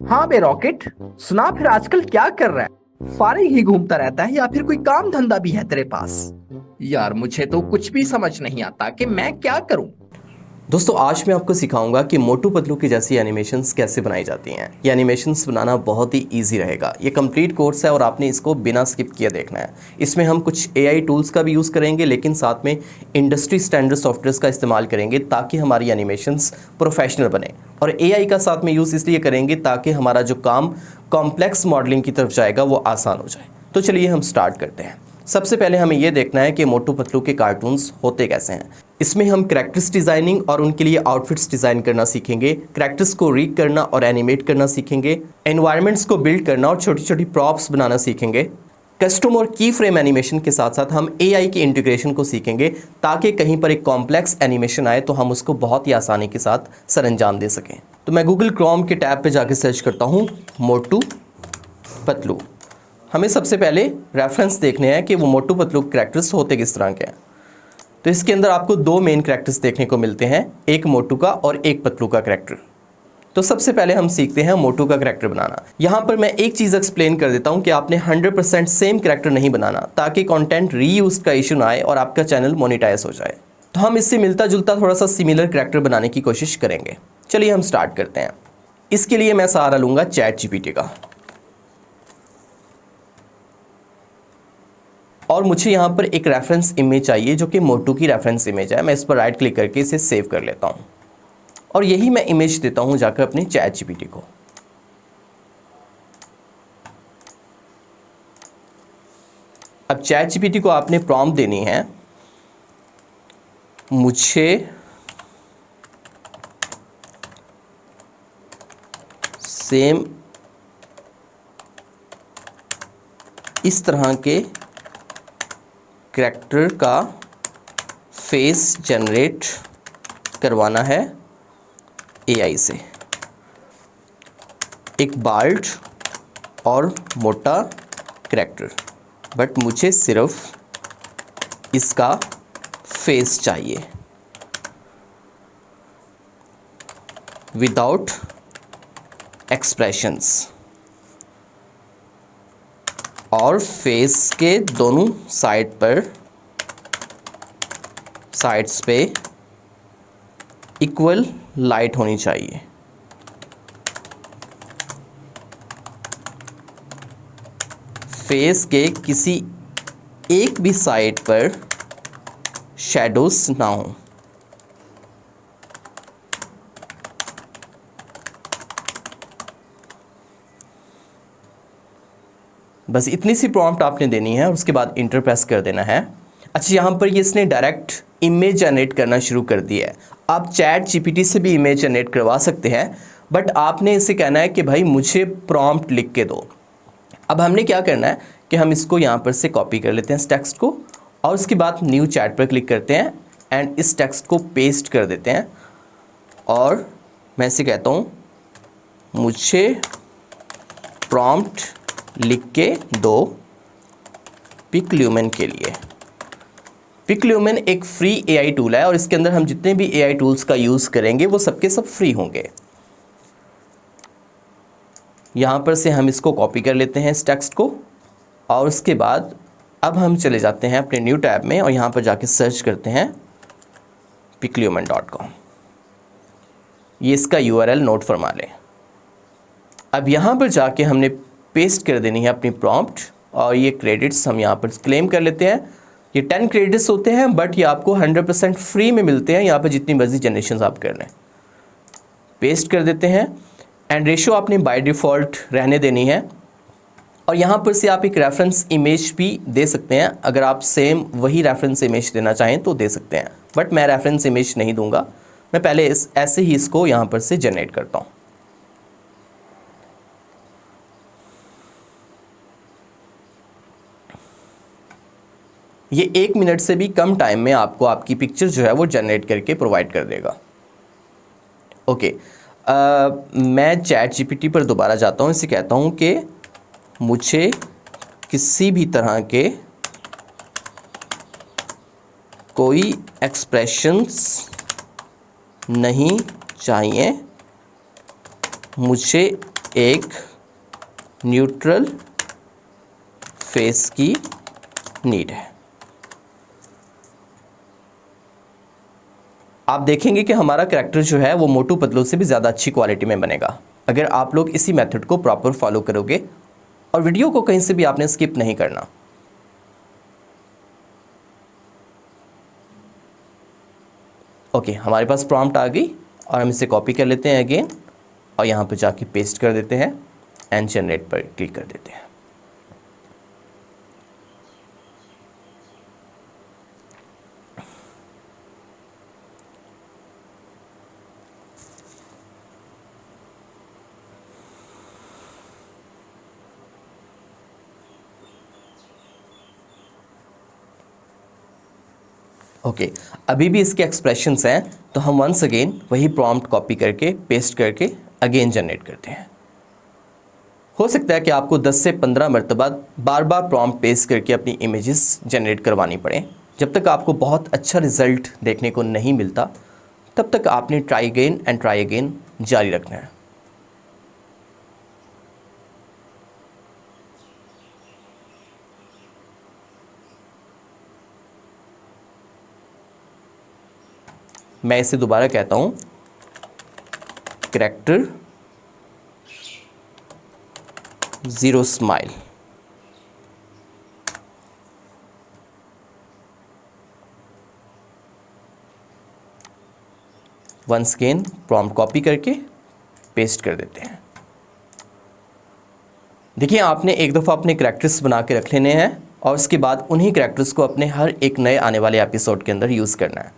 हाँ बे रॉकेट, सुना फिर आजकल क्या कर रहा है? फारिग ही घूमता रहता है या फिर कोई काम धंधा भी है तेरे पास? यार मुझे तो कुछ भी समझ नहीं आता कि मैं क्या करूं। दोस्तों आज मैं आपको सिखाऊंगा कि मोटू पतलू की जैसी एनिमेशंस कैसे बनाई जाती हैं। ये एनिमेशंस बनाना बहुत ही इजी रहेगा। ये कंप्लीट कोर्स है और आपने इसको बिना स्किप किए देखना है। इसमें हम कुछ एआई टूल्स का भी यूज़ करेंगे, लेकिन साथ में इंडस्ट्री स्टैंडर्ड सॉफ्टवेयर्स का इस्तेमाल करेंगे ताकि हमारी एनिमेशंस प्रोफेशनल बने। और एआई का साथ में यूज़ इसलिए करेंगे ताकि हमारा जो काम कॉम्प्लेक्स मॉडलिंग की तरफ जाएगा वो आसान हो जाए। तो चलिए हम स्टार्ट करते हैं। सबसे पहले हमें यह देखना है कि मोटू पतलू के कार्टून्स होते कैसे हैं। इसमें हम कैरेक्टर्स डिज़ाइनिंग और उनके लिए आउटफिट्स डिज़ाइन करना सीखेंगे, कैरेक्टर्स को रीड करना और एनिमेट करना सीखेंगे, एनवायरनमेंट्स को बिल्ड करना और छोटी छोटी प्रॉप्स बनाना सीखेंगे। कस्टम और की फ्रेम एनिमेशन के साथ साथ हम एआई की इंटीग्रेशन को सीखेंगे ताकि कहीं पर एक कॉम्प्लेक्स एनिमेशन आए तो हम उसको बहुत ही आसानी के साथ सरअंजाम दे सकें। तो मैं गूगल क्रोम के टैब पे जाके सर्च करता हूँ मोटू पतलू। हमें सबसे पहले रेफरेंस देखने हैं कि वो मोटू पतलू कैरेक्टर्स होते किस तरह के हैं। तो इसके अंदर आपको दो मेन कैरेक्टर्स देखने को मिलते हैं, एक मोटू का और एक पतलू का कैरेक्टर। तो सबसे पहले हम सीखते हैं मोटू का कैरेक्टर बनाना। यहाँ पर मैं एक चीज़ एक्सप्लेन कर देता हूँ कि आपने 100% सेम कैरेक्टर नहीं बनाना ताकि कंटेंट रीयूज का इशू ना आए और आपका चैनल मोनेटाइज हो जाए। तो हम इससे मिलता जुलता थोड़ा सा सिमिलर कैरेक्टर बनाने की कोशिश करेंगे। चलिए हम स्टार्ट करते हैं। इसके लिए मैं सहारा लूँगा चैट जीपीटी का और मुझे यहाँ पर एक रेफरेंस इमेज चाहिए जो कि मोटू की रेफरेंस इमेज है। मैं इस पर राइट क्लिक करके इसे सेव कर लेता हूँ और यही मैं इमेज देता हूँ जाकर अपने चैट जीपीटी को। अब चैट जीपीटी को आपने प्रॉम्प्ट देनी है, मुझे सेम इस तरह के कैरेक्टर का फेस जनरेट करवाना है एआई से। एक बाल्ड और मोटा कैरेक्टर, बट मुझे सिर्फ इसका फेस चाहिए विदाउट एक्सप्रेशंस और फेस के दोनों साइड्स पे इक्वल लाइट होनी चाहिए। फेस के किसी एक भी साइड पर शैडोज ना हो। बस इतनी सी प्रॉम्प्ट आपने देनी है और उसके बाद इंटर प्रेस कर देना है। अच्छा, यहाँ पर ये इसने डायरेक्ट इमेज जनरेट करना शुरू कर दिया है। आप चैट जीपीटी से भी इमेज जनरेट करवा सकते हैं, बट आपने इसे कहना है कि भाई मुझे प्रॉम्प्ट लिख के दो। अब हमने क्या करना है कि हम इसको यहाँ पर से कॉपी कर लेते हैं इस टेक्स्ट को और उसके बाद न्यू चैट पर क्लिक करते हैं एंड इस टेक्स्ट को पेस्ट कर देते हैं और मैं इसे कहता हूँ मुझे प्रॉम्प्ट लिख के दो पिकल्यूमन के लिए। पिकल्यूमन एक फ्री एआई टूल है और इसके अंदर हम जितने भी एआई टूल्स का यूज़ करेंगे वो सबके सब फ्री होंगे। यहाँ पर से हम इसको कॉपी कर लेते हैं इस टेक्स्ट को और उसके बाद अब हम चले जाते हैं अपने न्यू टैब में और यहाँ पर जाके सर्च करते हैं picklumen.com। ये इसका URL नोट फरमा लें। अब यहाँ पर जाके हमने पेस्ट कर देनी है अपनी प्रॉम्प्ट और ये क्रेडिट्स हम यहाँ पर क्लेम कर लेते हैं। ये 10 क्रेडिट्स होते हैं बट ये आपको 100% फ्री में मिलते हैं। यहाँ पर जितनी मर्जी जनरेशन आप कर लें, पेस्ट कर देते हैं एंड रेशो आपने बाय डिफ़ॉल्ट रहने देनी है। और यहाँ पर से आप एक रेफरेंस इमेज भी दे सकते हैं। अगर आप सेम वही रेफरेंस इमेज देना चाहें तो दे सकते हैं, बट मैं रेफरेंस इमेज नहीं दूंगा। मैं पहले ऐसे ही इसको यहाँ पर से जनरेट करता हूँ। ये 1 मिनट से भी कम टाइम में आपको आपकी पिक्चर जो है वो जनरेट करके प्रोवाइड कर देगा। ओके, मैं चैट जीपीटी पर दोबारा जाता हूँ, इसे कहता हूँ कि मुझे किसी भी तरह के कोई एक्सप्रेशंस नहीं चाहिए, मुझे एक न्यूट्रल फेस की नीड है। आप देखेंगे कि हमारा कैरेक्टर जो है वो मोटू पतलू से भी ज़्यादा अच्छी क्वालिटी में बनेगा अगर आप लोग इसी मेथड को प्रॉपर फॉलो करोगे और वीडियो को कहीं से भी आपने स्किप नहीं करना। ओके, हमारे पास प्रॉम्प्ट आ गई और हम इसे कॉपी कर लेते हैं अगेन और यहाँ पर जाके पेस्ट कर देते हैं एंड जनरेट पर क्लिक कर देते हैं। ओके, अभी भी इसके एक्सप्रेशंस हैं तो हम वंस अगेन वही प्रॉम्प्ट कॉपी करके पेस्ट करके अगेन जनरेट करते हैं। हो सकता है कि आपको 10 से 15 मरतबा बार बार प्रॉम्प्ट पेस्ट करके अपनी इमेजेस जनरेट करवानी पड़े। जब तक आपको बहुत अच्छा रिजल्ट देखने को नहीं मिलता तब तक आपने try again and try again जारी रखना है। मैं इसे दोबारा कहता हूं, character zero smile. Once again prompt copy करके पेस्ट कर देते हैं। देखिए, आपने एक दफ़ा अपने कैरेक्टर्स बना के रख लेने हैं और उसके बाद उन्हीं कैरेक्टर्स को अपने हर एक नए आने वाले एपिसोड के अंदर यूज़ करना है।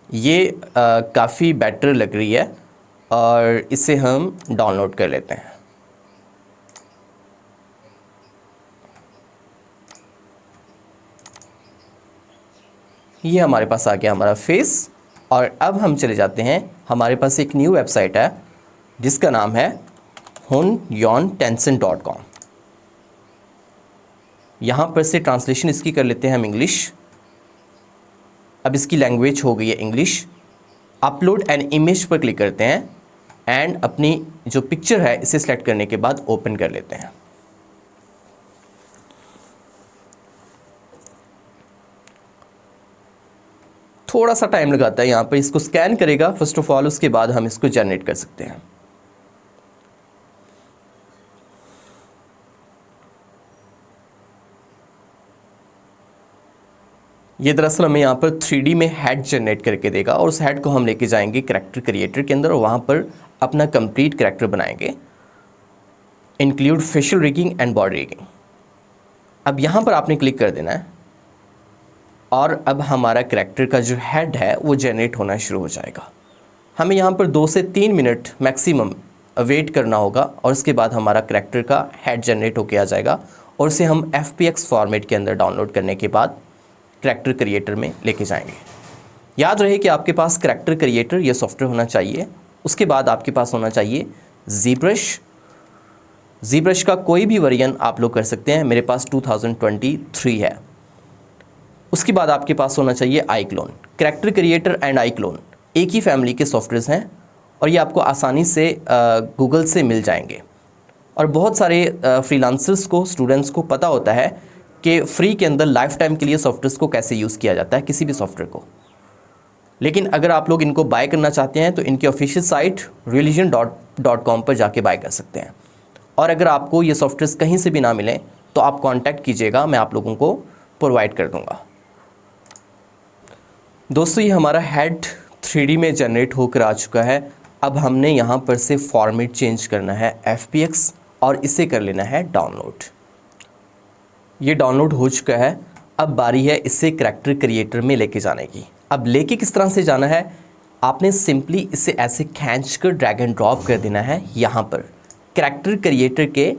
ये काफ़ी बेटर लग रही है और इसे हम डाउनलोड कर लेते हैं। ये हमारे पास आ गया हमारा फेस और अब हम चले जाते हैं, हमारे पास एक न्यू वेबसाइट है जिसका नाम है hunyontencent.com। यहाँ पर से ट्रांसलेशन इसकी कर लेते हैं हम इंग्लिश। अब इसकी लैंग्वेज हो गई है इंग्लिश। अपलोड एन इमेज पर क्लिक करते हैं एंड अपनी जो पिक्चर है इसे सेलेक्ट करने के बाद ओपन कर लेते हैं। थोड़ा सा टाइम लगाता है यहाँ पर, इसको स्कैन करेगा फर्स्ट ऑफ ऑल, उसके बाद हम इसको जनरेट कर सकते हैं। ये दरअसल हमें यहाँ पर 3D में हेड जनरेट करके देगा और उस हेड को हम लेके जाएंगे कैरेक्टर क्रिएटर के अंदर और वहाँ पर अपना कंप्लीट कैरेक्टर बनाएंगे, include facial rigging and body rigging. अब यहाँ पर आपने क्लिक कर देना है और अब हमारा कैरेक्टर का जो हेड है वो जनरेट होना शुरू हो जाएगा। हमें यहाँ पर 2 से 3 मिनट मैक्सिमम वेट करना होगा और उसके बाद हमारा कैरेक्टर का हेड जनरेट होके आ जाएगा और उसे हम FBX फॉर्मेट के अंदर डाउनलोड करने के बाद कैरेक्टर क्रिएटर में लेके जाएंगे। याद रहे कि आपके पास कैरेक्टर क्रिएटर ये सॉफ्टवेयर होना चाहिए। उसके बाद आपके पास होना चाहिए ZBrush का कोई भी वर्जन आप लोग कर सकते हैं, मेरे पास 2023 है। उसके बाद आपके पास होना चाहिए iClone। Character creator and iClone एक ही फैमिली के सॉफ्टवेयर्स हैं और ये आपको आसानी से गूगल से मिल जाएंगे। और बहुत सारे फ्रीलांसर्स को, स्टूडेंट्स को पता होता है कि फ्री के अंदर लाइफ टाइम के लिए सॉफ्टवेयर्स को कैसे यूज़ किया जाता है, किसी भी सॉफ्टवेयर को। लेकिन अगर आप लोग इनको बाय करना चाहते हैं तो इनकी ऑफिशियल साइट religion.com पर जाके बाय कर सकते हैं। और अगर आपको ये सॉफ्टवेयर्स कहीं से भी ना मिलें तो आप कांटेक्ट कीजिएगा, मैं आप लोगों को प्रोवाइड कर दूंगा। दोस्तों, ये हमारा हेड 3D में जनरेट होकर आ चुका है। अब हमने यहाँ पर से फॉर्मेट चेंज करना है FBX और इसे कर लेना है डाउनलोड। ये डाउनलोड हो चुका है। अब बारी है इसे कैरेक्टर क्रिएटर में लेके जाने की। अब लेके किस तरह से जाना है, आपने सिंपली इसे ऐसे खींच कर ड्रैग एंड ड्रॉप कर देना है यहाँ पर कैरेक्टर क्रिएटर के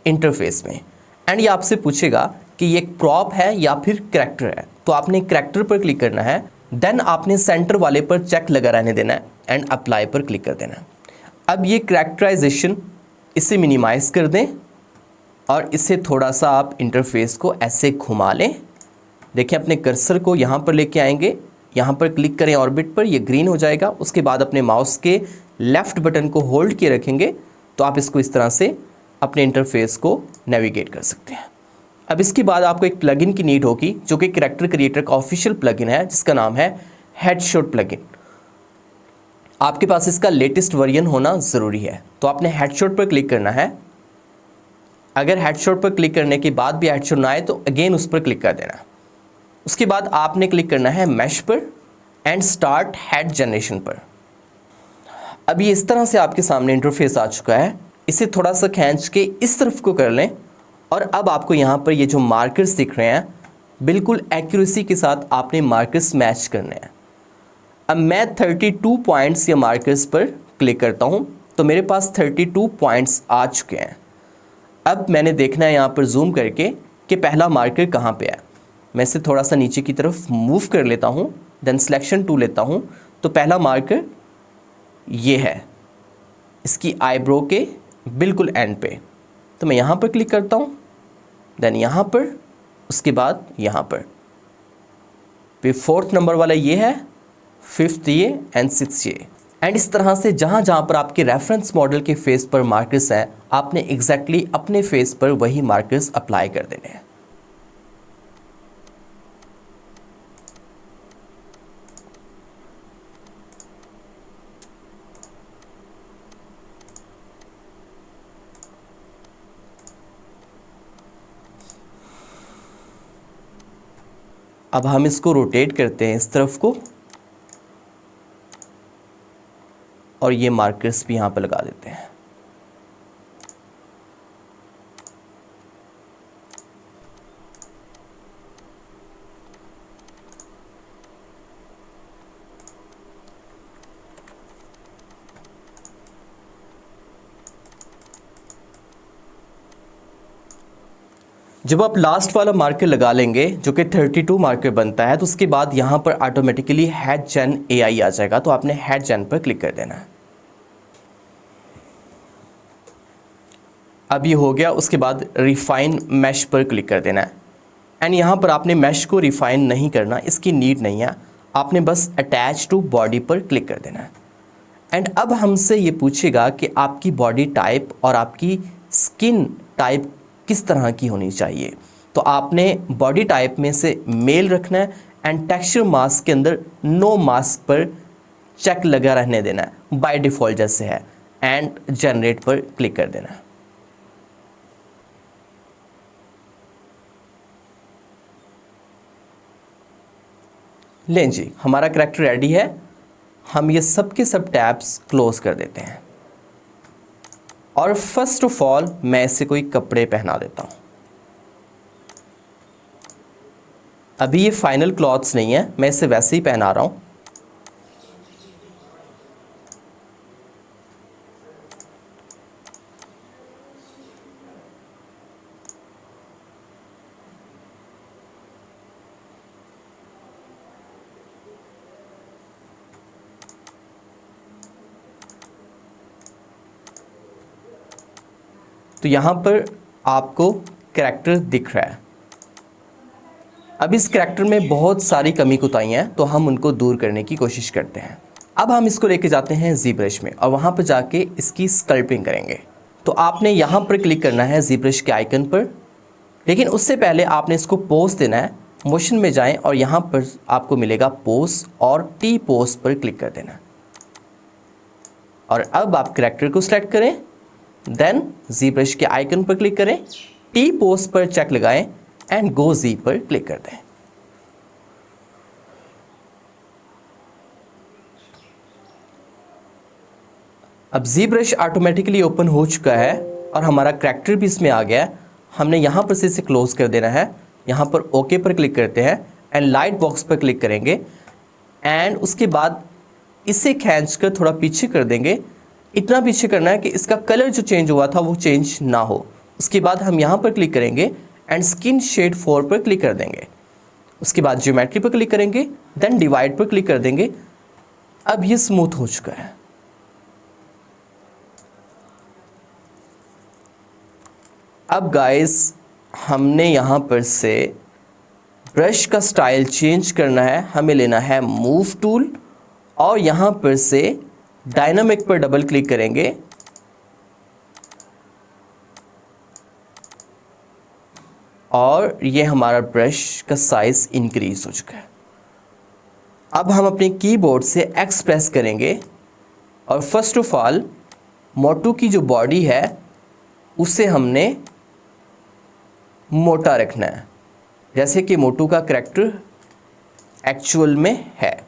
इंटरफेस में। एंड ये आपसे पूछेगा कि ये एक प्रॉप है या फिर कैरेक्टर है, तो आपने कैरेक्टर पर क्लिक करना है। देन आपने सेंटर वाले पर चेक लगा रहने देना है एंड अप्लाई पर क्लिक कर देना है। अब ये कैरेक्टराइजेशन इसे मिनिमाइज़ कर दें और इसे थोड़ा सा आप इंटरफेस को ऐसे घुमा लें देखिए अपने कर्सर को यहाँ पर लेके आएंगे, यहाँ पर क्लिक करें ऑर्बिट पर, ये ग्रीन हो जाएगा। उसके बाद अपने माउस के लेफ्ट बटन को होल्ड किए रखेंगे तो आप इसको इस तरह से अपने इंटरफेस को नेविगेट कर सकते हैं। अब इसके बाद आपको एक प्लगइन की नीड होगी जो कि कैरेक्टर क्रिएटर का ऑफिशियल प्लगइन है, जिसका नाम है हेडशॉट प्लगइन। आपके पास इसका लेटेस्ट वर्जन होना ज़रूरी है। तो आपने हेडशॉट पर क्लिक करना है। अगर हेडशॉट पर क्लिक करने के बाद भी हेडशॉट ना आए तो अगेन उस पर क्लिक कर देना। उसके बाद आपने क्लिक करना है मैश पर एंड स्टार्ट हेड जनरेशन पर। अब ये इस तरह से आपके सामने इंटरफेस आ चुका है। इसे थोड़ा सा खींच के इस तरफ को कर लें और अब आपको यहाँ पर ये जो मार्कर्स दिख रहे हैं, बिल्कुल एक्यूरेसी के साथ आपने मार्कर्स मैच करने हैं। अब मैं 32 पॉइंट्स या मार्कर्स पर क्लिक करता हूँ तो मेरे पास 32 पॉइंट्स आ चुके हैं। अब मैंने देखना है यहाँ पर जूम करके कि पहला मार्कर कहाँ पे है। मैं इसे थोड़ा सा नीचे की तरफ मूव कर लेता हूँ, देन सिलेक्शन 2 लेता हूँ तो पहला मार्कर ये है, इसकी आईब्रो के बिल्कुल एंड पे। तो मैं यहाँ पर क्लिक करता हूँ, देन यहाँ पर, उसके बाद यहाँ पर। फिर 4th नंबर वाला ये है, 5th ये एंड 6th ये। एंड इस तरह से जहाँ जहाँ पर आपके रेफरेंस मॉडल के फेस पर मार्कर्स हैं, आपने एग्जैक्टली अपने फेस पर वही मार्कर्स अप्लाई कर देने हैं। अब हम इसको रोटेट करते हैं इस तरफ को और ये मार्कर्स भी यहाँ पर लगा देते हैं। जब आप लास्ट वाला मार्कर लगा लेंगे जो कि 32 मार्कर बनता है, तो उसके बाद यहाँ पर ऑटोमेटिकली हेड जेन AI आ जाएगा। तो आपने हेड जेन पर क्लिक कर देना है। अब ये हो गया। उसके बाद रिफाइन मैश पर क्लिक कर देना है। एंड यहाँ पर आपने मैश को रिफाइन नहीं करना, इसकी नीड नहीं है। आपने बस अटैच टू बॉडी पर क्लिक कर देना है। एंड अब हमसे ये पूछेगा कि आपकी बॉडी टाइप और आपकी स्किन टाइप किस तरह की होनी चाहिए। तो आपने बॉडी टाइप में से मेल रखना है एंड टेक्सचर मास्क के अंदर नो मास्क पर चेक लगा रहने देना है, बाय डिफ़ॉल्ट जैसे है, एंड जनरेट पर क्लिक कर देना है। लें जी, हमारा कैरेक्टर रेडी है। हम ये सब के सब टैब्स क्लोज कर देते हैं और फर्स्ट ऑफ ऑल मैं इसे कोई कपड़े पहना देता हूँ। अभी ये फाइनल क्लॉथ्स नहीं है, मैं इसे वैसे ही पहना रहा हूँ। तो यहाँ पर आपको कैरेक्टर दिख रहा है। अब इस कैरेक्टर में बहुत सारी कमी कुताहियाँ हैं, तो हम उनको दूर करने की कोशिश करते हैं। अब हम इसको लेके जाते हैं ZBrush में और वहाँ पर जाके इसकी स्कल्पिंग करेंगे। तो आपने यहाँ पर क्लिक करना है ZBrush के आइकन पर, लेकिन उससे पहले आपने इसको पोज देना है। मोशन में जाएं और यहाँ पर आपको मिलेगा पोज और T पोज पर क्लिक कर देना। और अब आप कैरेक्टर को सिलेक्ट करें, देन ZBrush के आइकन पर क्लिक करें, T पोज पर चेक लगाएं एंड गो Z पर क्लिक कर दें। अब ZBrush ऑटोमेटिकली ओपन हो चुका है और हमारा कैरेक्टर भी इसमें आ गया है। हमने यहाँ पर से इसे क्लोज कर देना है। यहाँ पर ओके पर क्लिक करते हैं एंड लाइट बॉक्स पर क्लिक करेंगे एंड उसके बाद इसे खींचकर थोड़ा पीछे कर देंगे। इतना पीछे करना है कि इसका कलर जो चेंज हुआ था वो चेंज ना हो। उसके बाद हम यहाँ पर क्लिक करेंगे एंड स्किन शेड 4 पर क्लिक कर देंगे। उसके बाद ज्योमेट्री पर क्लिक करेंगे, देन डिवाइड पर क्लिक कर देंगे। अब ये स्मूथ हो चुका है। अब गाइस हमने यहाँ पर से ब्रश का स्टाइल चेंज करना है, हमें लेना है मूव टूल और यहाँ पर से डायनामिक पर डबल क्लिक करेंगे और ये हमारा ब्रश का साइज इंक्रीज हो चुका है। अब हम अपने कीबोर्ड से एक्स प्रेस करेंगे और फर्स्ट ऑफ ऑल मोटू की जो बॉडी है उसे हमने मोटा रखना है, जैसे कि मोटू का करैक्टर एक्चुअल में है।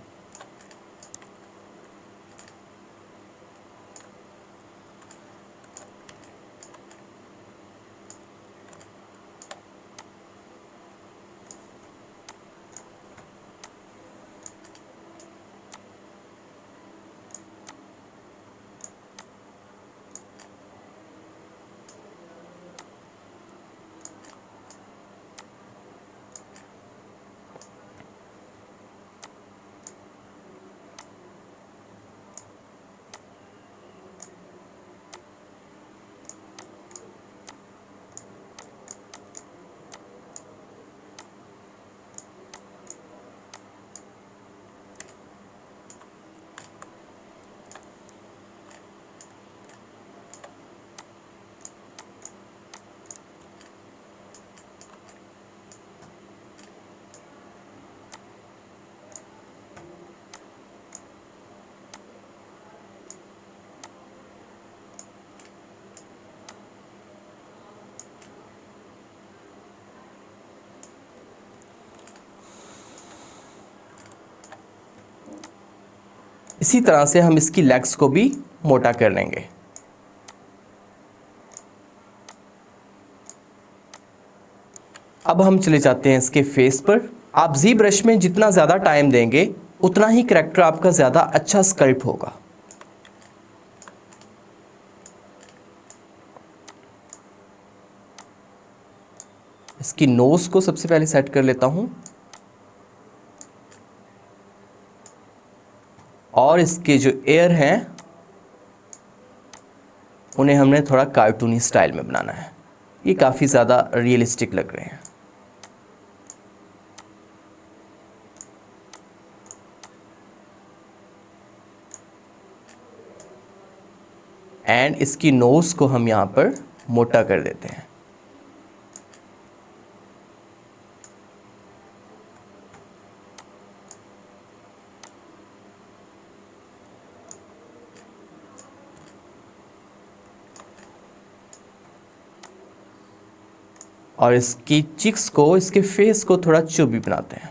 इसी तरह से हम इसकी लेग्स को भी मोटा कर लेंगे। अब हम चले जाते हैं इसके फेस पर। आप जी ब्रश में जितना ज़्यादा टाइम देंगे उतना ही करैक्टर आपका ज़्यादा अच्छा स्कल्प्ट होगा। इसकी नोज को सबसे पहले सेट कर लेता हूं और इसके जो एयर हैं उन्हें हमने थोड़ा कार्टूनी स्टाइल में बनाना है। ये काफ़ी ज़्यादा रियलिस्टिक लग रहे हैं। एंड इसकी नोज को हम यहाँ पर मोटा कर देते हैं। और इसकी चिक्स को, इसके फेस को थोड़ा चुबी बनाते हैं।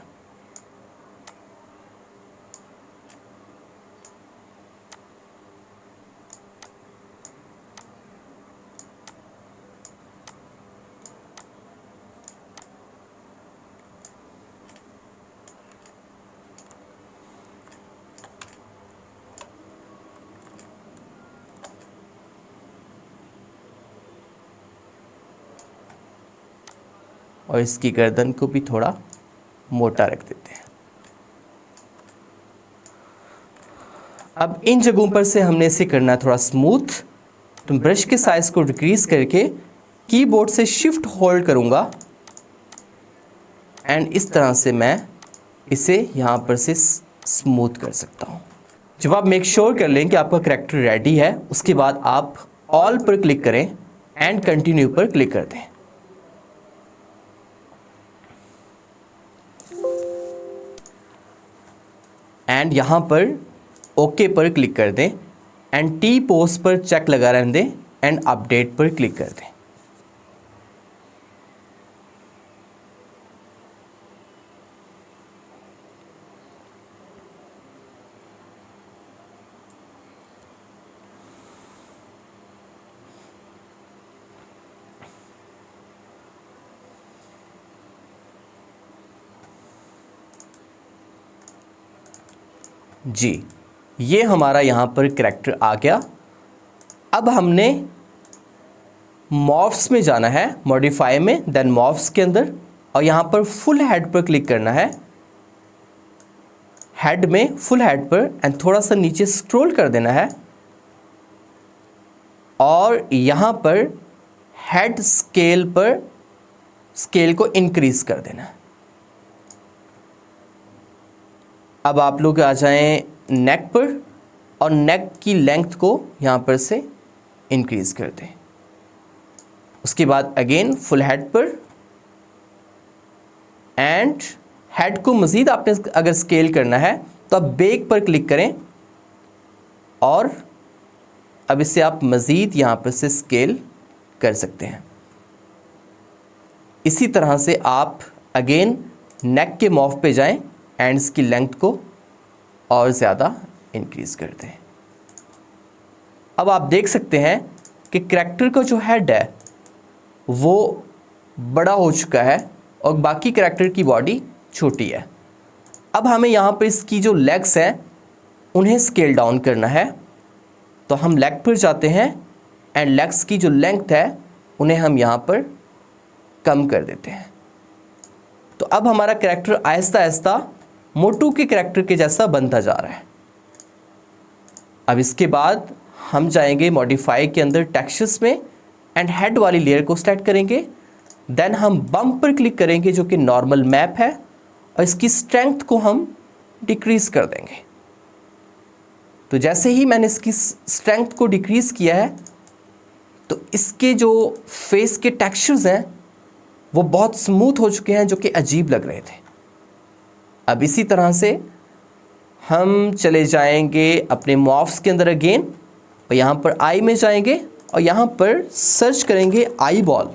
और इसकी गर्दन को भी थोड़ा मोटा रख देते हैं। अब इन जगहों पर से हमने इसे करना है थोड़ा स्मूथ। तो ब्रश के साइज को डिक्रीज करके कीबोर्ड से शिफ्ट होल्ड करूंगा एंड इस तरह से मैं इसे यहाँ पर से स्मूथ कर सकता हूँ। जब आप मेक श्योर कर लें कि आपका करैक्टर रेडी है, उसके बाद आप ऑल पर क्लिक करें एंड कंटिन्यू पर क्लिक कर दें। एंड यहाँ पर ओके पर क्लिक कर दें एंड टी पोज पर चेक लगा रहने दें एंड अपडेट पर क्लिक कर दें। जी, ये हमारा यहाँ पर करैक्टर आ गया। अब हमने मॉर्फ्स में जाना है, मॉडिफाई में, देन मॉर्फ्स के अंदर, और यहाँ पर फुल हेड पर क्लिक करना है। हेड में फुल हेड पर एंड थोड़ा सा नीचे स्क्रॉल कर देना है और यहाँ पर हेड स्केल पर स्केल को इंक्रीज कर देना है। अब आप लोग आ जाएं नेक पर और नेक की लेंथ को यहाँ पर से इंक्रीज़ कर दें। उसके बाद अगेन फुल हेड पर एंड हेड को मज़ीद आपने अगर स्केल करना है तो आप बैक पर क्लिक करें और अब इसे आप मज़ीद यहाँ पर से स्केल कर सकते हैं। इसी तरह से आप अगेन नेक के मॉव पे जाएं एंड इसकी लेंथ को और ज़्यादा इंक्रीज़ कर दें। अब आप देख सकते हैं कि करैक्टर का जो हेड है वो बड़ा हो चुका है और बाकी करैक्टर की बॉडी छोटी है। अब हमें यहाँ पर इसकी जो लेग्स हैं उन्हें स्केल डाउन करना है, तो हम लेग पर जाते हैं एंड लेग्स की जो लेंथ है उन्हें हम यहाँ पर कम कर देते हैं। तो अब हमारा करैक्टर आहिस्ता आहिस्ता मोटू के करैक्टर के जैसा बनता जा रहा है। अब इसके बाद हम जाएंगे मॉडिफाई के अंदर टेक्सचर्स में एंड हेड वाली लेयर को सेलेक्ट करेंगे। देन हम बम्प पर क्लिक करेंगे जो कि नॉर्मल मैप है और इसकी स्ट्रेंथ को हम डिक्रीज़ कर देंगे। तो जैसे ही मैंने इसकी स्ट्रेंथ को डिक्रीज़ किया है तो इसके जो फेस के टेक्सचर्स हैं वो बहुत स्मूथ हो चुके हैं जो कि अजीब लग रहे थे। अब इसी तरह से हम चले जाएंगे अपने मॉव्स के अंदर अगेन और यहाँ पर आई में जाएंगे और यहाँ पर सर्च करेंगे आई बॉल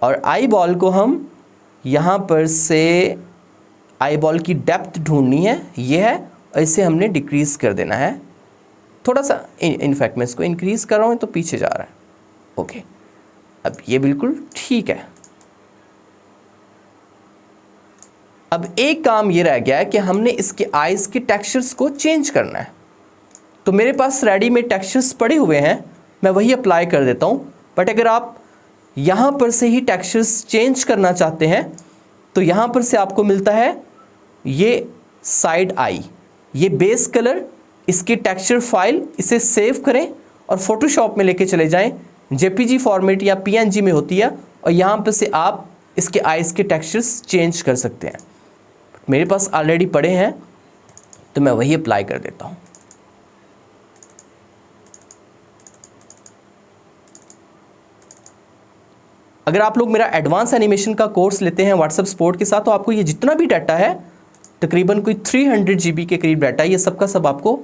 और आई बॉल को हम यहाँ पर से आई बॉल की डेप्थ ढूंढनी है, ये है, और इसे हमने डिक्रीज़ कर देना है थोड़ा सा। इनफैक्ट मैं इसको इंक्रीज़ कर रहा हूँ तो पीछे जा रहा है। ओके, अब ये बिल्कुल ठीक है। अब एक काम ये रह गया है कि हमने इसके आइज़ के टेक्सचर्स को चेंज करना है। तो मेरे पास रेडीमेड टेक्सचर्स पड़े हुए हैं, मैं वही अप्लाई कर देता हूँ। बट अगर आप यहाँ पर से ही टेक्सचर्स चेंज करना चाहते हैं तो यहाँ पर से आपको मिलता है ये साइड आई, ये बेस कलर, इसकी टेक्सचर फाइल, इसे सेव करें और फोटोशॉप में लेके चले जाएं। जेपीजी फॉर्मेट या पीएनजी में होती है और यहाँ पर से आप इसके आइज़ के टेक्सचर्स चेंज कर सकते हैं। मेरे पास ऑलरेडी पड़े हैं तो मैं वही अप्लाई कर देता हूँ। अगर आप लोग मेरा एडवांस एनिमेशन का कोर्स लेते हैं व्हाट्सएप सपोर्ट के साथ तो आपको ये जितना भी डाटा है, तकरीबन कोई 300 GB के करीब डाटा, ये सब का सब आपको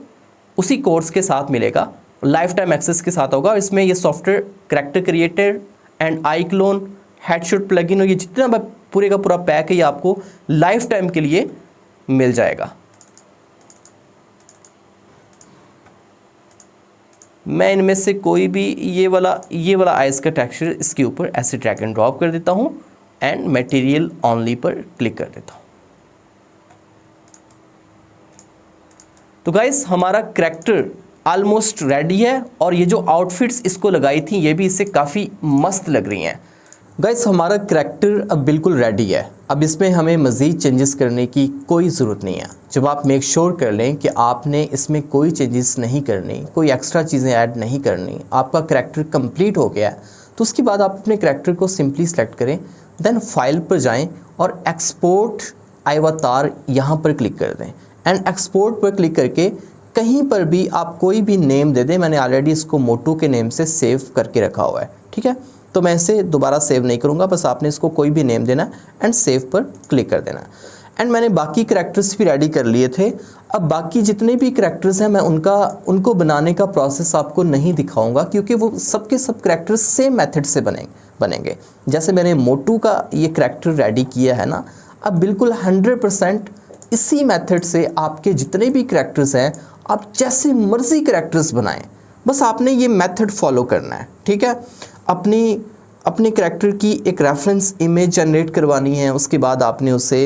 उसी कोर्स के साथ मिलेगा, लाइफ टाइम एक्सेस के साथ होगा। इसमें ये software, character creator and I clone, headshot plugin और ये जितना पूरे का पूरा पैक है ये आपको लाइफ टाइम के लिए मिल जाएगा। मैं इनमें से कोई भी ये वाला आइस का टेक्सचर इसके ऊपर ऐसे ड्रैग एंड ड्रॉप कर देता हूँ एंड मटेरियल ओनली पर क्लिक कर देता हूँ। तो गाइस हमारा करैक्टर ऑलमोस्ट रेडी है और ये जो आउटफिट्स इसको लगाई थी ये भी इससे काफ़ी मस्त लग रही हैं। गाइस हमारा करैक्टर अब बिल्कुल रेडी है। अब इसमें हमें मज़ीद चेंजेस करने की कोई ज़रूरत नहीं है। जब आप मेक श्योर कर लें कि आपने इसमें कोई चेंजेस नहीं करनी, कोई एक्स्ट्रा चीज़ें ऐड नहीं करनी, आपका करैक्टर कंप्लीट हो गया है, तो उसके बाद आप अपने करैक्टर को सिंपली सेलेक्ट करें, देन फाइल पर जाएं और एक्सपोर्ट अवतार यहाँ पर क्लिक कर दें एंड एक्सपोर्ट पर क्लिक करके कहीं पर भी आप कोई भी नेम दे दें। मैंने ऑलरेडी इसको मोटू के नेम से सेव करके रखा हुआ है, ठीक है, तो मैं इसे दोबारा सेव नहीं करूँगा, बस आपने इसको कोई भी नेम देना एंड सेव पर क्लिक कर देना। एंड मैंने बाकी करैक्टर्स भी रेडी कर लिए थे। अब बाकी जितने भी करैक्टर्स हैं मैं उनको बनाने का प्रोसेस आपको नहीं दिखाऊंगा क्योंकि वो सबके सब करैक्टर्स सेम मेथड से बनेंगे। जैसे मैंने मोटू का ये करैक्टर रेडी किया है ना, अब बिल्कुल 100% इसी मेथड से आपके जितने भी करैक्टर्स हैं आप जैसे मर्जी करैक्टर्स बनाएं, बस आपने ये मेथड फॉलो करना है, ठीक है। अपने करैक्टर की एक रेफरेंस इमेज जनरेट करवानी है, उसके बाद आपने उसे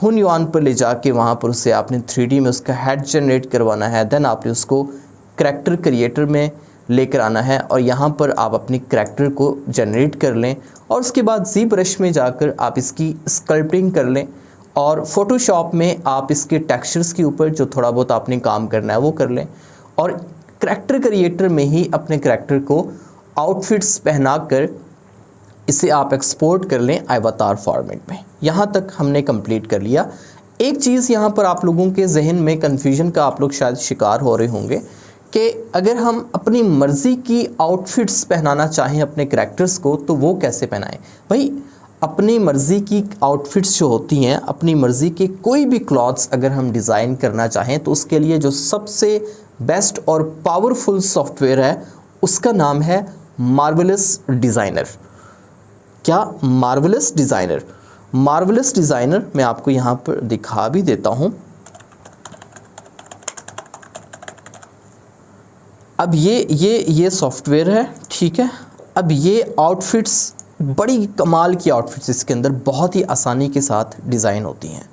हुनयुआन पर ले जाके वहाँ पर उसे आपने 3D में उसका हेड जनरेट करवाना है। देन आपने उसको करैक्टर क्रिएटर में लेकर आना है और यहाँ पर आप अपनी करैक्टर को जनरेट कर लें और उसके बाद जी ब्रश में जाकर आप इसकी स्कल्पटिंग कर लें और फोटोशॉप में आप इसके टेक्सचर्स के ऊपर जो थोड़ा बहुत आपने काम करना है वो कर लें और करैक्टर क्रिएटर में ही अपने करैक्टर को आउटफिट्स पहना कर इसे आप एक्सपोर्ट कर लें अवतार फॉर्मेट में। यहाँ तक हमने कंप्लीट कर लिया एक चीज़ यहाँ पर आप लोगों के जहन में कन्फ्यूजन का आप लोग शायद शिकार हो रहे होंगे कि अगर हम अपनी मर्ज़ी की आउटफिट्स पहनाना चाहें अपने कैरेक्टर्स को तो वो कैसे पहनाएं। भाई अपनी मर्ज़ी की आउटफिट्स जो होती हैं, अपनी मर्ज़ी के कोई भी क्लॉथ्स अगर हम डिज़ाइन करना चाहें तो उसके लिए जो सबसे बेस्ट और पावरफुल सॉफ्टवेयर है उसका नाम है मार्वेलस डिज़ाइनर। क्या? Marvellous designer. मार्वेलस डिज़ाइनर मैं आपको यहाँ पर दिखा भी देता हूँ। अब ये सॉफ्टवेयर है, ठीक है। अब ये आउटफिट्स बड़ी कमाल की आउटफिट्स इसके अंदर बहुत ही आसानी के साथ डिज़ाइन होती हैं,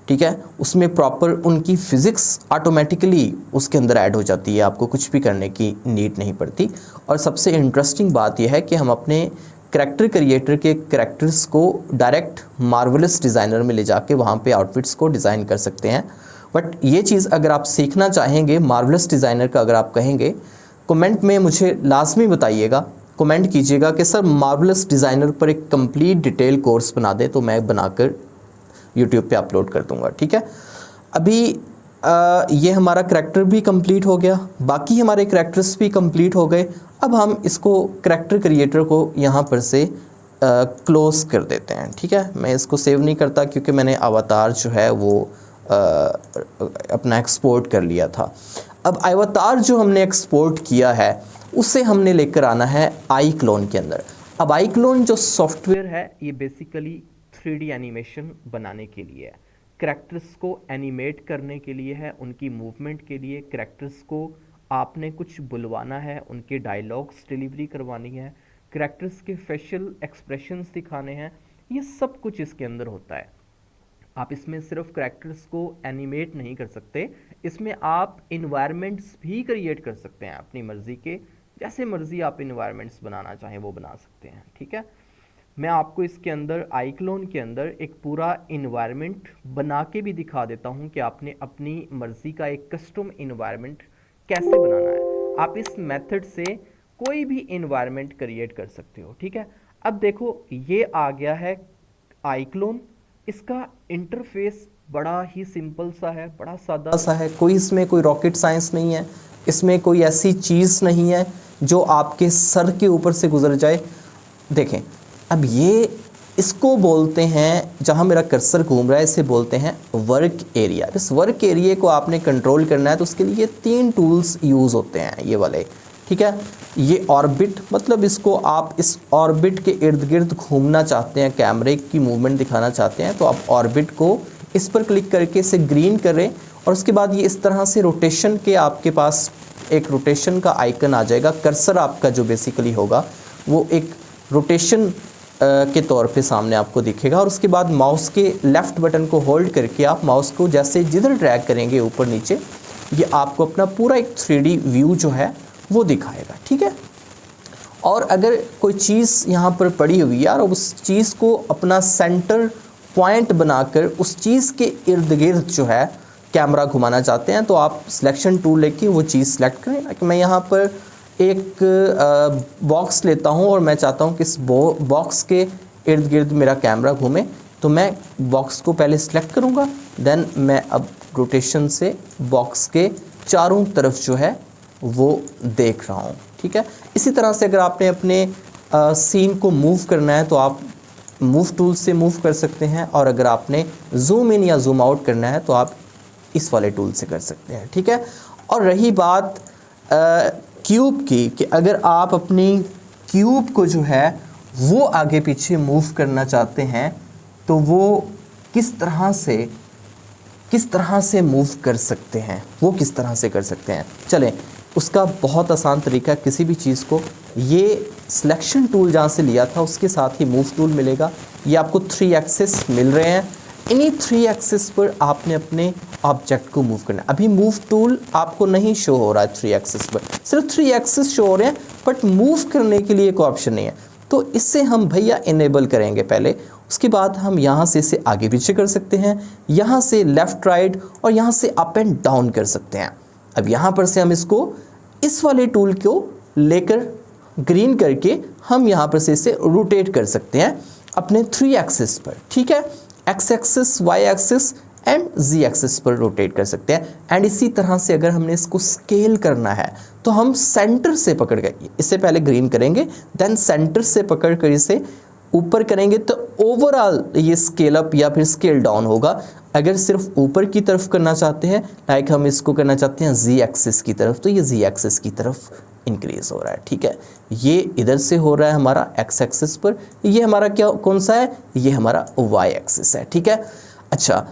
ठीक है। उसमें प्रॉपर उनकी फ़िज़िक्स ऑटोमेटिकली उसके अंदर ऐड हो जाती है, आपको कुछ भी करने की नीड नहीं पड़ती। और सबसे इंटरेस्टिंग बात यह है कि हम अपने करैक्टर क्रिएटर के करैक्टर्स को डायरेक्ट मार्वेलस डिज़ाइनर में ले जाके वहाँ पे आउटफिट्स को डिज़ाइन कर सकते हैं। बट ये चीज़ अगर आप सीखना चाहेंगे मार्वेलस डिज़ाइनर का, अगर आप कहेंगे कमेंट में मुझे लाजमी बताइएगा, कमेंट कीजिएगा कि सर मार्वेलस डिज़ाइनर पर एक कंप्लीट डिटेल कोर्स बना दे, तो मैं बनाकर यूट्यूब पे अपलोड कर दूंगा, ठीक है। अभी ये हमारा करैक्टर भी कंप्लीट हो गया, बाकी हमारे करैक्टर्स भी कंप्लीट हो गए। अब हम इसको करैक्टर क्रिएटर को यहाँ पर से क्लोज़ कर देते हैं, ठीक है। मैं इसको सेव नहीं करता क्योंकि मैंने अवतार जो है वो अपना एक्सपोर्ट कर लिया था। अब अवतार जो हमने एक्सपोर्ट किया है उसे हमने लेकर आना है iClone के अंदर। अब iClone जो सॉफ्टवेयर है ये बेसिकली 3D एनिमेशन बनाने के लिए है, करैक्टर्स को एनिमेट करने के लिए है, उनकी मूवमेंट के लिए। करैक्टर्स को आपने कुछ बुलवाना है, उनके डायलॉग्स डिलीवरी करवानी है, करैक्टर्स के फेशियल एक्सप्रेशंस दिखाने हैं, ये सब कुछ इसके अंदर होता है। आप इसमें सिर्फ करैक्टर्स को एनिमेट नहीं कर सकते, इसमें आप इन्वायरमेंट्स भी क्रिएट कर सकते हैं अपनी मर्ज़ी के, जैसे मर्ज़ी आप इन्वायरमेंट्स बनाना चाहें वो बना सकते हैं, ठीक है। मैं आपको इसके अंदर iClone के अंदर एक पूरा इन्वायरमेंट बना के भी दिखा देता हूं कि आपने अपनी मर्ज़ी का एक कस्टम इन्वायरमेंट कैसे बनाना है। आप इस मेथड से कोई भी इन्वायरमेंट क्रिएट कर सकते हो, ठीक है। अब देखो ये आ गया है iClone, इसका इंटरफेस बड़ा ही सिंपल सा है, बड़ा सादा सा है, कोई इसमें कोई रॉकेट साइंस नहीं है, इसमें कोई ऐसी चीज़ नहीं है जो आपके सर के ऊपर से गुजर जाए। देखें अब ये इसको बोलते हैं, जहाँ मेरा कर्सर घूम रहा है इसे बोलते हैं वर्क एरिया। इस वर्क एरिया को आपने कंट्रोल करना है तो उसके लिए 3 टूल्स यूज़ होते हैं ये वाले, ठीक है। ये ऑर्बिट, मतलब इसको आप इस ऑर्बिट के इर्द गिर्द घूमना चाहते हैं, कैमरे की मूवमेंट दिखाना चाहते हैं तो आप ऑर्बिट को इस पर क्लिक करके इसे ग्रीन करें और उसके बाद ये इस तरह से रोटेशन के आपके पास एक रोटेशन का आइकन आ जाएगा। कर्सर आपका जो बेसिकली होगा वो एक रोटेशन के तौर पे सामने आपको दिखेगा और उसके बाद माउस के लेफ़्ट बटन को होल्ड करके आप माउस को जैसे जिधर ड्रैग करेंगे ऊपर नीचे, ये आपको अपना पूरा एक 3D व्यू जो है वो दिखाएगा, ठीक है। और अगर कोई चीज़ यहाँ पर पड़ी हुई है और उस चीज़ को अपना सेंटर पॉइंट बनाकर उस चीज़ के इर्द गिर्द जो है कैमरा घुमाना चाहते हैं तो आप सिलेक्शन टूल लेके वो चीज़ सेलेक्ट करें। मैं यहाँ पर एक बॉक्स लेता हूँ और मैं चाहता हूँ कि इस बॉक्स के इर्द गिर्द मेरा कैमरा घूमे, तो मैं बॉक्स को पहले सिलेक्ट करूँगा, देन मैं अब रोटेशन से बॉक्स के चारों तरफ जो है वो देख रहा हूँ, ठीक है। इसी तरह से अगर आपने अपने सीन को मूव करना है तो आप मूव टूल से मूव कर सकते हैं, और अगर आपने जूम इन या जूम आउट करना है तो आप इस वाले टूल से कर सकते हैं, ठीक है। और रही बात क्यूब की, कि अगर आप अपनी क्यूब को जो है वो आगे पीछे मूव करना चाहते हैं तो वो किस तरह से मूव कर सकते हैं, वो किस तरह से कर सकते हैं, चलें उसका बहुत आसान तरीका, किसी भी चीज़ को ये सिलेक्शन टूल जहाँ से लिया था उसके साथ ही मूव टूल मिलेगा। ये आपको 3 एक्सिस मिल रहे हैं, इन्हीं 3 एक्सिस पर आपने अपने ऑब्जेक्ट को मूव करना है। अभी मूव टूल आपको नहीं शो हो रहा है 3 एक्सिस पर, सिर्फ 3 एक्सिस शो हो रहे हैं, बट मूव करने के लिए कोई ऑप्शन नहीं है। तो इससे हम भैया इनेबल करेंगे पहले, उसके बाद हम यहाँ से इसे आगे पीछे कर सकते हैं, यहाँ से लेफ़्ट राइट और यहाँ से अप एंड डाउन कर सकते हैं। अब यहाँ पर से हम इसको इस वाले टूल को लेकर ग्रीन करके हम यहाँ पर से इसे रोटेट कर सकते हैं अपने 3 एक्सिस पर, ठीक है। X axis, Y axis and Z axis पर रोटेट कर सकते हैं। एंड इसी तरह से अगर हमने इसको स्केल करना है तो हम सेंटर से पकड़ कर, इससे पहले ग्रीन करेंगे, देन सेंटर से पकड़ कर इसे ऊपर करेंगे तो ओवरऑल ये स्केल अप या फिर स्केल डाउन होगा। अगर सिर्फ ऊपर की तरफ करना चाहते हैं, लाइक हम इसको करना चाहते हैं जी एक्सिस की तरफ, तो ये जी एक्सिस की तरफ इंक्रीज हो रहा है, ठीक है। ये इधर से हो रहा है हमारा एक्स एक्सिस पर, ये हमारा क्या कौन सा है, ये हमारा वाई एक्सिस है, ठीक है। अच्छा,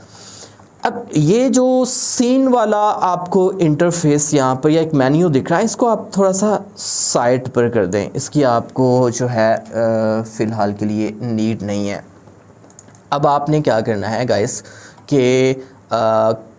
अब ये जो सीन वाला आपको इंटरफेस यहाँ पर या एक मेन्यू दिख रहा है, इसको आप थोड़ा सा साइड पर कर दें, इसकी आपको जो है फ़िलहाल के लिए नीड नहीं है। अब आपने क्या करना है गाइस कि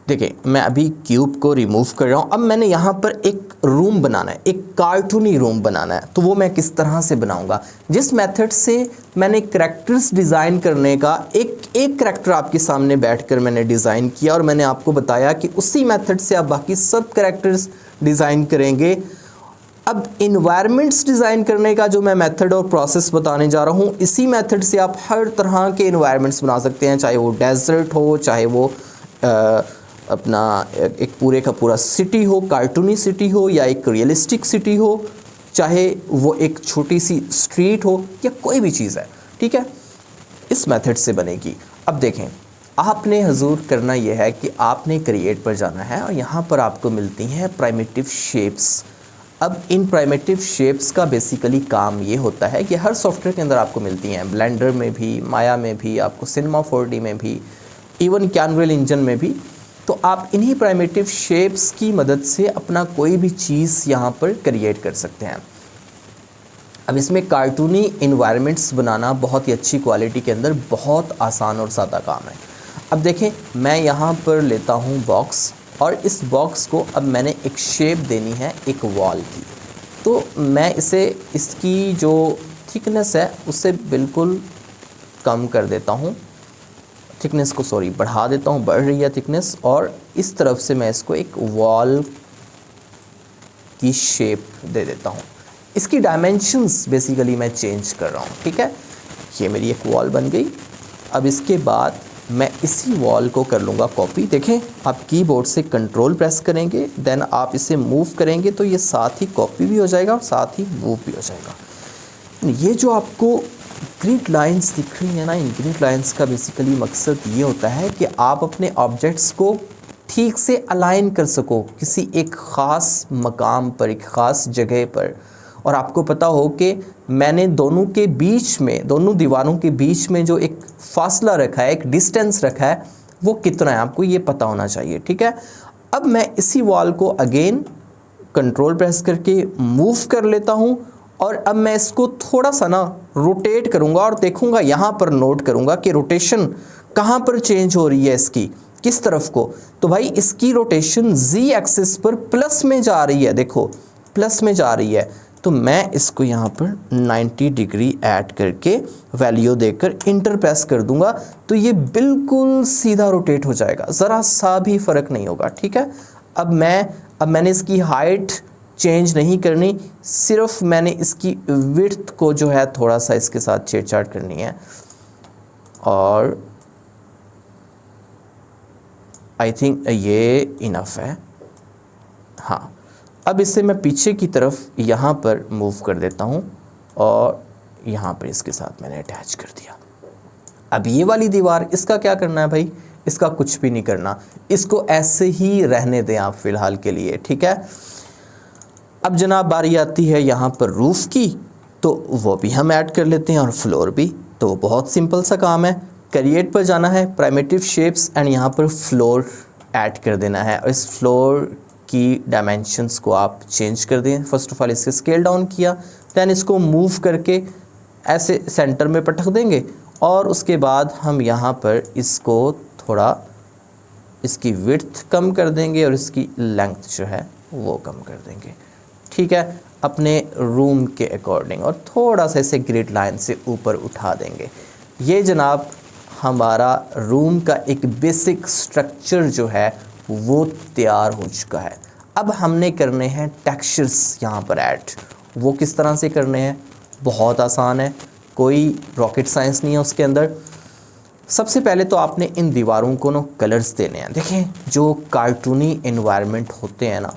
देखिए मैं अभी क्यूब को रिमूव कर रहा हूँ। अब मैंने यहाँ पर एक रूम बनाना है, एक कार्टूनी रूम बनाना है, तो वो मैं किस तरह से बनाऊँगा। जिस मेथड से मैंने करैक्टर्स डिज़ाइन करने का एक करैक्टर आपके सामने बैठकर मैंने डिज़ाइन किया और मैंने आपको बताया कि उसी मेथड से आप बाकी सब करैक्टर्स डिज़ाइन करेंगे। अब इन्वायरमेंट्स डिज़ाइन करने का जो मैं मेथड और प्रोसेस बताने जा रहा हूँ, इसी मेथड से आप हर तरह के इन्वायरमेंट्स बना सकते हैं, चाहे वो डेजर्ट हो, चाहे वो अपना एक पूरे का पूरा सिटी हो, कार्टूनी सिटी हो, या एक रियलिस्टिक सिटी हो, चाहे वो एक छोटी सी स्ट्रीट हो, या कोई भी चीज़ है, ठीक है, इस मेथड से बनेगी। अब देखें, आपने हजूर करना यह है कि आपने क्रिएट पर जाना है और यहाँ पर आपको मिलती हैं प्राइमिटिव शेप्स। अब इन प्राइमिटिव शेप्स का बेसिकली काम ये होता है कि हर सॉफ्टवेयर के अंदर आपको मिलती हैं, ब्लेंडर में भी, माया में भी, आपको सिनेमा 4D में भी, इवन कैनवल इंजन में भी। तो आप इन्हीं प्राइमिटिव शेप्स की मदद से अपना कोई भी चीज़ यहाँ पर क्रिएट कर सकते हैं। अब इसमें कार्टूनी इन्वायरमेंट्स बनाना बहुत ही अच्छी क्वालिटी के अंदर बहुत आसान और सादा काम है। अब देखें, मैं यहाँ पर लेता हूँ बॉक्स, और इस बॉक्स को अब मैंने एक शेप देनी है एक वॉल की। तो मैं इसे, इसकी जो थिकनेस है उससे बिल्कुल कम कर देता हूँ, थिकनेस को सॉरी बढ़ा देता हूँ, बढ़ रही है थिकनेस, और इस तरफ से मैं इसको एक वॉल की शेप दे देता हूँ। इसकी डायमेंशंस बेसिकली मैं चेंज कर रहा हूँ, ठीक है। ये मेरी एक वॉल बन गई। अब इसके बाद मैं इसी वॉल को कर लूँगा कॉपी। देखें, आप कीबोर्ड से कंट्रोल प्रेस करेंगे, देन आप इसे मूव करेंगे तो ये साथ ही कॉपी भी हो जाएगा और साथ ही मूव भी हो जाएगा। ये जो आपको ग्रिड लाइंस दिख रही है ना, इन ग्रिड लाइंस का बेसिकली मकसद ये होता है कि आप अपने ऑब्जेक्ट्स को ठीक से अलाइन कर सको किसी एक ख़ास मकाम पर, एक ख़ास जगह पर, और आपको पता हो कि मैंने दोनों के बीच में, दोनों दीवारों के बीच में जो एक फासला रखा है, एक डिस्टेंस रखा है, वो कितना है आपको ये पता होना चाहिए, ठीक है। अब मैं इसी वॉल को अगेन कंट्रोल प्रेस करके मूव कर लेता हूँ, और अब मैं इसको थोड़ा सा ना रोटेट करूँगा और देखूँगा, यहाँ पर नोट करूँगा कि रोटेशन कहाँ पर चेंज हो रही है, इसकी किस तरफ को। तो भाई इसकी रोटेशन जी एक्सिस पर प्लस में जा रही है, देखो प्लस में जा रही है। तो मैं इसको यहाँ पर 90 डिग्री ऐड करके वैल्यू देकर इंटर प्रेस कर दूंगा, तो ये बिल्कुल सीधा रोटेट हो जाएगा, ज़रा सा भी फ़र्क नहीं होगा, ठीक है। अब मैंने इसकी हाइट चेंज नहीं करनी, सिर्फ मैंने इसकी विड्थ को जो है थोड़ा सा इसके साथ छेड़छाड़ करनी है, और आई थिंक ये इनफ है। हाँ, अब इसे मैं पीछे की तरफ यहाँ पर मूव कर देता हूँ और यहाँ पर इसके साथ मैंने अटैच कर दिया। अब ये वाली दीवार, इसका क्या करना है भाई, इसका कुछ भी नहीं करना, इसको ऐसे ही रहने दें आप फ़िलहाल के लिए, ठीक है। अब जनाब बारी आती है यहाँ पर रूफ़ की, तो वो भी हम ऐड कर लेते हैं, और फ्लोर भी। तो वो बहुत सिंपल सा काम है, क्रिएट पर जाना है, प्राइमिटिव शेप्स, एंड यहाँ पर फ्लोर ऐड कर देना है, और इस फ्लोर की डायमेंशंस को आप चेंज कर दें। फर्स्ट ऑफ ऑल इससे स्केल डाउन किया, दैन इसको मूव करके ऐसे सेंटर में पटक देंगे, और उसके बाद हम यहाँ पर इसको थोड़ा इसकी विड्थ कम कर देंगे और इसकी लेंथ जो है वो कम कर देंगे, ठीक है, अपने रूम के अकॉर्डिंग, और थोड़ा सा इसे ग्रिड लाइन से ऊपर उठा देंगे। ये जनाब हमारा रूम का एक बेसिक स्ट्रक्चर जो है वो तैयार हो चुका है। अब हमने करने हैं टेक्सचर्स यहाँ पर ऐड। वो किस तरह से करने हैं, बहुत आसान है, कोई रॉकेट साइंस नहीं है उसके अंदर। सबसे पहले तो आपने इन दीवारों को ना कलर्स देने हैं। देखें जो कार्टूनी इन्वायरमेंट होते हैं ना,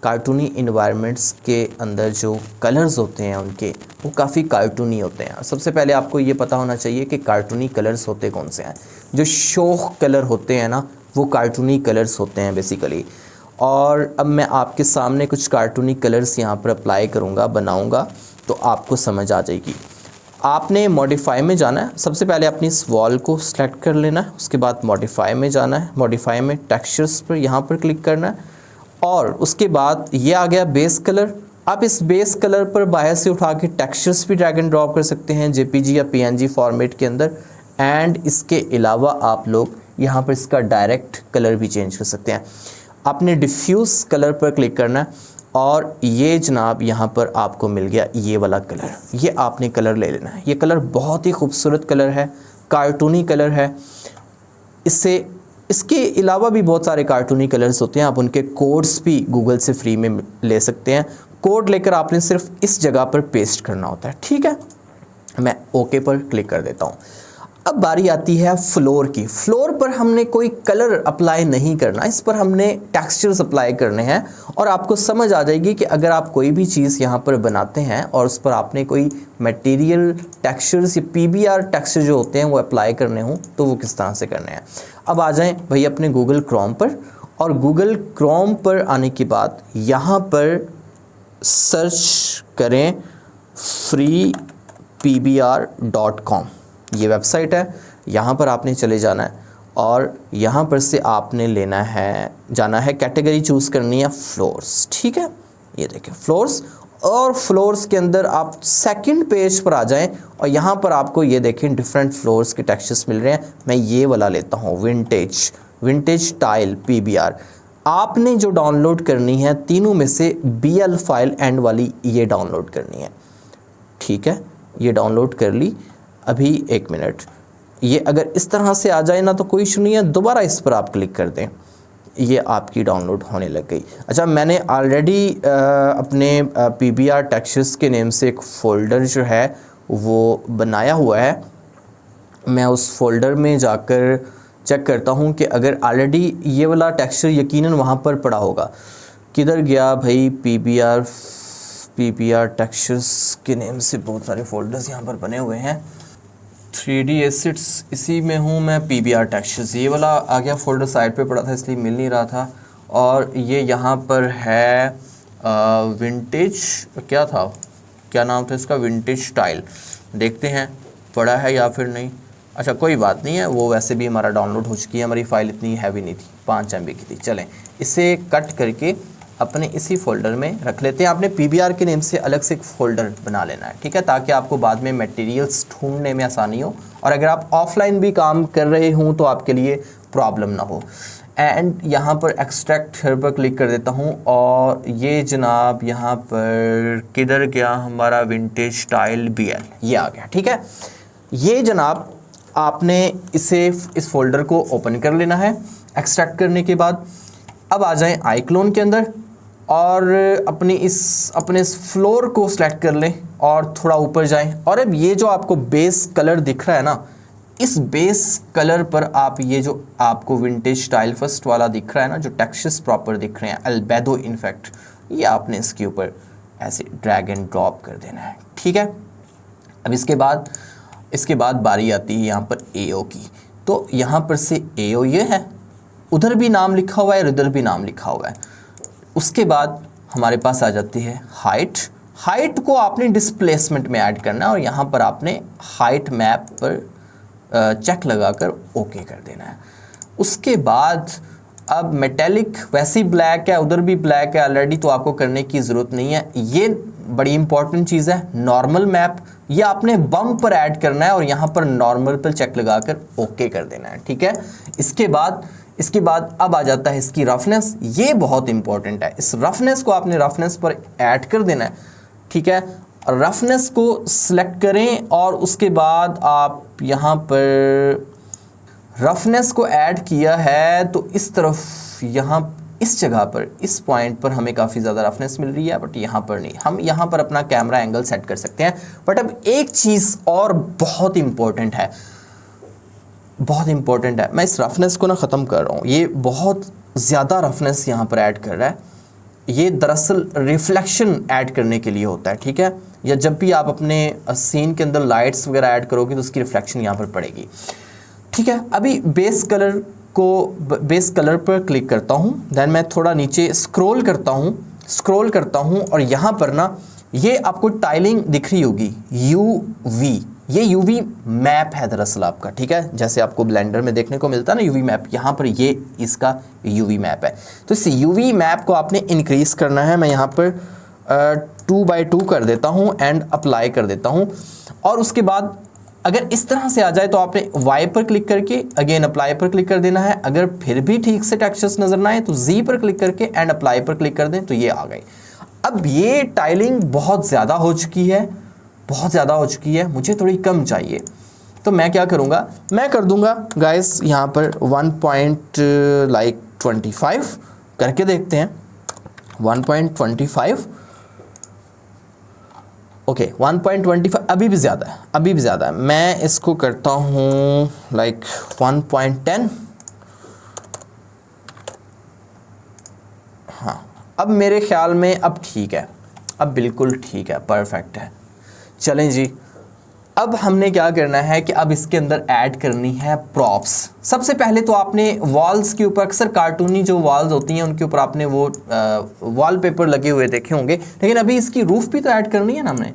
कार्टूनी इन्वायरमेंट्स के अंदर जो कलर्स होते हैं उनके वो काफ़ी कार्टूनी होते हैं। सबसे पहले आपको ये पता होना चाहिए कि कार्टूनी कलर्स होते कौन से हैं। जो शोख कलर होते हैं ना वो कार्टूनी कलर्स होते हैं बेसिकली। और अब मैं आपके सामने कुछ कार्टूनी कलर्स यहाँ पर अप्लाई करूँगा, बनाऊँगा, तो आपको समझ आ जाएगी। आपने मॉडिफाई में जाना है। सबसे पहले अपनी इस वॉल को सिलेक्ट कर लेना है, उसके बाद मॉडिफाई में जाना है। मॉडिफाई में टेक्सचर्स पर यहाँ पर क्लिक करना है और उसके बाद ये आ गया बेस कलर। आप इस बेस कलर पर बाहर से उठा के टेक्सचर्स भी ड्रैग एंड ड्रॉप कर सकते हैं जेपीजी या पीएनजी फॉर्मेट के अंदर। एंड इसके अलावा आप लोग यहाँ पर इसका डायरेक्ट कलर भी चेंज कर सकते हैं। आपने डिफ्यूज़ कलर पर क्लिक करना है और ये जनाब यहाँ पर आपको मिल गया ये वाला कलर। ये आपने कलर ले लेना है। ये कलर बहुत ही खूबसूरत कलर है, कार्टूनी कलर है। इसके अलावा भी बहुत सारे कार्टूनी कलर्स होते हैं। आप उनके कोड्स भी गूगल से फ्री में ले सकते हैं। कोड लेकर आपने सिर्फ इस जगह पर पेस्ट करना होता है। ठीक है, मैं ओके पर क्लिक कर देता हूँ। अब बारी आती है फ्लोर की। फ्लोर पर हमने कोई कलर अप्लाई नहीं करना, इस पर हमने टेक्सचर्स अप्लाई करने हैं। और आपको समझ आ जाएगी कि अगर आप कोई भी चीज़ यहाँ पर बनाते हैं और उस पर आपने कोई मटेरियल टेक्सचर्स या पीबीआर टेक्सचर जो होते हैं वो अप्लाई करने हों तो वो किस तरह से करने हैं। अब आ जाएं भाई अपने गूगल क्रोम पर, और गूगल क्रोम पर आने के बाद यहाँ पर सर्च करें freepbr.com। ये वेबसाइट है, यहाँ पर आपने चले जाना है और यहाँ पर से आपने जाना है कैटेगरी चूज़ करनी है फ्लोर्स। ठीक है, ये देखें फ्लोर्स, और फ्लोर्स के अंदर आप सेकंड पेज पर आ जाएं और यहाँ पर आपको ये देखें डिफरेंट फ्लोर्स के टेक्सचर्स मिल रहे हैं। मैं ये वाला लेता हूँ, विंटेज टाइल पीबीआर। आपने जो डाउनलोड करनी है तीनों में से BL फाइल एंड वाली ये डाउनलोड करनी है। ठीक है, ये डाउनलोड कर ली। अभी 1 मिनट, ये अगर इस तरह से आ जाए ना तो कोई इशू नहीं है, दोबारा इस पर आप क्लिक कर दें, ये आपकी डाउनलोड होने लग गई। अच्छा, मैंने ऑलरेडी अपने पीबीआर टेक्सचर्स के नेम से एक फ़ोल्डर जो है वो बनाया हुआ है। मैं उस फोल्डर में जाकर चेक करता हूँ कि अगर ऑलरेडी ये वाला टेक्सचर यकीनन वहाँ पर पड़ा होगा। किधर गया भाई पीबीआर टेक्सचर्स के नेम से बहुत सारे फोल्डर्स यहाँ पर बने हुए हैं। 3D एसिड्स, इसी में हूँ मैं। पीबीआर टेक्सचर्स ये वाला आ गया, फोल्डर साइड पे पड़ा था इसलिए मिल नहीं रहा था। और ये यहाँ पर है विंटेज, क्या नाम था इसका, विंटेज टाइल। देखते हैं पड़ा है या फिर नहीं। अच्छा कोई बात नहीं है, वो वैसे भी हमारा डाउनलोड हो चुकी है। हमारी फ़ाइल इतनी हैवी नहीं थी, 5 MB की थी। चलें इसे कट करके अपने इसी फोल्डर में रख लेते हैं। आपने पीबीआर के नेम से अलग से एक फ़ोल्डर बना लेना है, ठीक है, ताकि आपको बाद में मटेरियल्स ढूंढने में आसानी हो और अगर आप ऑफलाइन भी काम कर रहे हों तो आपके लिए प्रॉब्लम ना हो। एंड यहाँ पर एक्सट्रैक्ट हेयर पर क्लिक कर देता हूँ और ये जनाब यहाँ पर किधर गया हमारा विंटेज स्टाइल BL, ये आ गया। ठीक है, ये जनाब आपने इस फोल्डर को ओपन कर लेना है। एक्सट्रैक्ट करने के बाद अब आ जाएं iClone के अंदर और अपने इस फ्लोर को सिलेक्ट कर लें और थोड़ा ऊपर जाएं। और अब ये जो आपको बेस कलर दिख रहा है ना, इस बेस कलर पर आप ये जो आपको विंटेज स्टाइल फर्स्ट वाला दिख रहा है ना, जो टेक्सचर्स प्रॉपर दिख रहे हैं, अल्बेडो इनफेक्ट, ये आपने इसके ऊपर ऐसे ड्रैग एंड ड्रॉप कर देना है। ठीक है, अब इसके बाद बारी आती है यहाँ पर AO की। तो यहाँ पर से AO ये है, उधर भी नाम लिखा हुआ है और इधर भी नाम लिखा हुआ है। उसके बाद हमारे पास आ जाती है हाइट को आपने डिस्प्लेसमेंट में ऐड करना है और यहाँ पर आपने हाइट मैप पर चेक लगाकर ओके कर देना है। उसके बाद अब मेटेलिक वैसे ही ब्लैक है, उधर भी ब्लैक है ऑलरेडी, तो आपको करने की ज़रूरत नहीं है। ये बड़ी इंपॉर्टेंट चीज़ है, नॉर्मल मैप, ये आपने बम पर ऐड करना है और यहाँ पर नॉर्मल पर चेक लगाकर ओके कर देना है। ठीक है, इसके बाद अब आ जाता है इसकी रफनेस। ये बहुत इंपॉर्टेंट है, इस रफनेस को आपने रफनेस पर ऐड कर देना है। ठीक है, रफनेस को सिलेक्ट करें और उसके बाद आप यहाँ पर रफनेस को ऐड किया है तो इस तरफ यहाँ इस जगह पर इस पॉइंट पर हमें काफ़ी ज़्यादा रफनेस मिल रही है, बट यहाँ पर नहीं। हम यहाँ पर अपना कैमरा एंगल सेट कर सकते हैं। बट अब एक चीज़ और बहुत इंपॉर्टेंट है, बहुत इंपॉर्टेंट है। मैं इस रफनेस को ना ख़त्म कर रहा हूँ, ये बहुत ज़्यादा रफनेस यहाँ पर ऐड कर रहा है। ये दरअसल रिफ्लेक्शन ऐड करने के लिए होता है, ठीक है। या जब भी आप अपने सीन के अंदर लाइट्स वगैरह ऐड करोगे तो उसकी रिफ्लेक्शन यहाँ पर पड़ेगी, ठीक है। अभी बेस कलर पर क्लिक करता हूँ, देन मैं थोड़ा नीचे स्क्रॉल करता हूँ और यहाँ पर ना ये आपको टाइलिंग दिख रही होगी UV, ये UV मैप है दरअसल आपका, ठीक है। जैसे आपको ब्लेंडर में देखने को मिलता है ना UV मैप, यहाँ पर ये इसका UV मैप है। तो इस UV मैप को आपने इंक्रीज करना है। मैं यहाँ पर 2x2 कर देता हूँ एंड अप्लाई कर देता हूँ। और उसके बाद अगर इस तरह से आ जाए तो आपने Y पर क्लिक करके अगेन अप्लाई पर क्लिक कर देना है। अगर फिर भी ठीक से टेक्सचर्स नजर ना आए तो Z पर क्लिक करके एंड अप्लाई पर क्लिक कर दें तो ये आ गई। अब ये टाइलिंग बहुत ज़्यादा हो चुकी है, मुझे थोड़ी कम चाहिए। तो मैं क्या करूँगा, मैं कर दूँगा गाइस यहाँ पर 1.25 करके देखते हैं। 1.25 ओके 1.25 अभी भी ज़्यादा है। मैं इसको करता हूँ लाइक 1.10। हाँ, अब मेरे ख्याल में अब ठीक है, अब बिल्कुल ठीक है, परफेक्ट है। चलें जी, अब हमने क्या करना है कि अब इसके अंदर ऐड करनी है प्रॉप्स। सबसे पहले तो आपने वॉल्स के ऊपर, अक्सर कार्टूनी जो वॉल्स होती हैं उनके ऊपर आपने वो वॉलपेपर लगे हुए देखे होंगे, लेकिन अभी इसकी रूफ भी तो ऐड करनी है ना। हमने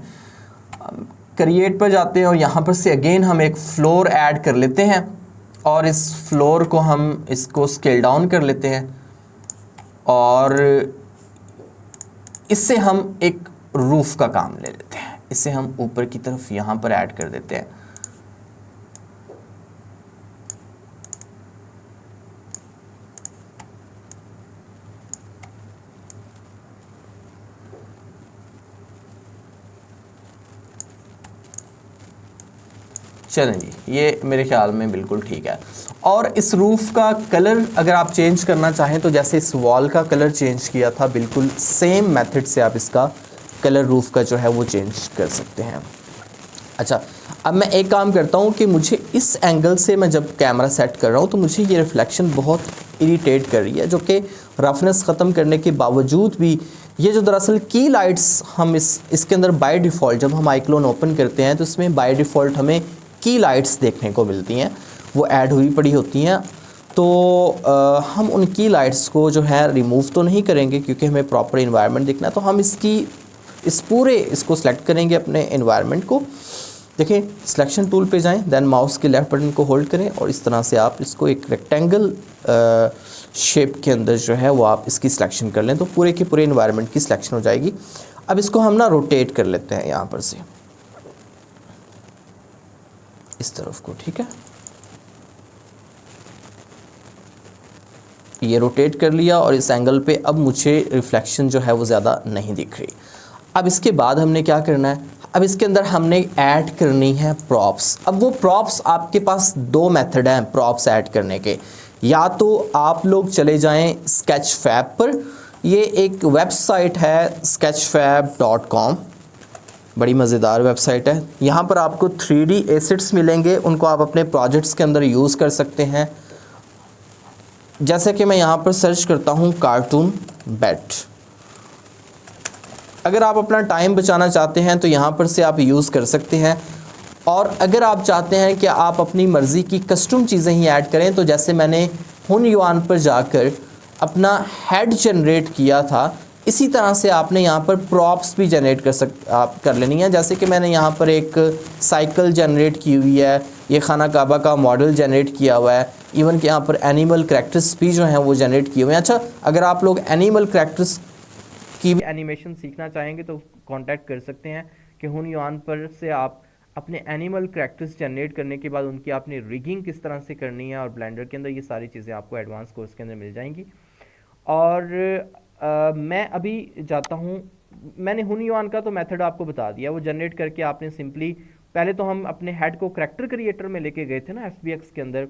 क्रिएट पर जाते हैं और यहाँ पर से अगेन हम एक फ्लोर ऐड कर लेते हैं और इस फ्लोर को हम इसको स्केल डाउन कर लेते हैं और इससे हम एक रूफ का काम ले लेते हैं। इसे हम ऊपर की तरफ यहाँ पर ऐड कर देते हैं। चलें जी, ये मेरे ख्याल में बिल्कुल ठीक है। और इस रूफ़ का कलर अगर आप चेंज करना चाहें तो जैसे इस वॉल का कलर चेंज किया था, बिल्कुल सेम मेथड से आप इसका कलर रूफ़ का जो है वो चेंज कर सकते हैं। अच्छा, अब मैं एक काम करता हूँ कि मुझे इस एंगल से मैं जब कैमरा सेट कर रहा हूँ तो मुझे ये रिफ्लेक्शन बहुत इरिटेट कर रही है, जो कि रफनेस ख़त्म करने के बावजूद भी ये जो दरअसल की लाइट्स हम इसके अंदर बाय डिफ़ॉल्ट जब हम iClone ओपन करते हैं तो इसमें बाय डिफ़ॉल्ट हमें की लाइट्स देखने को मिलती हैं, वो ऐड हुई पड़ी होती हैं। तो हम उन की लाइट्स को जो है रिमूव तो नहीं करेंगे क्योंकि हमें प्रॉपर इन्वायरमेंट दिखना है। तो हम इसको सेलेक्ट करेंगे अपने इन्वायरमेंट को। देखें, सिलेक्शन टूल पे जाएं, देन माउस के लेफ़्ट बटन को होल्ड करें और इस तरह से आप इसको एक रेक्टेंगल शेप के अंदर जो है वो आप इसकी सिलेक्शन कर लें तो पूरे के पूरे इन्वायरमेंट की सिलेक्शन हो जाएगी। अब इसको हम ना रोटेट कर लेते हैं यहाँ पर से इस तरफ को, ठीक है। ये रोटेट कर लिया और इस एंगल पे अब मुझे रिफ्लेक्शन जो है वो ज़्यादा नहीं दिख रही। अब इसके बाद हमने क्या करना है, अब इसके अंदर हमने ऐड करनी है प्रॉप्स। अब वो प्रॉप्स आपके पास दो मेथड हैं प्रॉप्स ऐड करने के। या तो आप लोग चले जाएं स्केचफैब पर, ये एक वेबसाइट है sketchfab.com, बड़ी मज़ेदार वेबसाइट है। यहाँ पर आपको 3D एसेट्स मिलेंगे, उनको आप अपने प्रोजेक्ट्स के अंदर यूज़ कर सकते हैं। जैसे कि मैं यहाँ पर सर्च करता हूँ कार्टून बैट। अगर आप अपना टाइम बचाना चाहते हैं तो यहाँ पर से आप यूज़ कर सकते हैं। और अगर आप चाहते हैं कि आप अपनी मर्ज़ी की कस्टम चीज़ें ही ऐड करें तो जैसे मैंने हुनयुआन पर जाकर अपना हेड जनरेट किया था, इसी तरह से आपने यहाँ पर प्रॉप्स भी जनरेट कर लेनी है। जैसे कि मैंने यहाँ पर एक साइकिल जनरेट की हुई है, ये खाना काबा का मॉडल जनरेट किया हुआ है, इवन कि यहाँ पर एनिमल करैक्टर्स भी जो हैं वो जनरेट किए हुए हैं। अच्छा, अगर आप लोग एनिमल करैक्टर्स की एनिमेशन सीखना चाहेंगे तो कांटेक्ट कर सकते हैं कि हुनयुआन पर से आप अपने एनिमल करैक्टर्स जनरेट करने के बाद उनकी आपने रिगिंग किस तरह से करनी है और ब्लेंडर के अंदर ये सारी चीज़ें आपको एडवांस कोर्स के अंदर मिल जाएंगी। और मैं अभी जाता हूँ, मैंने हुनयुआन का तो मेथड आपको बता दिया, वो जनरेट करके आपने सिंपली पहले तो हम अपने हेड को करैक्टर क्रिएटर में लेके गए थे ना FBX के अंदर,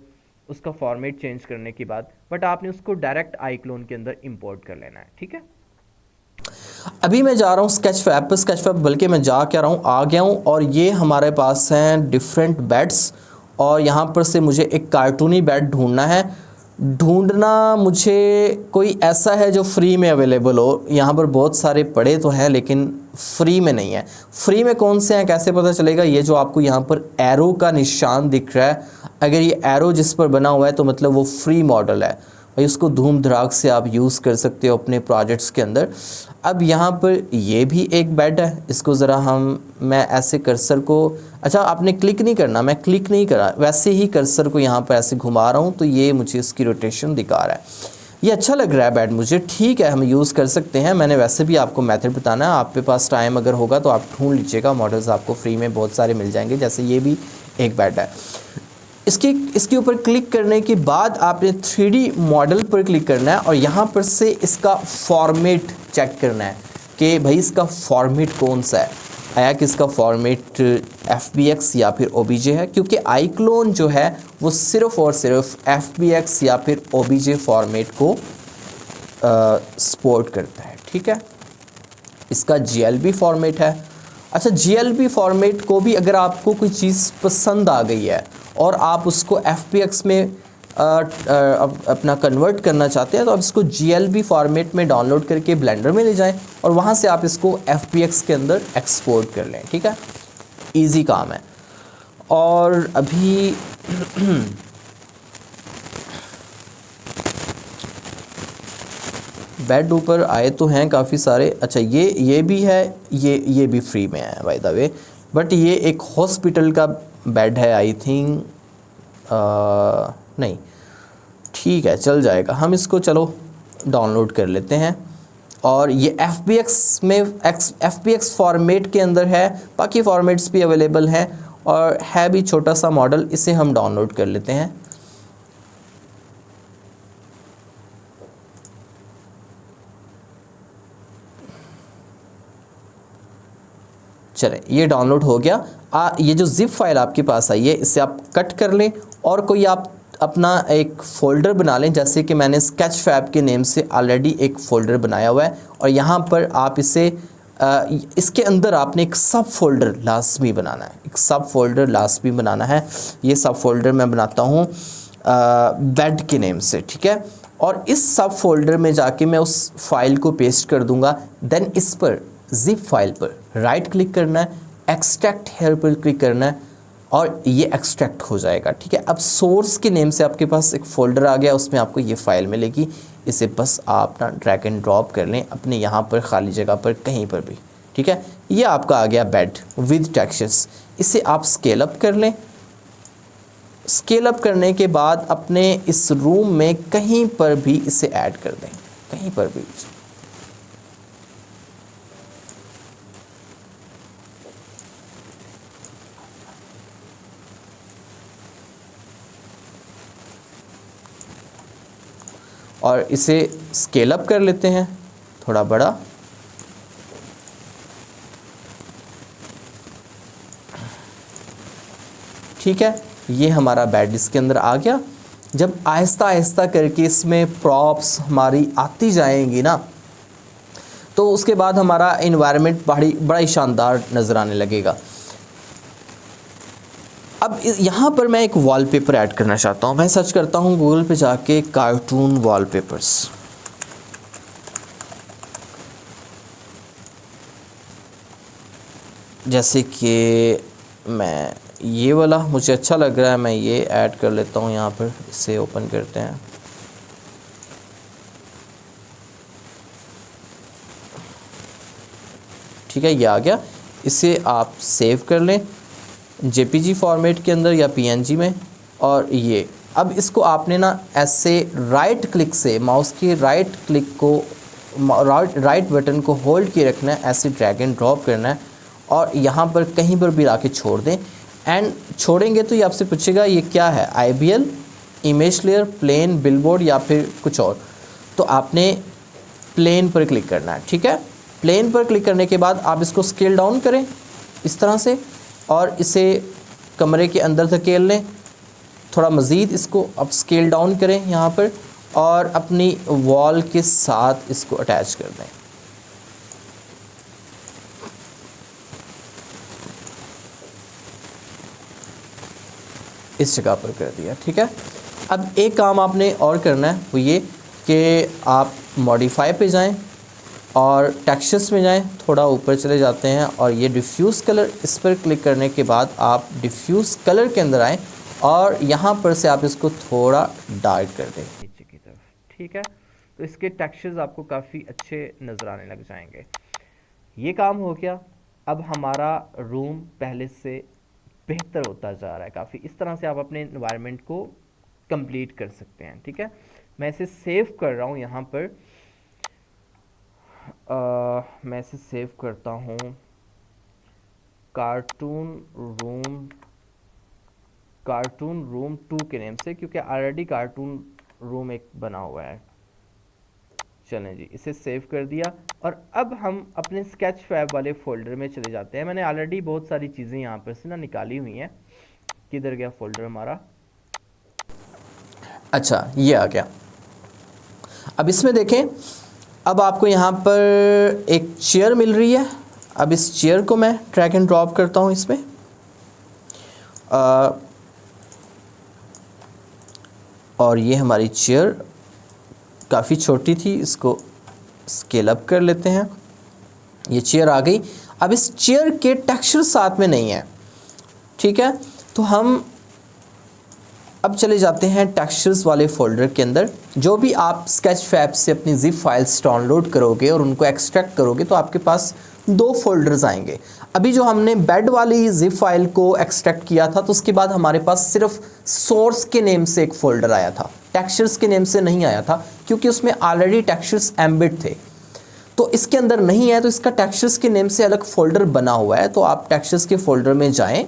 उसका फॉर्मेट चेंज करने के बाद, बट आपने उसको डायरेक्ट iClone के अंदर इंपोर्ट कर लेना है, ठीक है। अभी मैं जा रहा हूँ स्केचफैब पर, स्केचफैब बल्कि मैं जा क्या रहा हूँ, आ गया हूँ और ये हमारे पास हैं डिफरेंट बेड्स और यहाँ पर से मुझे एक कार्टूनी बेड ढूंढना है। ढूंढना मुझे कोई ऐसा है जो फ्री में अवेलेबल हो। यहाँ पर बहुत सारे पड़े तो हैं लेकिन फ्री में नहीं है। फ्री में कौन से हैं कैसे पता चलेगा? ये जो आपको यहाँ पर एरो का निशान दिख रहा है, अगर ये एरो जिस पर बना हुआ है तो मतलब वो फ्री मॉडल है भाई, उसको धूम धड़ाक से आप यूज़ कर सकते हो अपने प्रोजेक्ट्स के अंदर। अब यहाँ पर ये भी एक बेड है, इसको ज़रा मैं ऐसे कर्सर को, अच्छा आपने क्लिक नहीं करना, मैं क्लिक नहीं करा, वैसे ही कर्सर को यहाँ पर ऐसे घुमा रहा हूँ तो ये मुझे इसकी रोटेशन दिखा रहा है। ये अच्छा लग रहा है बेड मुझे, ठीक है हम यूज़ कर सकते हैं। मैंने वैसे भी आपको मेथड बताना है, आपके पास टाइम अगर होगा तो आप ढूंढ लीजिएगा, मॉडल्स आपको फ्री में बहुत सारे मिल जाएंगे। जैसे ये भी एक बेड है, इसके ऊपर क्लिक करने के बाद आपने 3D मॉडल पर क्लिक करना है और यहाँ पर से इसका फॉर्मेट चेक करना है कि भाई इसका फॉर्मेट कौन सा है, आया कि इसका फॉर्मेट FBX या फिर OBJ है, क्योंकि iClone जो है वो सिर्फ़ और सिर्फ FBX या फिर OBJ फॉर्मेट को सपोर्ट करता है, ठीक है। इसका GLB फॉर्मेट है। अच्छा GLB फॉर्मेट को भी अगर आपको कोई चीज़ पसंद आ गई है और आप उसको FBX में अपना कन्वर्ट करना चाहते हैं तो आप इसको GLB फॉर्मेट में डाउनलोड करके ब्लेंडर में ले जाएं और वहाँ से आप इसको FBX के अंदर एक्सपोर्ट कर लें, ठीक है। इजी काम है। और अभी बेड ऊपर आए तो हैं काफ़ी सारे। अच्छा ये भी है, ये भी फ्री में है बाय द वे, बट ये एक हॉस्पिटल का बेड है आई थिंक, नहीं ठीक है चल जाएगा, हम इसको चलो डाउनलोड कर लेते हैं। और ये FBX फॉर्मेट के अंदर है, बाकी फॉर्मेट्स भी अवेलेबल हैं और है भी छोटा सा मॉडल, इसे हम डाउनलोड कर लेते हैं। चले ये डाउनलोड हो गया। ये जो जिप फाइल आपके पास आई है इसे आप कट कर लें और कोई आप अपना एक फ़ोल्डर बना लें, जैसे कि मैंने स्केचफैब के नेम से ऑलरेडी एक फ़ोल्डर बनाया हुआ है और यहाँ पर आप इसे इसके अंदर आपने एक सब फोल्डर लाजमी बनाना है, एक सब फोल्डर लाजमी बनाना है। ये सब फोल्डर मैं बनाता हूँ बेड के नेम से, ठीक है। और इस सब फोल्डर में जाके मैं उस फाइल को पेस्ट कर दूंगा। देन इस पर जिप फाइल पर राइट क्लिक करना है, एक्सट्रैक्ट हेयर पर क्लिक करना है और ये एक्सट्रैक्ट हो जाएगा, ठीक है। अब सोर्स के नेम से आपके पास एक फ़ोल्डर आ गया, उसमें आपको ये फ़ाइल मिलेगी। इसे बस आप ना ड्रैग एंड ड्रॉप कर लें अपने यहाँ पर खाली जगह पर कहीं पर भी, ठीक है। ये आपका आ गया बेड विद टेक्सचर्स। इसे आप स्केल अप कर लें। स्केल अप करने के बाद अपने इस रूम में कहीं पर भी इसे ऐड कर दें, कहीं पर भी। और इसे स्केल अप कर लेते हैं थोड़ा बड़ा। ठीक है, ये हमारा बेड इसके अंदर आ गया। जब आहिस्ता आहिस्ता करके इसमें प्रॉप्स हमारी आती जाएंगी ना, तो उसके बाद हमारा इन्वायरमेंट बड़ा ही शानदार नज़र आने लगेगा। अब यहाँ पर मैं एक वॉलपेपर ऐड करना चाहता हूँ। मैं सर्च करता हूँ गूगल पे जाके कार्टून वॉलपेपर्स। जैसे कि मैं ये वाला मुझे अच्छा लग रहा है, मैं ये ऐड कर लेता हूँ यहाँ पर। इसे ओपन करते हैं। ठीक है, ये आ गया। इसे आप सेव कर लें JPG फॉर्मेट के अंदर या PNG में। और ये अब इसको आपने ना ऐसे राइट क्लिक से, माउस के राइट क्लिक को, राइट बटन को होल्ड किए रखना है, ऐसे ड्रैग एंड ड्रॉप करना है और यहाँ पर कहीं पर भी आके छोड़ दें। एंड छोड़ेंगे तो ये आपसे पूछेगा ये क्या है, IBL, image layer, plane, billboard या फिर कुछ और। तो आपने प्लेन पर क्लिक करना है, ठीक है। प्लेन पर क्लिक करने के बाद आप इसको स्केल डाउन करें इस तरह से और इसे कमरे के अंदर धकेल लें। थोड़ा मज़ीद इसको अब स्केल डाउन करें यहाँ पर और अपनी वॉल के साथ इसको अटैच कर दें। इस जगह पर कर दिया। ठीक है, अब एक काम आपने और करना है, वो ये कि आप मॉडिफाई पे जाएं और टेक्सचर्स में जाएं, थोड़ा ऊपर चले जाते हैं और ये डिफ्यूज़ कलर, इस पर क्लिक करने के बाद आप डिफ्यूज़ कलर के अंदर आएँ और यहाँ पर से आप इसको थोड़ा डार्क कर दें नीचे की तरफ। ठीक है, तो इसके टेक्सचर्स आपको काफ़ी अच्छे नज़र आने लग जाएंगे। ये काम हो गया। अब हमारा रूम पहले से बेहतर होता जा रहा है काफ़ी। इस तरह से आप अपने इन्वायरमेंट को कंप्लीट कर सकते हैं। ठीक है, मैं इसे सेव कर रहा हूँ यहाँ पर। मैं इसे सेव करता हूँ कार्टून रूम 2 के नेम से, क्योंकि ऑलरेडी कार्टून रूम एक बना हुआ है। चलें जी, इसे सेव कर दिया और अब हम अपने स्केच फैब वाले फोल्डर में चले जाते हैं। मैंने ऑलरेडी बहुत सारी चीज़ें यहाँ पर से ना निकाली हुई हैं। किधर गया फोल्डर हमारा? अच्छा, ये आ गया। अब इसमें देखें, अब आपको यहाँ पर एक चेयर मिल रही है। अब इस चेयर को मैं ड्रैग एंड ड्रॉप करता हूँ इसमें। और ये हमारी चेयर काफ़ी छोटी थी, इसको स्केल अप कर लेते हैं। ये चेयर आ गई। अब इस चेयर के टेक्सचर साथ में नहीं है। ठीक है, तो हम अब चले जाते हैं टेक्सचर्स वाले फोल्डर के अंदर। जो भी आप स्केच फैब से अपनी जिप फाइल्स डाउनलोड करोगे और उनको एक्सट्रैक्ट करोगे तो आपके पास 2 फोल्डर्स आएंगे। अभी जो हमने बेड वाली जिप फाइल को एक्सट्रैक्ट किया था तो उसके बाद हमारे पास सिर्फ सोर्स के नेम से एक फ़ोल्डर आया था, टेक्सचर्स के नेम से नहीं आया था, क्योंकि उसमें ऑलरेडी टेक्सचर्स एम्बेड थे। तो इसके अंदर नहीं है, तो इसका टेक्सचर्स के नेम से अलग फ़ोल्डर बना हुआ है। तो आप टेक्सचर्स के फ़ोल्डर में जाएं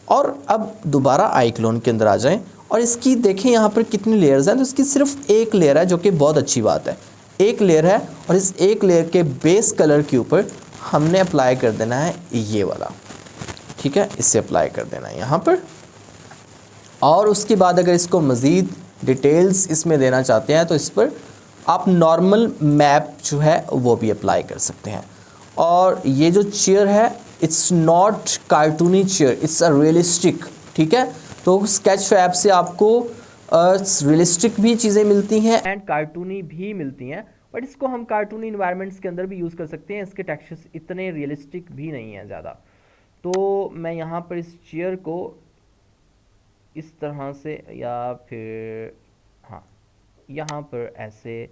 और अब दोबारा आईक्लोन के अंदर आ जाएं और इसकी देखें यहाँ पर कितनी लेयर्स हैं। तो इसकी सिर्फ एक लेयर है, जो कि बहुत अच्छी बात है। एक लेयर है और इस एक लेयर के बेस कलर के ऊपर हमने अप्लाई कर देना है ये वाला। ठीक है, इसे अप्लाई कर देना है यहाँ पर। और उसके बाद अगर इसको मज़ीद डिटेल्स इसमें देना चाहते हैं तो इस पर आप नॉर्मल मैप जो है वो भी अप्लाई कर सकते हैं। और ये जो चेयर है, it's not कार्टूनी chair, it's a realistic. ठीक है, तो स्केच फैब से आपको रियलिस्टिक भी चीज़ें मिलती हैं एंड कार्टूनी भी मिलती हैं, बट इसको हम कार्टूनी इन्वायरमेंट्स के अंदर भी यूज़ कर सकते हैं। इसके टेक्सचर्स इतने रियलिस्टिक भी नहीं हैं ज़्यादा। तो मैं यहाँ पर इस चेयर को इस तरह से, या फिर हाँ, यहाँ पर ऐसे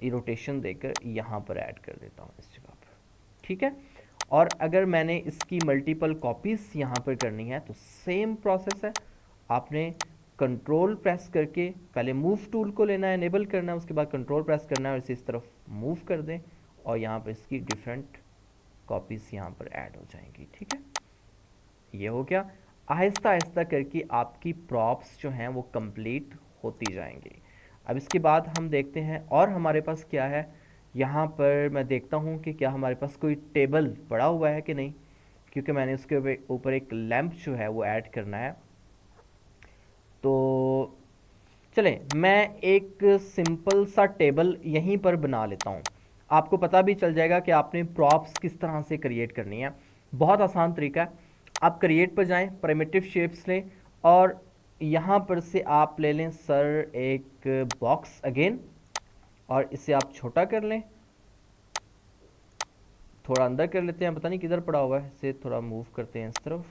रोटेशन देकर यहाँ पर ऐड कर देता हूँ इस जगह पर। ठीक है, और अगर मैंने इसकी मल्टीपल कॉपीज़ यहाँ पर करनी है तो सेम प्रोसेस है। आपने कंट्रोल प्रेस करके पहले मूव टूल को लेना है, एनेबल करना है, उसके बाद कंट्रोल प्रेस करना है और इसे इस तरफ मूव कर दें और यहाँ पर इसकी डिफरेंट कॉपीज़ यहाँ पर ऐड हो जाएंगी। ठीक है, ये हो गया। आहिस्ता आहिस्ता करके आपकी प्रॉप्स जो हैं वो कंप्लीट होती जाएंगी। अब इसके बाद हम देखते हैं और हमारे पास क्या है। यहाँ पर मैं देखता हूँ कि क्या हमारे पास कोई टेबल पड़ा हुआ है कि नहीं, क्योंकि मैंने उसके ऊपर एक लैंप जो है वो ऐड करना है। तो चलें, मैं एक सिंपल सा टेबल यहीं पर बना लेता हूँ। आपको पता भी चल जाएगा कि आपने प्रॉप्स किस तरह से क्रिएट करनी है। बहुत आसान तरीका है। आप क्रिएट पर जाएं, प्राइमिटिव शेप्स लें और यहाँ पर से आप ले लें सर एक बॉक्स अगेन, और इसे आप छोटा कर लें, थोड़ा अंदर कर लेते हैं, पता नहीं किधर पड़ा हुआ है, इसे थोड़ा मूव करते हैं इस तरफ।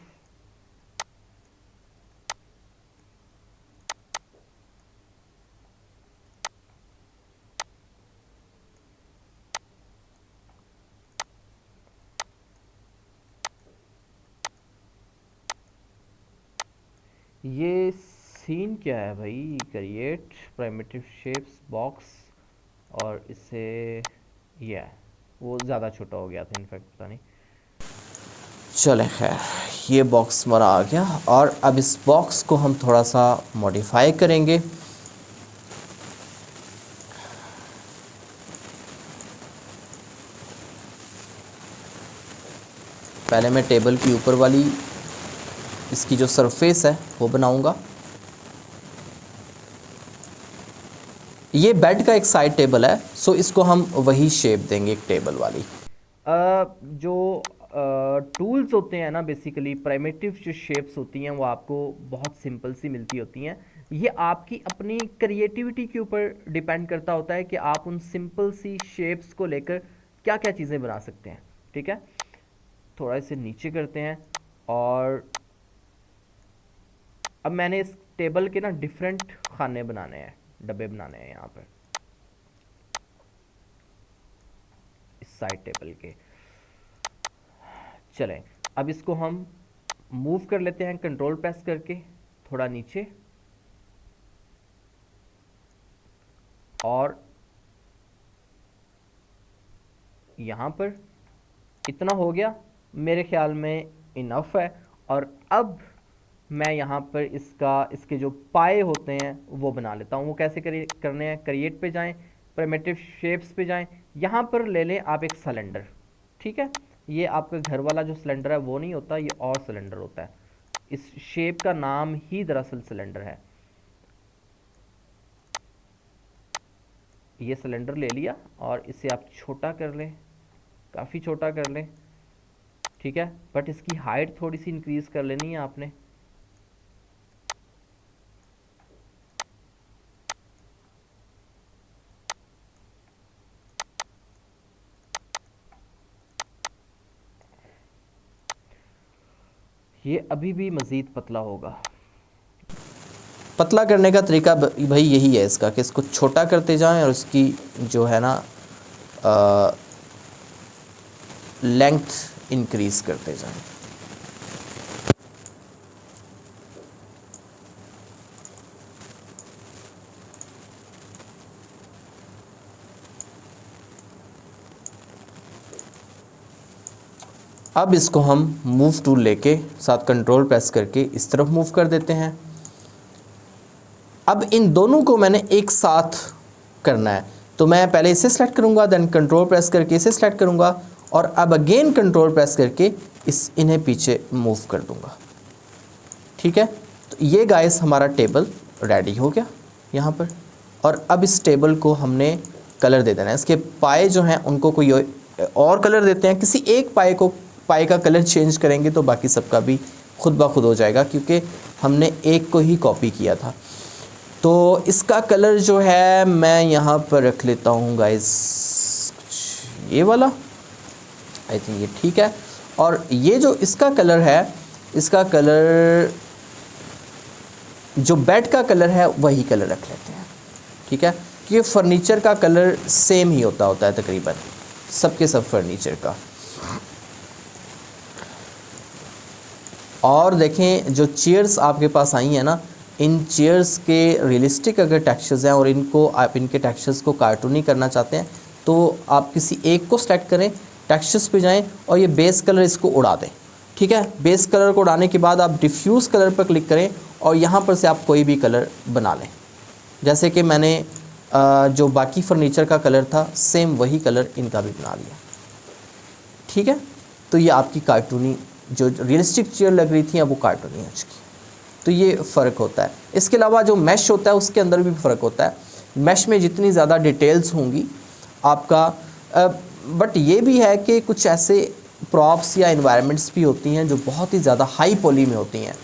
ये सीन क्या है भाई? क्रिएट प्राइमिटिव शेप्स बॉक्स, और इसे ये वो ज़्यादा छोटा हो गया था इनफैक्ट, पता नहीं। चले खैर, ये बॉक्स हमारा आ गया और अब इस बॉक्स को हम थोड़ा सा मॉडिफाई करेंगे। पहले मैं टेबल की ऊपर वाली इसकी जो सरफेस है वो बनाऊंगा। ये बेड का एक साइड टेबल है, सो इसको हम वही शेप देंगे, एक टेबल वाली। जो टूल्स होते हैं ना, बेसिकली प्राइमिटिव जो शेप्स होती हैं वो आपको बहुत सिंपल सी मिलती होती हैं। ये आपकी अपनी क्रिएटिविटी के ऊपर डिपेंड करता होता है कि आप उन सिंपल सी शेप्स को लेकर क्या क्या चीज़ें बना सकते हैं। ठीक है, थोड़ा इसे नीचे करते हैं और अब मैंने इस टेबल के ना डिफरेंट खाने बनाने हैं, डब्बे बनाने हैं यहाँ पर इस साइड टेबल के। चलें, अब इसको हम मूव कर लेते हैं कंट्रोल प्रेस करके थोड़ा नीचे, और यहाँ पर इतना हो गया, मेरे ख्याल में इनफ है। और अब मैं यहाँ पर इसके जो पाए होते हैं वो बना लेता हूँ। वो कैसे करने हैं, क्रिएट पे जाएं, प्राइमिटिव शेप्स पे जाएं, यहाँ पर ले लें आप एक सिलेंडर। ठीक है, ये आपका घर वाला जो सिलेंडर है वो नहीं होता, ये और सिलेंडर होता है। इस शेप का नाम ही दरअसल सिलेंडर है। ये सिलेंडर ले लिया और इसे आप छोटा कर लें, काफ़ी छोटा कर लें। ठीक है, बट इसकी हाइट थोड़ी सी इंक्रीज कर लेनी है आपने। ये अभी भी मज़ीद पतला होगा। पतला करने का तरीका भाई यही है इसका, कि इसको छोटा करते जाएं और इसकी जो है ना लेंथ इंक्रीज़ करते जाएं। अब इसको हम मूव टूल लेके साथ कंट्रोल प्रेस करके इस तरफ मूव कर देते हैं। अब इन दोनों को मैंने एक साथ करना है, तो मैं पहले इसे सेलेक्ट करूंगा, देन कंट्रोल प्रेस करके इसे सेलेक्ट करूंगा, और अब अगेन कंट्रोल प्रेस करके इन्हें पीछे मूव कर दूंगा। ठीक है, तो ये गाइस हमारा टेबल रेडी हो गया यहाँ पर। और अब इस टेबल को हमने कलर दे देना है। इसके पाए जो हैं उनको कोई और कलर देते हैं। किसी एक पाए का कलर चेंज करेंगे तो बाकी सबका भी खुद ब खुद हो जाएगा, क्योंकि हमने एक को ही कॉपी किया था। तो इसका कलर जो है मैं यहाँ पर रख लेता हूँ गाइस, ये वाला, आई थिंक ये ठीक है। और ये जो इसका कलर है, इसका कलर जो बेड का कलर है वही कलर रख लेते हैं। ठीक है, ये फर्नीचर का कलर सेम ही होता है तकरीबन सबके सब फर्नीचर का। और देखें जो चेयर्स आपके पास आई हैं ना, इन चेयर्स के रियलिस्टिक अगर टेक्सचर्स हैं और इनको आप इनके टेक्सचर्स को कार्टूनी करना चाहते हैं, तो आप किसी एक को सेलेक्ट करें, टेक्सचर्स पे जाएं और ये बेस कलर इसको उड़ा दें। ठीक है, बेस कलर को उड़ाने के बाद आप डिफ्यूज़ कलर पर क्लिक करें और यहाँ पर से आप कोई भी कलर बना लें। जैसे कि मैंने जो बाकी फर्नीचर का कलर था सेम वही कलर इनका भी बना लिया। ठीक है, तो ये आपकी कार्टूनी जो रियलिस्टिक चेयर लग रही थी अब वो कार्टूनी है इसकी। तो ये फ़र्क होता है। इसके अलावा जो मैश होता है उसके अंदर भी फ़र्क होता है। मैश में जितनी ज़्यादा डिटेल्स होंगी आपका, बट ये भी है कि कुछ ऐसे प्रॉप्स या इन्वायरमेंट्स भी होती हैं जो बहुत ही ज़्यादा हाई पॉली में होती हैं,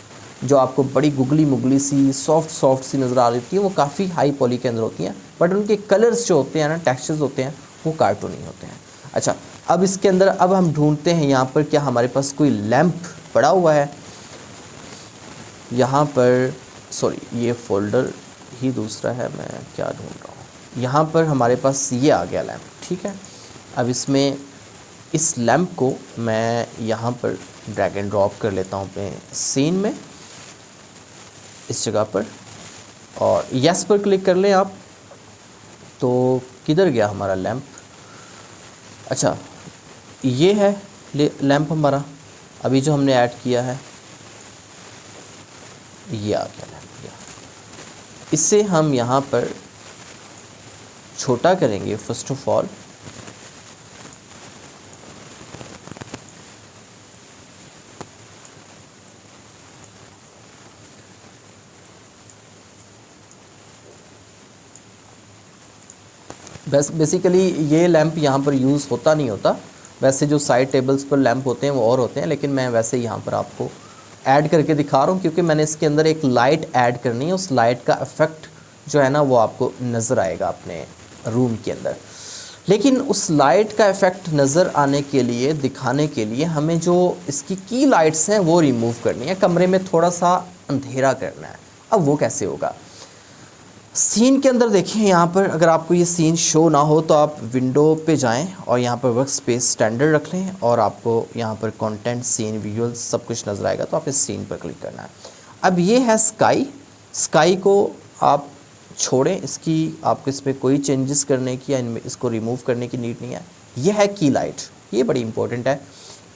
जो आपको बड़ी गुगली मुगली सी सॉफ्ट सी नज़र आ रही थी, वो काफ़ी हाई पॉली के अंदर होती हैं, बट उनके कलर्स जो होते हैं ना, टेक्सचर्स होते हैं, वो कार्टूनी होते हैं। अच्छा, अब इसके अंदर अब हम ढूंढते हैं यहाँ पर क्या हमारे पास कोई लैंप पड़ा हुआ है। यहाँ पर सॉरी, ये फ़ोल्डर ही दूसरा है, मैं क्या ढूंढ रहा हूँ। यहाँ पर हमारे पास ये आ गया लैंप। ठीक है, अब इसमें इस लैंप को मैं यहाँ पर ड्रैग एंड ड्रॉप कर लेता हूँ अपने सीन में, इस जगह पर, और यस पर क्लिक कर लें आप। तो किधर गया हमारा लैंप? अच्छा, ये है लैंप हमारा अभी जो हमने ऐड किया है, ये आ गया लैंप। इससे हम यहाँ पर छोटा करेंगे फर्स्ट ऑफ ऑल। बस बेसिकली ये लैंप यहाँ पर यूज़ होता नहीं होता, वैसे जो साइड टेबल्स पर लैंप होते हैं वो और होते हैं, लेकिन मैं वैसे यहाँ पर आपको ऐड करके दिखा रहा हूँ क्योंकि मैंने इसके अंदर एक लाइट ऐड करनी है। उस लाइट का इफ़ेक्ट जो है ना वो आपको नज़र आएगा अपने रूम के अंदर। लेकिन उस लाइट का इफ़ेक्ट नज़र आने के लिए, दिखाने के लिए हमें जो इसकी की लाइट्स हैं वो रिमूव करनी है, कमरे में थोड़ा सा अंधेरा करना है। अब वो कैसे होगा? सीन के अंदर देखिए, यहाँ पर अगर आपको ये सीन शो ना हो तो आप विंडो पे जाएं और यहाँ पर वर्क स्पेस स्टैंडर्ड रख लें और आपको यहाँ पर कंटेंट, सीन, विजुअल्स सब कुछ नज़र आएगा। तो आप इस सीन पर क्लिक करना है। अब ये है स्काई। स्काई को आप छोड़ें, इसकी आपको इस पर कोई चेंजेस करने की या इसको रिमूव करने की नीड नहीं है। ये है की लाइट, ये बड़ी इंपॉर्टेंट है।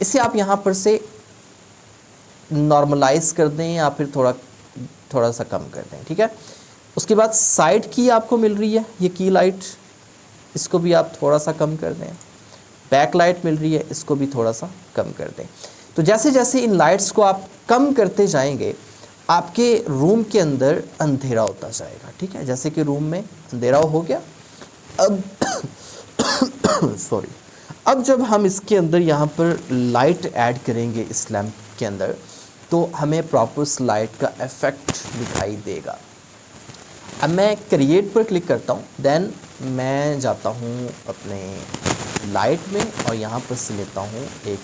इसे आप यहाँ पर से नॉर्मलाइज कर दें या फिर थोड़ा सा कम कर दें, ठीक है। उसके बाद साइड की आपको मिल रही है ये की लाइट, इसको भी आप थोड़ा सा कम कर दें। बैक लाइट मिल रही है, इसको भी थोड़ा सा कम कर दें। तो जैसे जैसे इन लाइट्स को आप कम करते जाएंगे आपके रूम के अंदर अंधेरा होता जाएगा, ठीक है। जैसे कि रूम में अंधेरा हो गया। अब सॉरी, अब जब हम इसके अंदर यहाँ पर लाइट ऐड करेंगे इस लैम्प के अंदर, तो हमें प्रॉपर उस लाइट का इफ़ेक्ट दिखाई देगा। अब मैं क्रिएट पर क्लिक करता हूँ, देन मैं जाता हूँ अपने लाइट में और यहाँ पर से लेता हूँ एक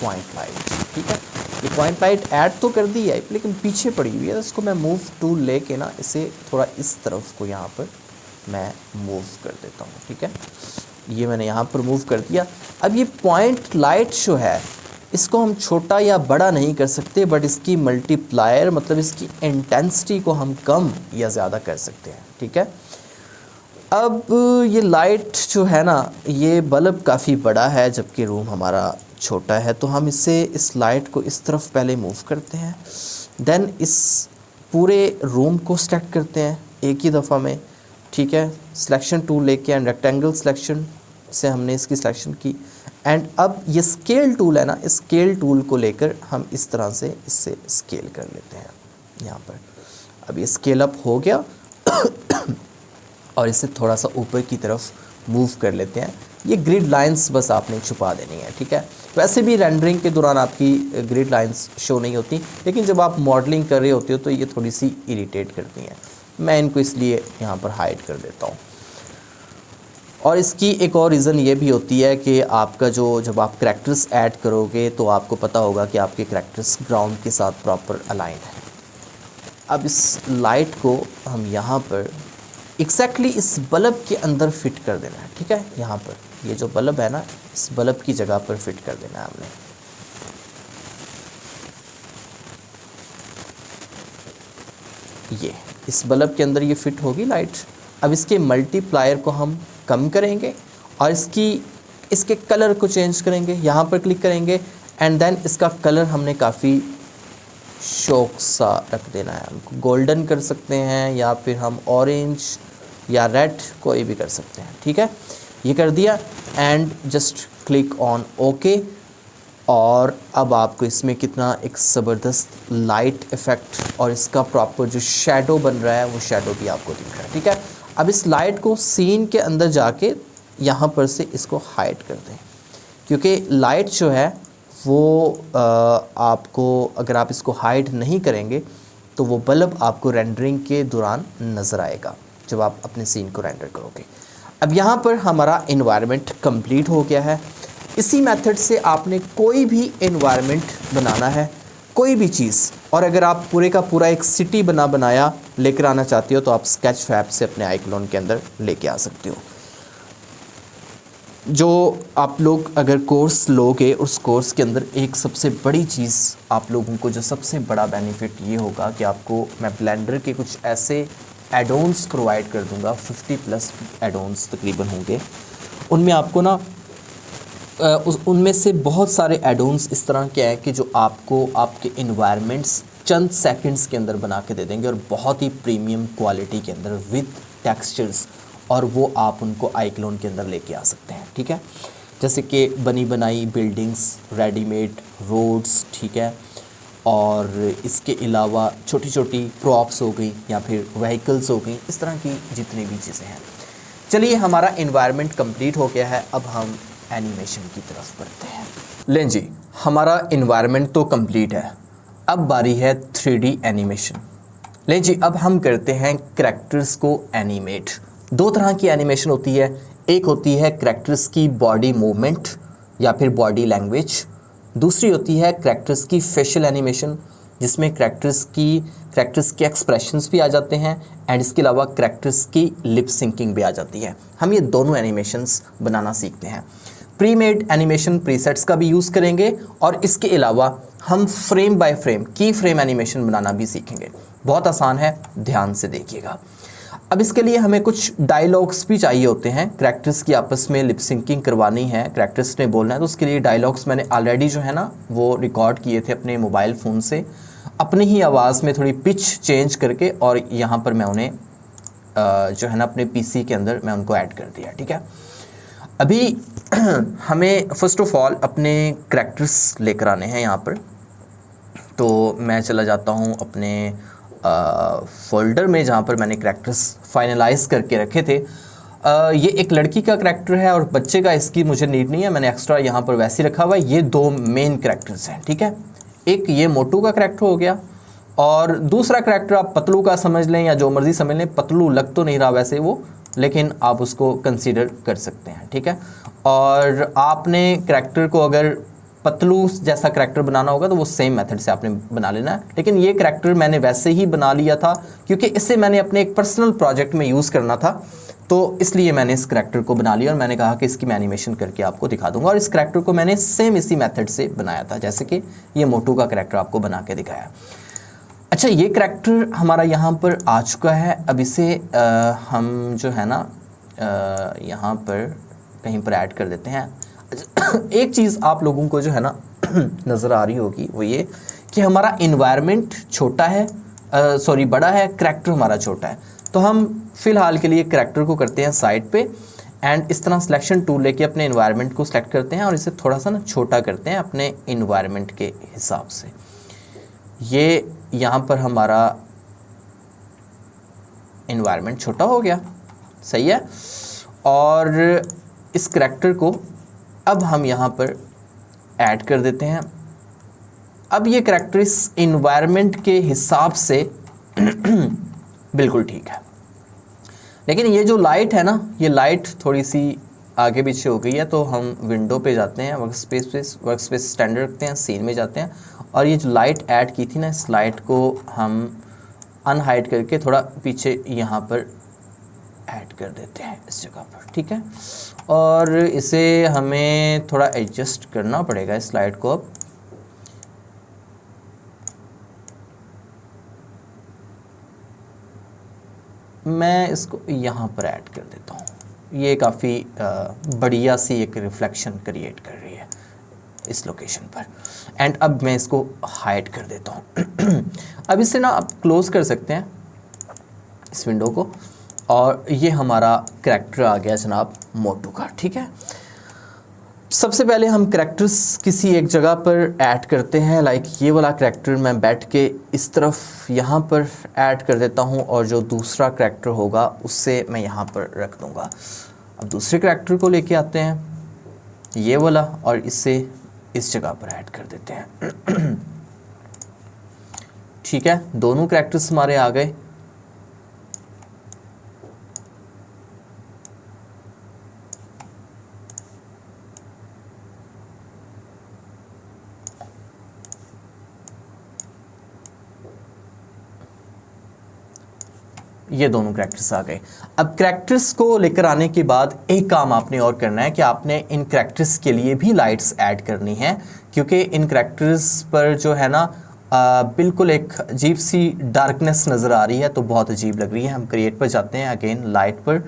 पॉइंट लाइट, ठीक है। ये पॉइंट लाइट ऐड तो कर दी है लेकिन पीछे पड़ी हुई है, इसको मैं मूव टूल लेके ना इसे थोड़ा इस तरफ को यहाँ पर मैं मूव कर देता हूँ, ठीक है। ये मैंने यहाँ पर मूव कर दिया। अब ये पॉइंट लाइट जो है इसको हम छोटा या बड़ा नहीं कर सकते, बट इसकी मल्टीप्लायर मतलब इसकी इंटेंसिटी को हम कम या ज़्यादा कर सकते हैं, ठीक है। अब ये लाइट जो है ना, ये बल्ब काफ़ी बड़ा है जबकि रूम हमारा छोटा है, तो हम इस लाइट को इस तरफ पहले मूव करते हैं, देन इस पूरे रूम को सेलेक्ट करते हैं एक ही दफ़ा में, ठीक है। सिलेक्शन टूल लेके एंड रेक्टेंगल सिलेक्शन से हमने इसकी सिलेक्शन की एंड अब ये स्केल टूल है ना, इस स्केल टूल को लेकर हम इस तरह से इससे स्केल कर लेते हैं यहाँ पर। अब ये स्केल अप हो गया और इसे थोड़ा सा ऊपर की तरफ मूव कर लेते हैं। ये ग्रिड लाइंस बस आपने छुपा देनी है, ठीक है। वैसे भी रेंडरिंग के दौरान आपकी ग्रिड लाइंस शो नहीं होती, लेकिन जब आप मॉडलिंग कर रहे होते हो तो ये थोड़ी सी इरिटेट करती हैं। मैं इनको इसलिए यहाँ पर हाइड कर देता हूँ। और इसकी एक और रीज़न ये भी होती है कि आपका जब आप करैक्टर्स ऐड करोगे तो आपको पता होगा कि आपके करैक्टर्स ग्राउंड के साथ प्रॉपर अलाइन है। अब इस लाइट को हम यहाँ पर एग्जैक्टली इस बल्ब के अंदर फिट कर देना है, ठीक है। यहाँ पर ये जो बल्ब है ना, इस बल्ब की जगह पर फिट कर देना है हमने। ये इस बल्ब के अंदर ये फिट होगी लाइट। अब इसके मल्टीप्लायर को हम कम करेंगे और इसके कलर को चेंज करेंगे। यहाँ पर क्लिक करेंगे एंड देन इसका कलर हमने काफ़ी शौक सा रख देना है। हमको गोल्डन कर सकते हैं या फिर हम ऑरेंज या रेड कोई भी कर सकते हैं, ठीक है। ये कर दिया and just click on okay. और अब आपको इसमें कितना एक ज़बरदस्त लाइट इफ़ेक्ट और इसका प्रॉपर जो शेडो बन रहा है वो शेडो भी आपको दिख रहा है, ठीक है। अब इस लाइट को सीन के अंदर जाके यहाँ पर से इसको हाइड कर दें, क्योंकि लाइट जो है वो आपको अगर आप इसको हाइड नहीं करेंगे तो वो बल्ब आपको रेंडरिंग के दौरान नज़र आएगा जब आप अपने सीन को रेंडर करोगे। अब यहाँ पर हमारा एनवायरनमेंट कंप्लीट हो गया है। इसी मेथड से आपने कोई भी एनवायरनमेंट बनाना है, कोई भी चीज़, और अगर आप पूरे का पूरा एक सिटी बनाया लेकर आना चाहते हो तो आप स्केच फैब से अपने आइक्लोन के अंदर लेके आ सकते हो। जो आप लोग अगर कोर्स लोगे उस कोर्स के अंदर एक सबसे बड़ी चीज़ आप लोगों को, जो सबसे बड़ा बेनिफिट ये होगा कि आपको मैं ब्लेंडर के कुछ ऐसे एडोन्स प्रोवाइड कर दूंगा, 50+ एडोन्स तकरीबन होंगे। उनमें आपको ना उनमें से बहुत सारे एडोन्स इस तरह के हैं कि जो आपको आपके इन्वायरमेंट्स चंद सेकंड्स के अंदर बना के दे देंगे और बहुत ही प्रीमियम क्वालिटी के अंदर विद टेक्सचर्स, और वो आप उनको आइक्लोन के अंदर लेके आ सकते हैं, ठीक है। जैसे कि बनी बनाई बिल्डिंग्स, रेडीमेड रोड्स, ठीक है, और इसके अलावा छोटी छोटी प्रॉप्स हो गई या फिर व्हीकल्स हो गई, इस तरह की जितनी भी चीज़ें हैं। चलिए, हमारा एनवायरनमेंट कंप्लीट हो गया है। अब हम एनिमेशन की तरफ बढ़ते हैं। लें जी, हमारा इन्वायरमेंट तो कंप्लीट है, अब बारी है 3D एनिमेशन। लें जी, अब हम करते हैं करैक्टर्स को एनिमेट। दो तरह की एनिमेशन होती है, एक होती है करैक्टर्स की बॉडी मूवमेंट या फिर बॉडी लैंग्वेज, दूसरी होती है करैक्टर्स की फेशियल एनिमेशन, जिसमें करैक्टर्स के एक्सप्रेशंस भी आ जाते हैं एंड इसके अलावा करैक्टर्स की लिप सिंकिंग भी आ जाती है। हम ये दोनों एनिमेशंस बनाना सीखते हैं। प्री मेड एनिमेशन प्रीसेट्स का भी यूज़ करेंगे और इसके अलावा हम फ्रेम बाय फ्रेम की फ्रेम एनिमेशन बनाना भी सीखेंगे। बहुत आसान है, ध्यान से देखिएगा। अब इसके लिए हमें कुछ डायलॉग्स भी चाहिए होते हैं, करैक्टर्स की आपस में लिप सिंकिंग करवानी है, करैक्टर्स ने बोलना है, तो उसके लिए डायलॉग्स मैंने ऑलरेडी जो है ना वो रिकॉर्ड किए थे अपने मोबाइल फ़ोन से, अपनी ही आवाज़ में थोड़ी पिच चेंज करके, और यहाँ पर मैं उन्हें जो है ना अपने पीसी के अंदर मैं उनको ऐड कर दिया। ठीक है, अभी हमें फ़र्स्ट ऑफ ऑल अपने करैक्टर्स लेकर आने हैं यहाँ पर। तो मैं चला जाता हूँ अपने फ़ोल्डर में जहाँ पर मैंने करैक्टर्स फाइनलाइज करके रखे थे। ये एक लड़की का करैक्टर है और बच्चे का इसकी मुझे नीड नहीं है, मैंने एक्स्ट्रा यहाँ पर वैसे ही रखा हुआ है। ये दो मेन करैक्टर्स हैं। ठीक है, एक ये मोटू का करैक्टर हो गया और दूसरा करैक्टर आप पतलू का समझ लें या जो मर्ज़ी समझ लें। पतलू लग तो नहीं रहा वैसे वो, लेकिन आप उसको कंसीडर कर सकते हैं। ठीक है, और आपने करैक्टर को अगर पतलू जैसा करैक्टर बनाना होगा तो वो सेम मेथड से आपने बना लेना है। लेकिन ये करैक्टर मैंने वैसे ही बना लिया था क्योंकि इससे मैंने अपने एक पर्सनल प्रोजेक्ट में यूज़ करना था, तो इसलिए मैंने इस करैक्टर को बना लिया और मैंने कहा कि इसकी मैं एनिमेशन करके आपको दिखा दूंगा। और इस करैक्टर को मैंने सेम इसी मेथड से बनाया था, जैसे कि ये मोटू का करैक्टर आपको बना के दिखाया। अच्छा, ये करैक्टर हमारा यहाँ पर आ चुका है। अब इसे हम जो है ना यहाँ पर कहीं पर ऐड कर देते हैं। एक चीज़ आप लोगों को जो है ना नज़र आ रही होगी वो ये कि हमारा इन्वायरमेंट छोटा है, बड़ा है, करैक्टर हमारा छोटा है। तो हम फ़िलहाल के लिए करैक्टर को करते हैं साइड पे एंड इस तरह सिलेक्शन टूल लेके अपने इन्वायरमेंट को सिलेक्ट करते हैं और इसे थोड़ा सा ना छोटा करते हैं अपने इन्वायरमेंट के हिसाब से। ये यहाँ पर हमारा इन्वायरमेंट छोटा हो गया, सही है। और इस करैक्टर को अब हम यहाँ पर ऐड कर देते हैं। अब ये करैक्टर इस इन्वायरमेंट के हिसाब से बिल्कुल ठीक है, लेकिन ये जो लाइट है ना, ये लाइट थोड़ी सी आगे पीछे हो गई है। तो हम विंडो पे जाते हैं, वर्क स्पेस स्टैंडर्ड रखते हैं, सीन में जाते हैं और ये जो लाइट ऐड की थी ना, इस लाइट को हम अनहाइड करके थोड़ा पीछे यहाँ पर ऐड कर देते हैं इस जगह पर। ठीक है, और इसे हमें थोड़ा एडजस्ट करना पड़ेगा इस लाइट को। अब मैं इसको यहाँ पर ऐड कर देता हूँ। ये काफ़ी बढ़िया सी एक रिफ्लेक्शन क्रिएट कर रही है इस लोकेशन पर। एंड अब मैं इसको हाइड कर देता हूँ। अब इसे ना आप क्लोज़ कर सकते हैं इस विंडो को और ये हमारा करैक्टर आ गया जनाब मोटू का। ठीक है, सबसे पहले हम करैक्टर्स किसी एक जगह पर ऐड करते हैं। लाइक ये वाला करैक्टर मैं बैठ के इस तरफ यहाँ पर ऐड कर देता हूँ और जो दूसरा करैक्टर होगा उससे मैं यहाँ पर रख दूँगा। अब दूसरे करैक्टर को लेके आते हैं, ये वाला, और इससे इस जगह पर ऐड कर देते हैं। ठीक है, दोनों करैक्टर्स हमारे आ गए। ये दोनों करैक्टर्स आ गए। अब करैक्टर्स को लेकर आने के बाद एक काम आपने और करना है कि आपने इन करैक्टर्स के लिए भी लाइट्स ऐड करनी है, क्योंकि इन करैक्टर्स पर जो है ना बिल्कुल एक अजीब सी डार्कनेस नज़र आ रही है, तो बहुत अजीब लग रही है। हम क्रिएट पर जाते हैं अगेन लाइट पर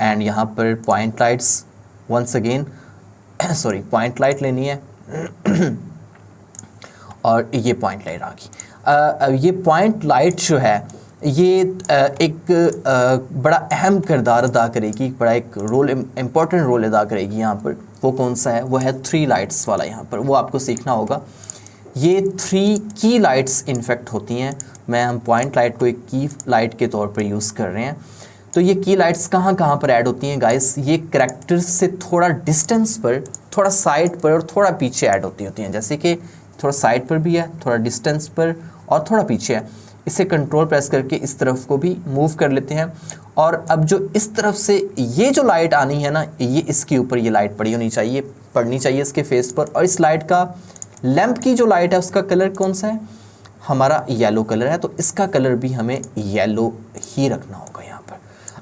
एंड यहाँ पर point lights once again point light लेनी है और ये पॉइंट लाइट आ गई। ये पॉइंट लाइट जो है ये एक बड़ा अहम किरदार अदा करेगी, बड़ा एक रोल, इम्पॉर्टेंट रोल अदा करेगी यहाँ पर। वो कौन सा है? वो है 3 लाइट्स वाला। यहाँ पर वो आपको सीखना होगा। ये 3 की लाइट्स इनफेक्ट होती हैं। हम पॉइंट लाइट को एक की लाइट के तौर पर यूज़ कर रहे हैं। तो ये की लाइट्स कहाँ कहाँ पर ऐड होती हैं गाइस? ये करैक्टर्स से थोड़ा डिस्टेंस पर थोड़ा साइड पर और थोड़ा पीछे ऐड होती हैं, जैसे कि थोड़ा साइड पर भी है, थोड़ा डिस्टेंस पर और थोड़ा पीछे है। इसे कंट्रोल प्रेस करके इस तरफ को भी मूव कर लेते हैं। और अब जो इस तरफ से ये जो लाइट आनी है ना, ये इसके ऊपर ये लाइट पड़नी चाहिए इसके फेस पर। और इस लाइट का, लैंप की जो लाइट है उसका कलर कौन सा है, हमारा येलो कलर है, तो इसका कलर भी हमें येलो ही रखना होगा यहाँ पर।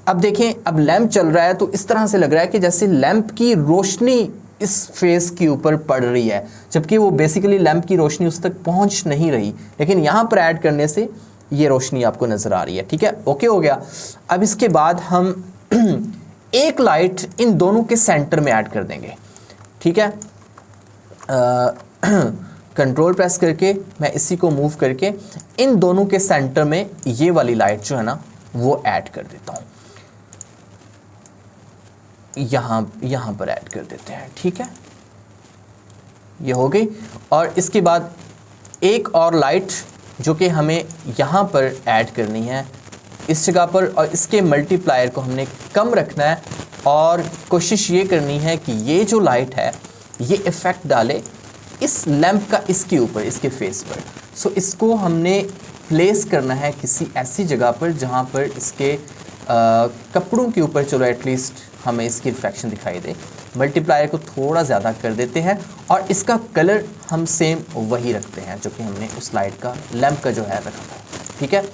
अब देखें, अब लैंप चल रहा है तो इस तरह से लग रहा है कि जैसे लैंप की रोशनी इस फेस के ऊपर पड़ रही है, जबकि वो बेसिकली लैंप की रोशनी उस तक पहुंच नहीं रही, लेकिन यहाँ पर ऐड करने से ये रोशनी आपको नज़र आ रही है। ठीक है, ओके हो गया। अब इसके बाद हम एक लाइट इन दोनों के सेंटर में ऐड कर देंगे। ठीक है, कंट्रोल प्रेस करके मैं इसी को मूव करके इन दोनों के सेंटर में ये वाली लाइट जो है ना वो ऐड कर देता हूँ, यहाँ पर ऐड कर देते हैं। ठीक है, ये हो गई। और इसके बाद एक और लाइट जो कि हमें यहाँ पर ऐड करनी है इस जगह पर, और इसके मल्टीप्लायर को हमने कम रखना है और कोशिश ये करनी है कि ये जो लाइट है ये इफ़ेक्ट डाले इस लैंप का इसके ऊपर, इसके फेस पर। सो इसको हमने प्लेस करना है किसी ऐसी जगह पर जहाँ पर इसके कपड़ों के ऊपर चलो एटलीस्ट हमें इसकी रिफ्लेक्शन दिखाई दे। मल्टीप्लायर को थोड़ा ज़्यादा कर देते हैं और इसका कलर हम सेम वही रखते हैं जो कि हमने उस लाइट का, लैंप का जो है रखा था। ठीक है,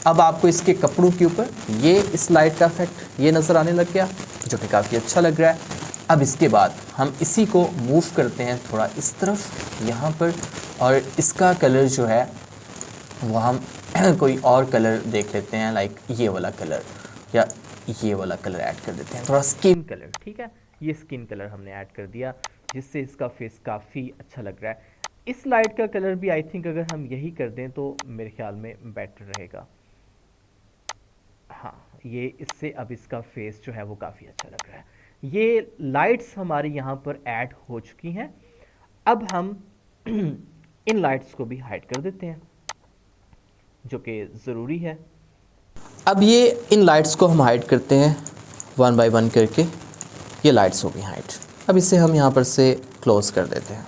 अब आपको इसके कपड़ों के ऊपर ये इस लाइट का इफेक्ट ये नज़र आने लग गया, जो कि काफ़ी अच्छा लग रहा है। अब इसके बाद हम इसी को मूव करते हैं थोड़ा इस तरफ यहाँ पर, और इसका कलर जो है वो हम कोई और कलर देख लेते हैं, लाइक ये वाला कलर या ये वाला कलर ऐड कर देते हैं, थोड़ा स्किन कलर। ठीक है, ये स्किन कलर हमने ऐड कर दिया जिससे इसका फेस काफ़ी अच्छा लग रहा है। इस लाइट का कलर भी आई थिंक अगर हम यही कर दें तो मेरे ख्याल में बेटर रहेगा। हाँ, ये इससे अब इसका फेस जो है वो काफ़ी अच्छा लग रहा है। ये लाइट्स हमारी यहाँ पर ऐड हो चुकी हैं। अब हम इन लाइट्स को भी हाइड कर देते हैं जो कि ज़रूरी है। अब ये इन लाइट्स को हम हाइड करते हैं 1 बाय 1 करके। ये लाइट्स हो गई हाइड। अब इसे हम यहाँ पर से क्लोज़ कर देते हैं।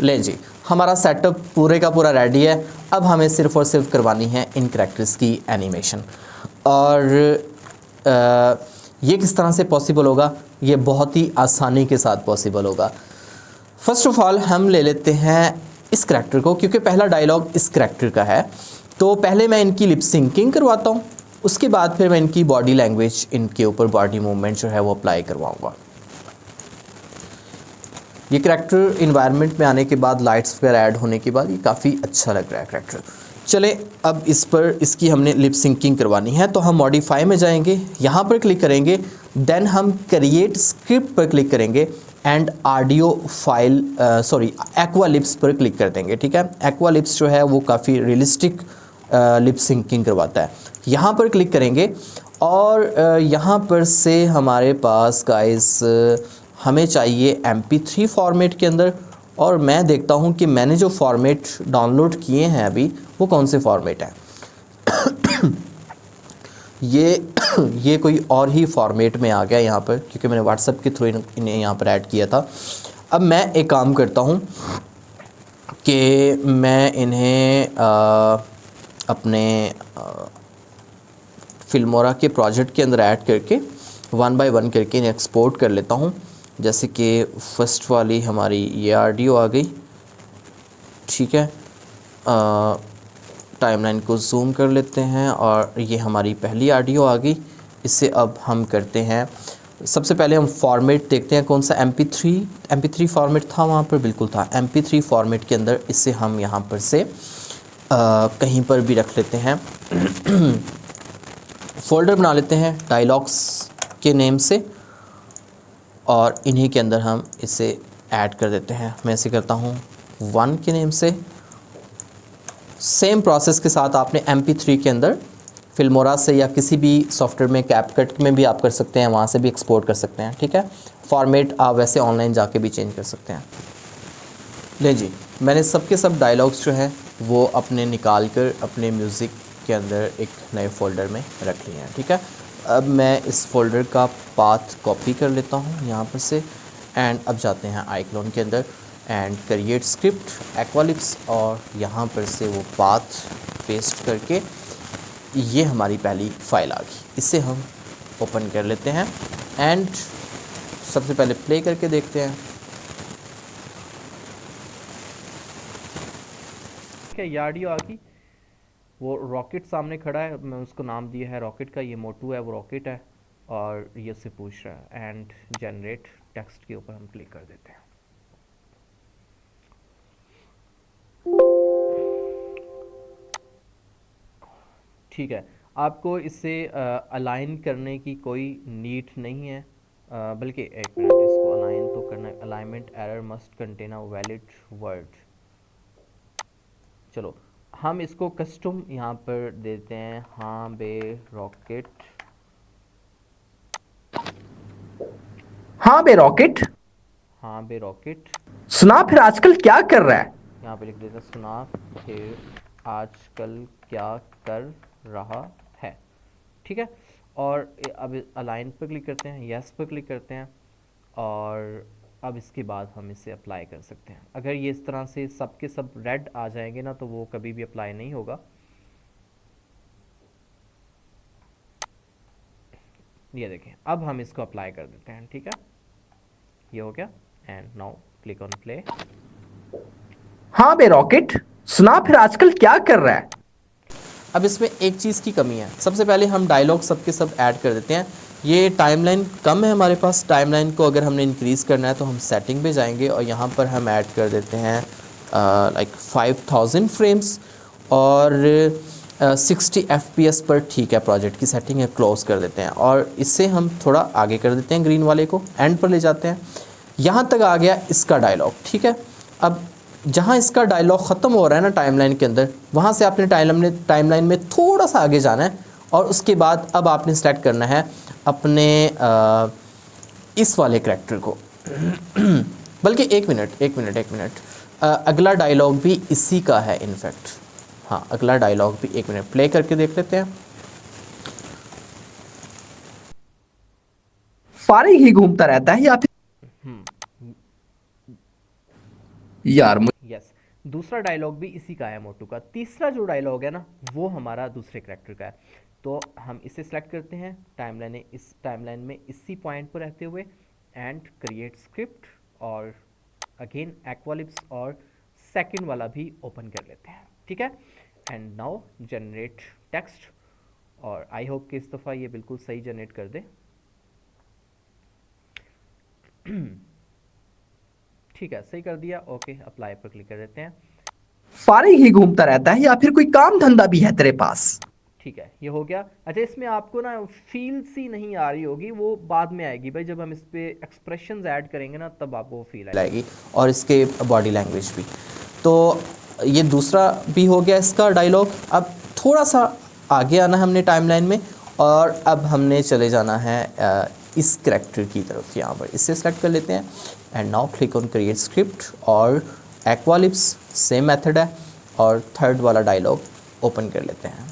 ले जी, हमारा सेटअप पूरे का पूरा रेडी है। अब हमें सिर्फ़ और सिर्फ करवानी है इन कैरेक्टर्स की एनिमेशन। और ये किस तरह से पॉसिबल होगा, ये बहुत ही आसानी के साथ पॉसिबल होगा। फर्स्ट ऑफ ऑल हम ले लेते हैं इस करैक्टर को, क्योंकि पहला डायलॉग इस करैक्टर का है, तो पहले मैं इनकी लिप सिंकिंग करवाता हूँ, उसके बाद फिर मैं इनकी बॉडी लैंग्वेज, इनके ऊपर बॉडी मूवमेंट जो है वो अप्लाई करवाऊँगा। ये करैक्टर इन्वायरमेंट में आने के बाद, लाइट्स वगैरह ऐड होने के बाद ये काफ़ी अच्छा लग रहा है करैक्टर। चले, अब इस पर इसकी हमने लिप सिंकिंग करवानी है, तो हम मॉडिफाई में जाएंगे, यहाँ पर क्लिक करेंगे, देन हम क्रिएट स्क्रिप्ट पर क्लिक करेंगे and audio file aqua lips पर क्लिक कर देंगे। ठीक है, एक्वा लिप्स जो है वो काफ़ी रियलिस्टिक लिप सिंकिंग करवाता है। यहाँ पर क्लिक करेंगे और यहाँ पर से हमारे पास गाइस हमें चाहिए MP3 फॉर्मेट के अंदर, और मैं देखता हूँ कि मैंने जो फॉर्मेट डाउनलोड किए हैं अभी वो कौन से फॉर्मेट हैं। ये कोई और ही फॉर्मेट में आ गया यहाँ पर, क्योंकि मैंने व्हाट्सएप के थ्रू इन्हें यहाँ पर ऐड किया था। अब मैं एक काम करता हूँ कि मैं इन्हें अपने फिल्मोरा के प्रोजेक्ट के अंदर ऐड करके 1 बाय 1 करके इन्हें एक्सपोर्ट कर लेता हूँ। जैसे कि फर्स्ट वाली हमारी ये ऑडियो आ गई। ठीक है, टाइमलाइन को जूम कर लेते हैं और ये हमारी पहली ऑडियो आ गई। इससे अब हम करते हैं, सबसे पहले हम फॉर्मेट देखते हैं कौन सा MP3 फॉर्मेट था, वहाँ पर बिल्कुल था MP3 फॉर्मेट के अंदर। इससे हम यहाँ पर से कहीं पर भी रख लेते हैं, फोल्डर बना लेते हैं डायलॉग्स के नेम से, और इन्हीं के अंदर हम इसे ऐड कर देते हैं। मैं इसे करता हूँ 1 के नेम से। सेम प्रोसेस के साथ आपने MP3 के अंदर फिल्मोरा से या किसी भी सॉफ्टवेयर में, कैपकट में भी आप कर सकते हैं, वहाँ से भी एक्सपोर्ट कर सकते हैं। ठीक है, फॉर्मेट आप वैसे ऑनलाइन जाके भी चेंज कर सकते हैं। ले जी, मैंने सबके सब डायलॉग्स जो हैं वो अपने निकाल कर अपने म्यूज़िक के अंदर एक नए फ़ोल्डर में रख लिए हैं। ठीक है, अब मैं इस फोल्डर का पाथ कॉपी कर लेता हूँ यहाँ पर से एंड अब जाते हैं iClone के अंदर एंड क्रिएट स्क्रिप्ट एक्वालिप्स और यहाँ पर से वो पाथ पेस्ट करके ये हमारी पहली फाइल आ गई। इसे हम ओपन कर लेते हैं एंड सबसे पहले प्ले करके देखते हैं। क्या ये ऑडियो आ गई, वो रॉकेट सामने खड़ा है, मैं उसको नाम दिया है रॉकेट का, ये मोटू है वो रॉकेट है और ये उससे पूछ रहा है। एंड जनरेट टेक्स्ट के ऊपर हम क्लिक कर देते हैं। ठीक है, आपको इसे अलाइन करने की कोई नीड नहीं है, बल्कि एक मिनट, इसको अलाइन तो करना है। Alignment error must contain a valid word. चलो हम इसको कस्टम यहाँ पर देते हैं, हाँ बे रॉकेट, हाँ बे रॉकेट, हाँ बे रॉकेट। सुना फिर आजकल क्या कर रहा है? यहाँ पे लिख देते हैं सुना फिर आजकल क्या कर रहा है। ठीक है, और अब अलाइन पर क्लिक करते हैं, यस पर क्लिक करते हैं और अब इसके बाद हम इसे अप्लाई कर सकते हैं। अगर ये इस तरह से सब के सब रेड आ जाएंगे ना तो वो कभी भी अप्लाई नहीं होगा। ये देखें, अब हम इसको अप्लाई कर देते हैं। ठीक है, ये हो गया and now click on play. हाँ बे रॉकेट, सुना फिर आजकल क्या कर रहा है? अब इसमें एक चीज़ की कमी है। सबसे पहले हम डायलॉग सब के सब ऐड कर देते हैं। ये टाइमलाइन कम है हमारे पास, टाइमलाइन को अगर हमने इंक्रीज़ करना है तो हम सेटिंग पे जाएंगे और यहाँ पर हम ऐड कर देते हैं लाइक 5000 फ्रेम्स और 60 FPS पर। ठीक है, प्रोजेक्ट की सेटिंग है, क्लोज कर देते हैं और इससे हम थोड़ा आगे कर देते हैं, ग्रीन वाले को एंड पर ले जाते हैं। यहाँ तक आ गया इसका डायलॉग। ठीक है, अब जहाँ इसका डायलॉग ख़त्म हो रहा है ना टाइमलाइन के अंदर, वहाँ से आपने टाइमलाइन में थोड़ा सा आगे जाना है और उसके बाद अब आपने सेलेक्ट करना है अपने इस वाले करैक्टर को। बल्कि एक मिनट, अगला डायलॉग भी इसी का है इनफैक्ट। हाँ, अगला डायलॉग भी, एक मिनट प्ले करके देख लेते हैं। फारिग ही घूमता रहता है या फिर यार यस, दूसरा डायलॉग भी इसी का है मोटू का। तीसरा जो डायलॉग है ना वो हमारा दूसरे करैक्टर का है। तो हम इसे सेलेक्ट करते हैं, इस टाइमलाइन में इसी पॉइंट पर रहते हुए एंड क्रिएट स्क्रिप्ट और अगेन एक्वालिप्स और सेकंड वाला भी ओपन कर लेते हैं। ठीक है, एंड नाउ जनरेट टेक्स्ट और आई होप कि इस दफ़ा ये बिल्कुल सही जनरेट कर दे। ठीक है, सही कर दिया। ओके, अप्लाई पर क्लिक कर देते हैं। फारिग ही घूमता रहता है या फिर कोई काम धंधा भी है तेरे पास? ठीक है, ये हो गया। अच्छा, इसमें आपको ना फील सी नहीं आ रही होगी, वो बाद में आएगी भाई, जब हम इस पे एक्सप्रेशंस ऐड करेंगे ना तब आपको वो फील आएगी और इसके बॉडी लैंग्वेज भी। तो ये दूसरा भी हो गया इसका डायलॉग। अब थोड़ा सा आगे आना है हमने टाइमलाइन में और अब हमने चले जाना है इस करैक्टर की तरफ। यहाँ पर इससे सेलेक्ट कर लेते हैं and now click on create script और एक्वालिप्स सेम मेथड है और थर्ड वाला डायलॉग ओपन कर लेते हैं।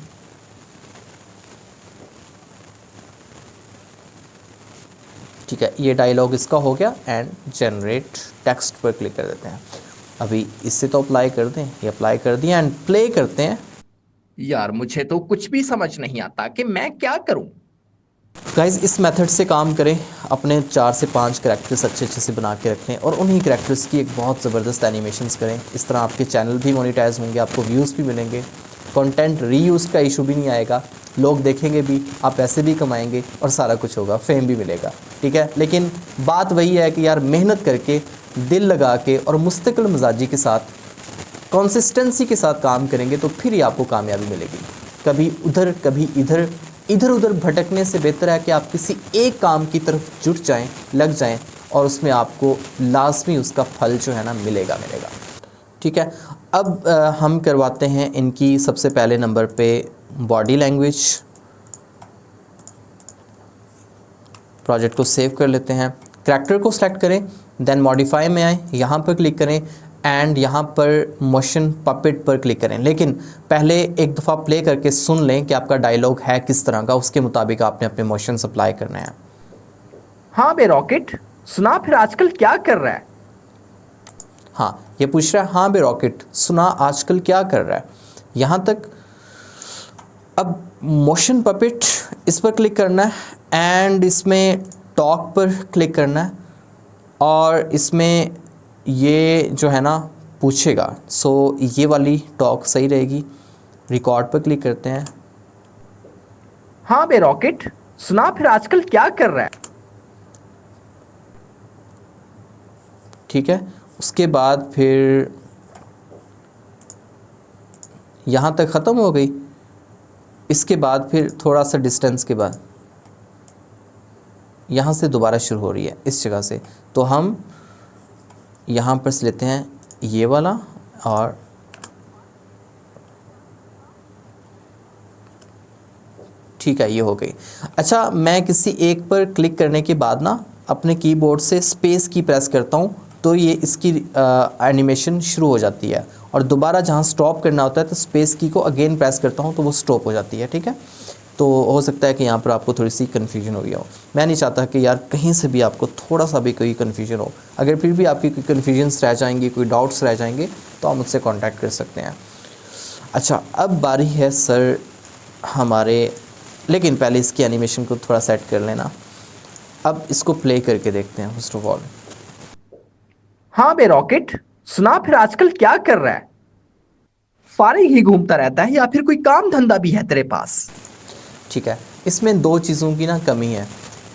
ठीक है, ये डायलॉग इसका हो गया एंड जनरेट टेक्स्ट पर क्लिक कर देते हैं। अभी इससे तो अप्लाई कर दें, ये अप्लाई कर दिया एंड प्ले करते हैं। यार मुझे तो कुछ भी समझ नहीं आता कि मैं क्या करूं। गाइज, इस मेथड से काम करें, अपने 4 से 5 करैक्टर्स अच्छे से बना के रखें और उन्हीं करैक्टर्स की एक बहुत ज़बरदस्त एनिमेशंस करें। इस तरह आपके चैनल भी मोनेटाइज होंगे, आपको व्यूज़ भी मिलेंगे, कंटेंट रीयूज़ का इशू भी नहीं आएगा, लोग देखेंगे भी, आप पैसे भी कमाएंगे और सारा कुछ होगा, फेम भी मिलेगा। ठीक है, लेकिन बात वही है कि यार मेहनत करके, दिल लगा के और मुस्तकिल मिजाजी के साथ, कंसिस्टेंसी के साथ काम करेंगे तो फिर ही आपको कामयाबी मिलेगी। कभी उधर कभी इधर उधर भटकने से बेहतर है कि आप किसी एक काम की तरफ जुट जाएं, लग जाएं और उसमें आपको लाजमी उसका फल जो है ना मिलेगा। ठीक है, अब हम करवाते हैं इनकी सबसे पहले नंबर पे बॉडी लैंग्वेज। प्रोजेक्ट को सेव कर लेते हैं, करैक्टर को सेलेक्ट करें, देन मॉडिफाई में आए, यहाँ पर क्लिक करें एंड यहाँ पर मोशन पपेट पर क्लिक करें। लेकिन पहले एक दफ़ा प्ले करके सुन लें कि आपका डायलॉग है किस तरह का, उसके मुताबिक आपने अपने मोशन अप्लाई करना है। हाँ बे रॉकेट, सुना फिर आजकल क्या कर रहा है? हाँ, ये पूछ रहा है हाँ बे रॉकेट सुना आजकल क्या कर रहा है, यहाँ तक। अब मोशन पपेट इस पर क्लिक करना है एंड इसमें टॉक पर क्लिक करना है और इसमें ये जो है ना पूछेगा, सो ये वाली टॉक सही रहेगी। रिकॉर्ड पर क्लिक करते हैं। हाँ बे रॉकेट, सुना फिर आजकल क्या कर रहा है? ठीक है, उसके बाद फिर यहाँ तक ख़त्म हो गई। इसके बाद फिर थोड़ा सा डिस्टेंस के बाद यहाँ से दोबारा शुरू हो रही है इस जगह से, तो हम यहाँ पर से लेते हैं ये वाला और ठीक है, ये हो गई। अच्छा, मैं किसी एक पर क्लिक करने के बाद ना अपने कीबोर्ड से स्पेस की प्रेस करता हूँ तो ये इसकी एनिमेशन शुरू हो जाती है, और दोबारा जहाँ स्टॉप करना होता है तो स्पेस की को अगेन प्रेस करता हूँ तो वो स्टॉप हो जाती है। ठीक है, तो हो सकता है कि यहाँ पर आपको थोड़ी सी कन्फ्यूजन हो गया हो। मैं नहीं चाहता कि यार कहीं से भी आपको थोड़ा सा भी कोई कन्फ्यूजन हो। अगर फिर भी आपकी कोई कन्फ्यूजन्स रह जाएंगी, कोई डाउट्स रह जाएंगे, तो आप मुझसे कॉन्टैक्ट कर सकते हैं। अच्छा, अब बारी है सर हमारे, लेकिन पहले इसकी एनिमेशन को थोड़ा सेट कर लेना। अब इसको प्ले करके देखते हैं फर्स्ट ऑफ ऑल। हाँ बे रॉकेट, सुना फिर आजकल क्या कर रहा है? फारिग ही घूमता रहता है या फिर कोई काम धंधा भी है तेरे पास? ठीक है, इसमें दो चीज़ों की ना कमी है।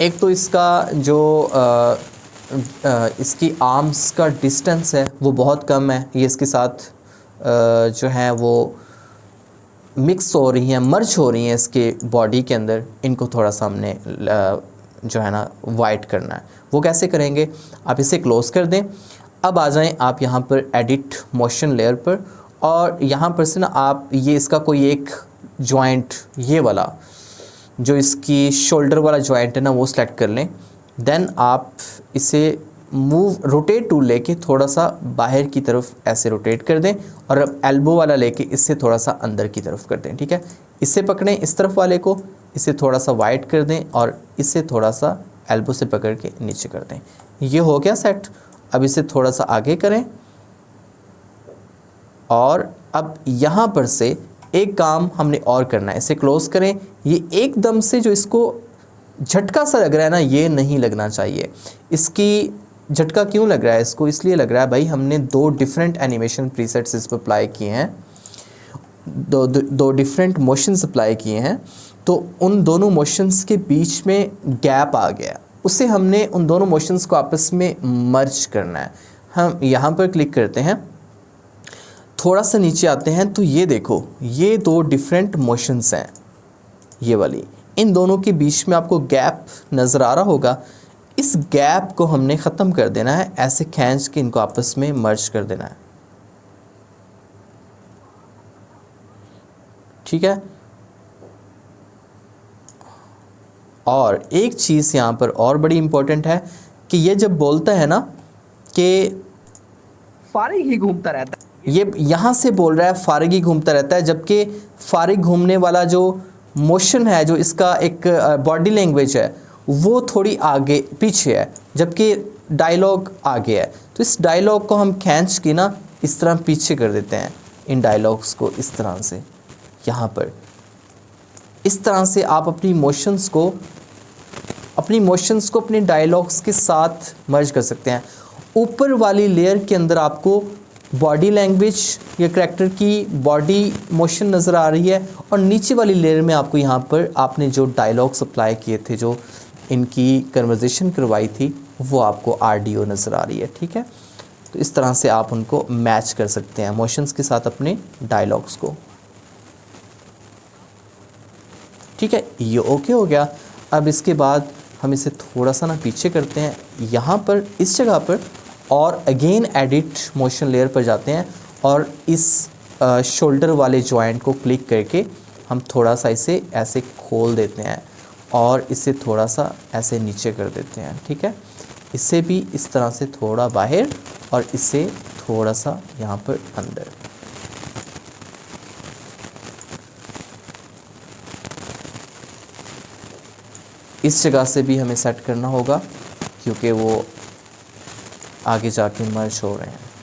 एक तो इसका जो इसकी आर्म्स का डिस्टेंस है वो बहुत कम है, ये इसके साथ जो है वो मिक्स हो रही हैं, मर्ज हो रही हैं इसके बॉडी के अंदर। इनको थोड़ा सा हमने जो है ना वाइट करना है। वो कैसे करेंगे, आप इसे क्लोज़ कर दें। अब आ जाएं आप यहाँ पर एडिट मोशन लेयर पर, और यहाँ पर से ना आप ये इसका कोई एक जॉइंट, ये वाला जो इसकी शोल्डर वाला जॉइंट है ना, वो सेलेक्ट कर लें। देन आप इसे मूव रोटेट टूल लेके थोड़ा सा बाहर की तरफ ऐसे रोटेट कर दें, और अब एल्बो वाला लेके इससे थोड़ा सा अंदर की तरफ कर दें। ठीक है, इससे पकड़ें इस तरफ वाले को, इसे थोड़ा सा वाइट कर दें और इसे थोड़ा सा एल्बो से पकड़ के नीचे कर दें। ये हो गया सेट। अब इसे थोड़ा सा आगे करें, और अब यहाँ पर से एक काम हमने और करना है, इसे क्लोज़ करें। ये एकदम से जो इसको झटका सा लग रहा है ना, ये नहीं लगना चाहिए। इसकी झटका क्यों लग रहा है इसको, इसलिए लग रहा है भाई हमने दो डिफरेंट एनिमेशन प्रीसेट्स इस पर अप्लाई किए हैं, दो डिफरेंट मोशंस अप्लाई किए हैं, तो उन दोनों मोशंस के बीच में गैप आ गया। उसे हमने उन दोनों मोशंस को आपस में मर्ज करना है। हम यहाँ पर क्लिक करते हैं, थोड़ा सा नीचे आते हैं, तो ये देखो ये दो डिफरेंट मोशंस हैं, ये वाली। इन दोनों के बीच में आपको गैप नज़र आ रहा होगा। इस गैप को हमने ख़त्म कर देना है, ऐसे खींच के इनको आपस में मर्ज कर देना है। ठीक है, और एक चीज़ यहाँ पर और बड़ी इम्पोर्टेंट है कि ये जब बोलता है ना कि फारिग ही घूमता रहता है, ये यहाँ से बोल रहा है फारिग ही घूमता रहता है, जबकि फारिग घूमने वाला जो मोशन है, जो इसका एक बॉडी लैंग्वेज है, वो थोड़ी आगे पीछे है, जबकि डायलॉग आगे है। तो इस डायलॉग को हम खींच के ना इस तरह पीछे कर देते हैं, इन डायलॉग्स को इस तरह से। यहाँ पर इस तरह से आप अपनी मोशंस को अपने डायलॉग्स के साथ मर्ज कर सकते हैं। ऊपर वाली लेयर के अंदर आपको बॉडी लैंग्वेज या करैक्टर की बॉडी मोशन नज़र आ रही है, और नीचे वाली लेयर में आपको यहाँ पर आपने जो डायलॉग्स अप्लाई किए थे, जो इनकी कन्वर्जेशन करवाई थी, वो आपको ऑडियो नज़र आ रही है। ठीक है, तो इस तरह से आप उनको मैच कर सकते हैं मोशंस के साथ अपने डायलॉग्स को। ठीक है, ये ओके हो गया। अब इसके बाद हम इसे थोड़ा सा ना पीछे करते हैं, यहाँ पर इस जगह पर, और अगेन एडिट मोशन लेयर पर जाते हैं, और इस शोल्डर वाले जॉइंट को क्लिक करके हम थोड़ा सा इसे ऐसे खोल देते हैं, और इसे थोड़ा सा ऐसे नीचे कर देते हैं। ठीक है, इसे भी इस तरह से थोड़ा बाहर, और इसे थोड़ा सा यहाँ पर अंदर। इस जगह से भी हमें सेट करना होगा, क्योंकि वो आगे जाके मर्ज हो रहे हैं।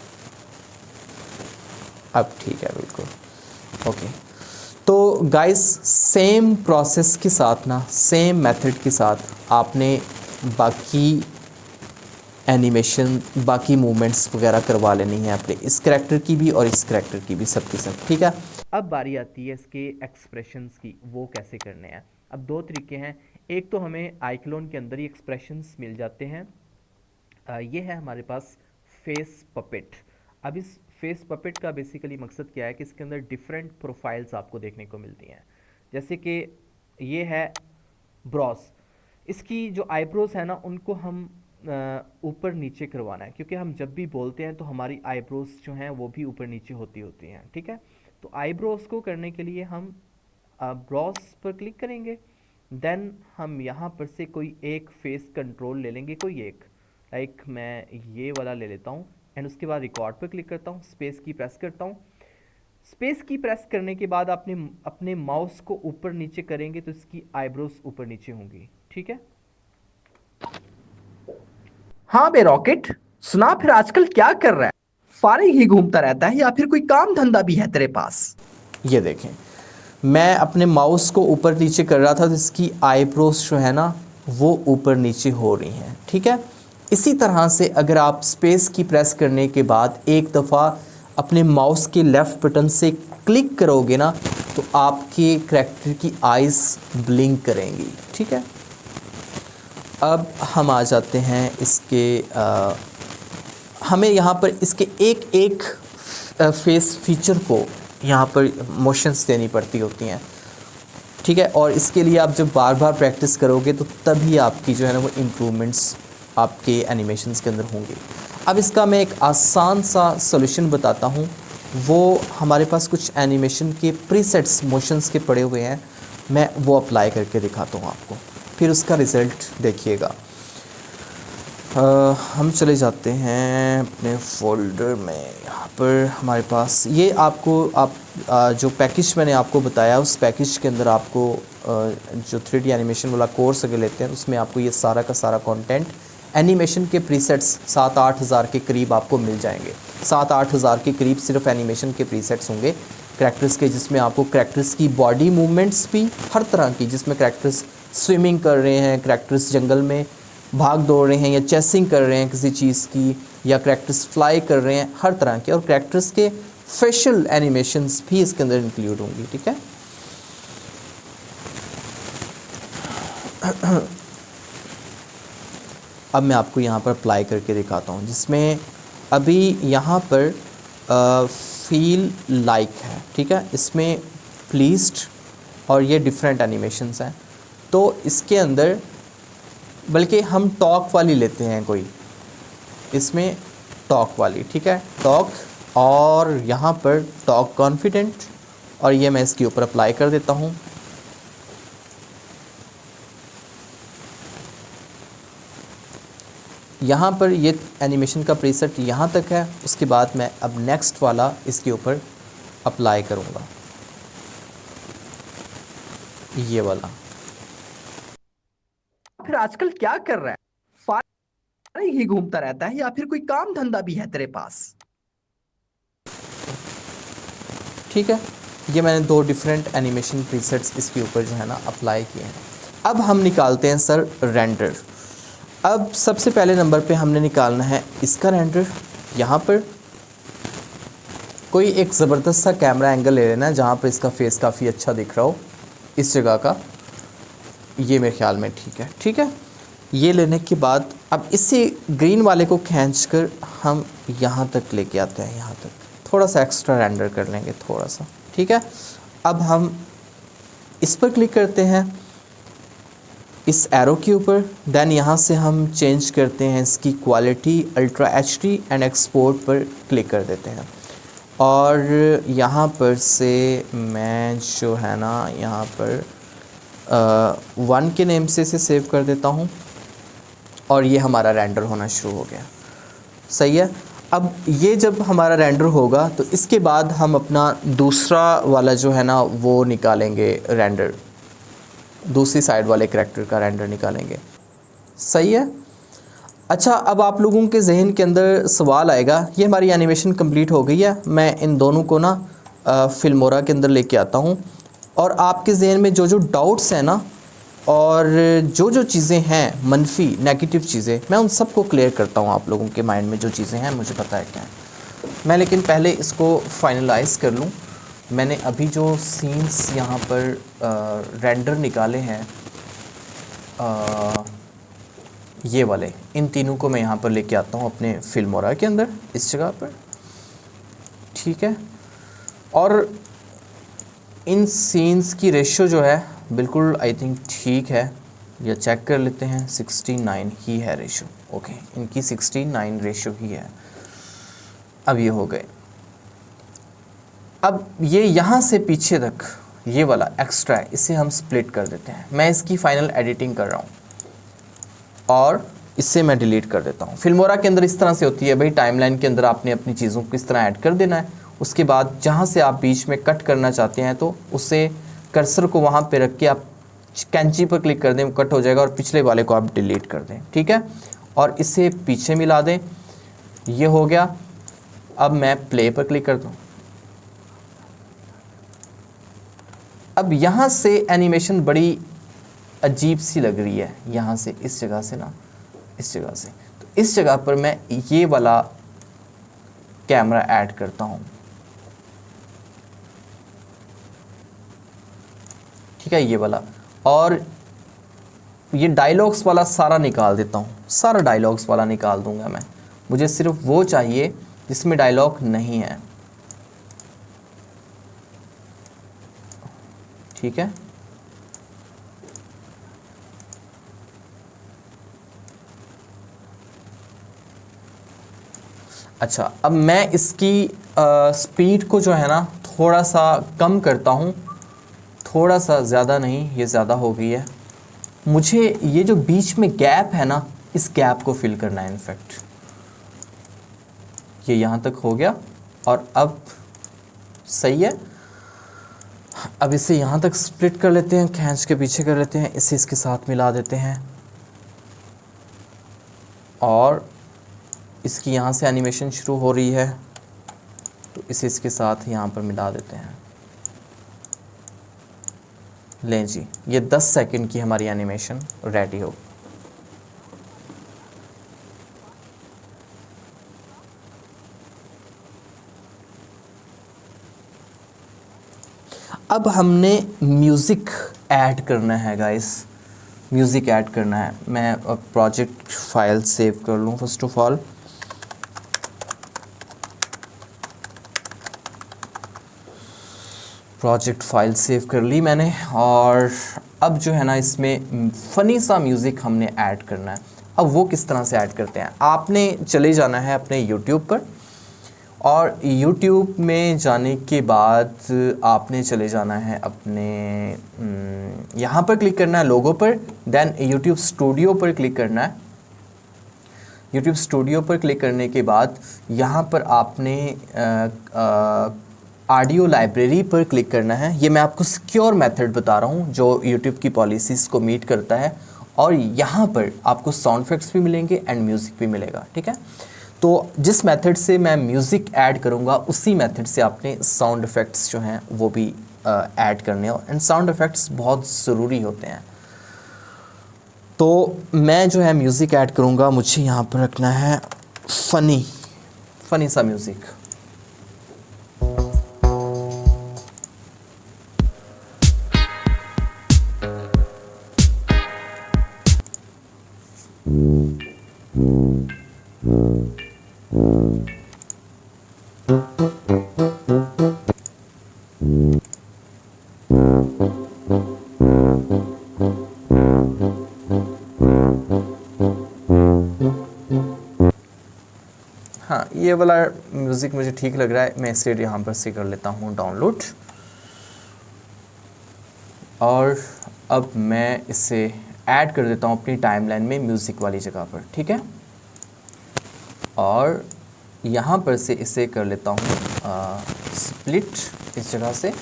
अब ठीक है बिल्कुल। ओके, तो गाइस सेम प्रोसेस के साथ ना, सेम मेथड के साथ आपने बाकी एनिमेशन, बाकी मूवमेंट्स वगैरह करवा लेनी है अपने इस करैक्टर की भी और इस करैक्टर की भी, सबकी सब। ठीक है, अब बारी आती है इसके एक्सप्रेशंस की, वो कैसे करने हैं। अब दो तरीके हैं। एक तो हमें आइक्लोन के अंदर ही एक्सप्रेशंस मिल जाते हैं। ये है हमारे पास फेस पपेट। अब इस फेस पपेट का बेसिकली मकसद क्या है कि इसके अंदर डिफरेंट प्रोफाइल्स आपको देखने को मिलती हैं। जैसे कि ये है ब्रॉस, इसकी जो आईब्रोज है ना उनको हम ऊपर नीचे करवाना है, क्योंकि हम जब भी बोलते हैं तो हमारी आईब्रोज जो हैं वो भी ऊपर नीचे होती होती हैं। ठीक है, तो आईब्रोज को करने के लिए हम ब्रॉस पर क्लिक करेंगे। देन हम यहाँ पर से कोई एक फेस कंट्रोल ले लेंगे, कोई एक, लाइक मैं ये वाला ले लेता हूँ। एंड उसके बाद रिकॉर्ड पर क्लिक करता हूँ, स्पेस की प्रेस करता हूँ। स्पेस की प्रेस करने के बाद आपने अपने माउस को ऊपर नीचे करेंगे तो इसकी आईब्रोज ऊपर नीचे होंगी। ठीक है, हाँ बे रॉकेट, सुना फिर आजकल क्या कर रहा है? फारिग ही घूमता रहता है या फिर कोई काम धंधा भी है तेरे पास? ये देखें, मैं अपने माउस को ऊपर नीचे कर रहा था तो इसकी आईब्रोज जो है ना वो ऊपर नीचे हो रही हैं। ठीक है, इसी तरह से अगर आप स्पेस की प्रेस करने के बाद एक दफ़ा अपने माउस के लेफ़्ट बटन से क्लिक करोगे ना तो आपके करैक्टर की आइज़ ब्लिंक करेंगी। ठीक है, अब हम आ जाते हैं इसके हमें यहाँ पर इसके एक एक फेस फीचर को यहाँ पर मोशंस देनी पड़ती होती हैं। ठीक है, और इसके लिए आप जब बार बार प्रैक्टिस करोगे तो तभी आपकी जो है ना वो इम्प्रूवमेंट्स आपके एनिमेशंस के अंदर होंगे। अब इसका मैं एक आसान सा सॉल्यूशन बताता हूँ। वो हमारे पास कुछ एनिमेशन के प्रीसेट्स मोशंस के पड़े हुए हैं, मैं वो अप्लाई करके दिखाता हूँ आपको, फिर उसका रिज़ल्ट देखिएगा। हम चले जाते हैं अपने फ़ोल्डर में। यहाँ पर हमारे पास ये आपको जो पैकेज मैंने आपको बताया उस पैकेज के अंदर आपको जो 3D एनिमेशन वाला कोर्स अगर लेते हैं उसमें आपको ये सारा का सारा कंटेंट एनिमेशन के प्रीसेट्स 7-8 हज़ार के करीब आपको मिल जाएंगे। 7-8 हज़ार के करीब सिर्फ एनिमेशन के प्रीसेट्स होंगे करैक्टर्स के, जिसमें आपको करैक्टर्स की बॉडी मूवमेंट्स भी हर तरह की, जिसमें करैक्टर्स स्विमिंग कर रहे हैं, करैक्टर्स जंगल में भाग दौड़ रहे हैं या चेसिंग कर रहे हैं किसी चीज़ की, या करैक्टर्स फ्लाई कर रहे हैं, हर तरह के, और करैक्टर्स के फेशियल एनिमेशंस भी इसके अंदर इंक्लूड होंगी। ठीक है, अब मैं आपको यहाँ पर अप्लाई करके दिखाता हूँ, जिसमें अभी यहाँ पर फील लाइक है। ठीक है, इसमें प्लीज्ड और ये डिफरेंट एनिमेशंस हैं। तो इसके अंदर बल्कि हम टॉक वाली लेते हैं कोई, इसमें टॉक वाली। ठीक है, टॉक, और यहाँ पर टॉक कॉन्फिडेंट, और ये मैं इसके ऊपर अप्लाई कर देता हूँ। यहाँ पर ये एनिमेशन का प्रीसेट यहाँ तक है। उसके बाद मैं अब नेक्स्ट वाला इसके ऊपर अप्लाई करूँगा, ये वाला। फिर आजकल क्या कर रहा है? फारिग ही घूमता रहता है या फिर कोई काम धंधा भी है तेरे पास? ठीक है, ये मैंने 2 डिफरेंट एनिमेशन प्रीसेट्स इसके ऊपर जो है ना अप्लाई किए हैं। अब हम निकालते हैं सर रेंडर। अब सबसे पहले नंबर पे हमने निकालना है इसका रेंडर। यहाँ पर कोई एक ज़बरदस्त सा कैमरा एंगल ले लेना है जहाँ पर इसका फेस काफ़ी अच्छा दिख रहा हो, इस जगह का, ये मेरे ख्याल में ठीक है। ठीक है, ये लेने के बाद अब इसी ग्रीन वाले को खींच कर हम यहाँ तक लेके आते हैं, यहाँ तक थोड़ा सा एक्स्ट्रा रेंडर कर लेंगे, थोड़ा सा। ठीक है, अब हम इस पर क्लिक करते हैं, इस एरो के ऊपर। देन यहाँ से हम चेंज करते हैं इसकी quality, ultra HD and export पर क्लिक कर देते हैं। और यहाँ पर से मैं जो है ना यहाँ पर 1 के नेम से इसे सेव कर देता हूँ, और ये हमारा रेंडर होना शुरू हो गया। सही है, अब ये जब हमारा रेंडर होगा तो इसके बाद हम अपना दूसरा वाला जो है ना वो निकालेंगे रेंडर, दूसरी साइड वाले करैक्टर का रेंडर निकालेंगे। सही है, अच्छा, अब आप लोगों के जहन के अंदर सवाल आएगा, ये हमारी एनिमेशन कंप्लीट हो गई है, मैं इन दोनों को ना फिल्मोरा के अंदर लेके आता हूँ और आपके जहन में जो जो डाउट्स हैं ना और जो जो चीज़ें हैं मनफी नेगेटिव चीज़ें, मैं उन सब को क्लियर करता हूँ। आप लोगों के माइंड में जो चीज़ें हैं मुझे पता है क्या है। मैं लेकिन पहले इसको फाइनलाइज कर लूँ। मैंने अभी जो सीन्स यहाँ पर रेंडर निकाले हैं, ये वाले, इन तीनों को मैं यहाँ पर लेके आता हूँ अपने फिल्मोरा के अंदर, इस जगह पर, ठीक है। और इन सीन्स की रेशो जो है बिल्कुल आई थिंक ठीक है, या चेक कर लेते हैं, 69 ही है रेशो। ओके, इनकी 69 रेशो ही है। अब ये हो गए। अब ये यहाँ से पीछे तक ये वाला एक्स्ट्रा है, इसे हम स्प्लिट कर देते हैं। मैं इसकी फाइनल एडिटिंग कर रहा हूँ और इससे मैं डिलीट कर देता हूँ। फिल्मोरा के अंदर इस तरह से होती है भाई, टाइमलाइन के अंदर आपने अपनी चीज़ों को किस तरह ऐड कर देना है। उसके बाद जहाँ से आप बीच में कट करना चाहते हैं तो उससे कर्सर को वहाँ पे रख के आप कैंची पर क्लिक कर दें, कट हो जाएगा, और पिछले वाले को आप डिलीट कर दें, ठीक है। और इसे पीछे मिला दें, ये हो गया। अब मैं प्ले पर क्लिक कर दूँ। अब यहाँ से एनिमेशन बड़ी अजीब सी लग रही है, यहाँ से इस जगह से ना, इस जगह से, तो इस जगह पर मैं ये वाला कैमरा ऐड करता हूँ, ठीक है, ये वाला। और ये डायलॉग्स वाला सारा निकाल देता हूँ, सारा डायलॉग्स वाला निकाल दूंगा मैं। मुझे सिर्फ वो चाहिए जिसमें डायलॉग नहीं है, ठीक है। अच्छा, अब मैं इसकी स्पीड को जो है ना थोड़ा सा कम करता हूँ, थोड़ा सा, ज़्यादा नहीं, ये ज़्यादा हो गई है। मुझे ये जो बीच में गैप है ना, इस गैप को फिल करना है। इनफैक्ट ये यहाँ तक हो गया और अब सही है। अब इसे यहाँ तक स्प्लिट कर लेते हैं, खींच के पीछे कर लेते हैं, इसे इसके साथ मिला देते हैं और इसकी यहाँ से एनिमेशन शुरू हो रही है तो इसे इसके साथ यहाँ पर मिला देते हैं। लें जी, ये 10 सेकंड की हमारी एनिमेशन रेडी हो। अब हमने म्यूज़िक ऐड करना है गाइस, म्यूज़िक ऐड करना है। मैं प्रोजेक्ट फाइल सेव कर लूँ first of all. Project file save कर ली मैंने और अब जो है ना इसमें फ़नी सा म्यूज़िक हमने ऐड करना है। अब वो किस तरह से ऐड करते हैं, आपने चले जाना है अपने YouTube पर और YouTube में जाने के बाद आपने चले जाना है अपने यहाँ पर क्लिक करना है लोगो पर, देन YouTube स्टूडियो पर क्लिक करना है। YouTube स्टूडियो पर क्लिक करने के बाद यहाँ पर आपने ऑडियो लाइब्रेरी पर क्लिक करना है। ये मैं आपको सिक्योर मेथड बता रहा हूँ जो YouTube की पॉलिसीज़ को मीट करता है और यहाँ पर आपको साउंड इफेक्ट्स भी मिलेंगे एंड म्यूज़िक भी मिलेगा, ठीक है। तो जिस मेथड से मैं म्यूज़िक ऐड करूँगा उसी मेथड से आपने साउंड इफ़ेक्ट्स जो हैं वो भी ऐड करने हो, एंड साउंड इफ़ेक्ट्स बहुत ज़रूरी होते हैं। तो मैं जो है म्यूज़िक ऐड करूँगा, मुझे यहाँ पर रखना है फ़नी सा म्यूज़िक। हाँ, ये वाला म्यूज़िक मुझे ठीक लग रहा है, मैं इसे यहाँ पर से कर लेता हूँ डाउनलोड। और अब मैं इसे ऐड कर देता हूँ अपनी टाइमलाइन में म्यूज़िक वाली जगह पर, ठीक है। और यहाँ पर से इसे कर लेता हूँ स्प्लिट इस जगह से,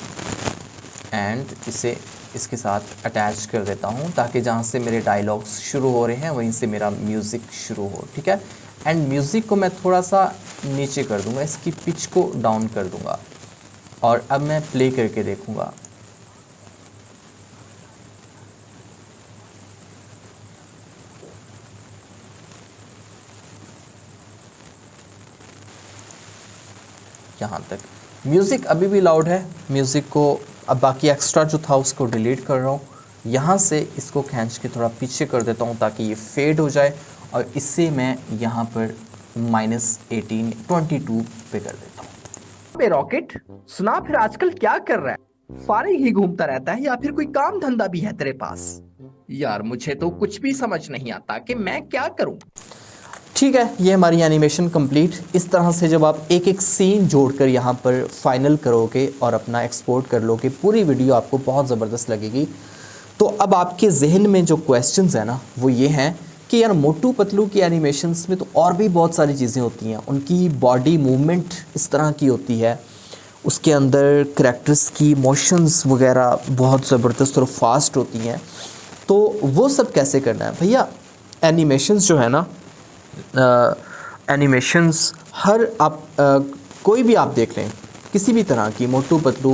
एंड इसे इसके साथ अटैच कर देता हूँ, ताकि जहाँ से मेरे डायलॉग्स शुरू हो रहे हैं वहीं से मेरा म्यूज़िक शुरू हो, ठीक है। एंड म्यूज़िक को मैं थोड़ा सा नीचे कर दूँगा, इसकी पिच को डाउन कर दूँगा, और अब मैं प्ले करके देखूँगा। यहाँ तक म्यूज़िक अभी भी लाउड है। म्यूज़िक को अब बाकी एक्स्ट्रा जो था उसको डिलीट कर रहा हूँ। यहाँ से इसको खींच के थोड़ा पीछे कर देता हूँ ताकि ये फेड हो जाए, और इससे मैं यहाँ पर -18 22 पे कर देता हूँ। बे रॉकेट, सुना फिर आजकल क्या कर रहा है? फारिग ही घूमता रहता है या फिर कोई काम धंधा भी है तेरे पास? यार मुझे तो कुछ भी समझ नहीं आता कि मैं क्या करूं। ठीक है, ये हमारी एनिमेशन कंप्लीट। इस तरह से जब आप एक एक सीन जोड़कर यहाँ पर फाइनल करोगे और अपना एक्सपोर्ट कर लोगे, पूरी वीडियो आपको बहुत ज़बरदस्त लगेगी। तो अब आपके जहन में जो क्वेश्चंस हैं ना, वो ये हैं कि यार मोटू पतलू की एनिमेशंस में तो और भी बहुत सारी चीज़ें होती हैं। उनकी बॉडी मूवमेंट इस तरह की होती है, उसके अंदर करैक्टर्स की मोशंस वगैरह बहुत ज़बरदस्त और फास्ट होती हैं। तो वो सब कैसे करना है भैया? एनिमेशंस जो है ना, एनिमेशंस हर आप कोई भी आप देख लें, किसी भी तरह की, मोटू पतलू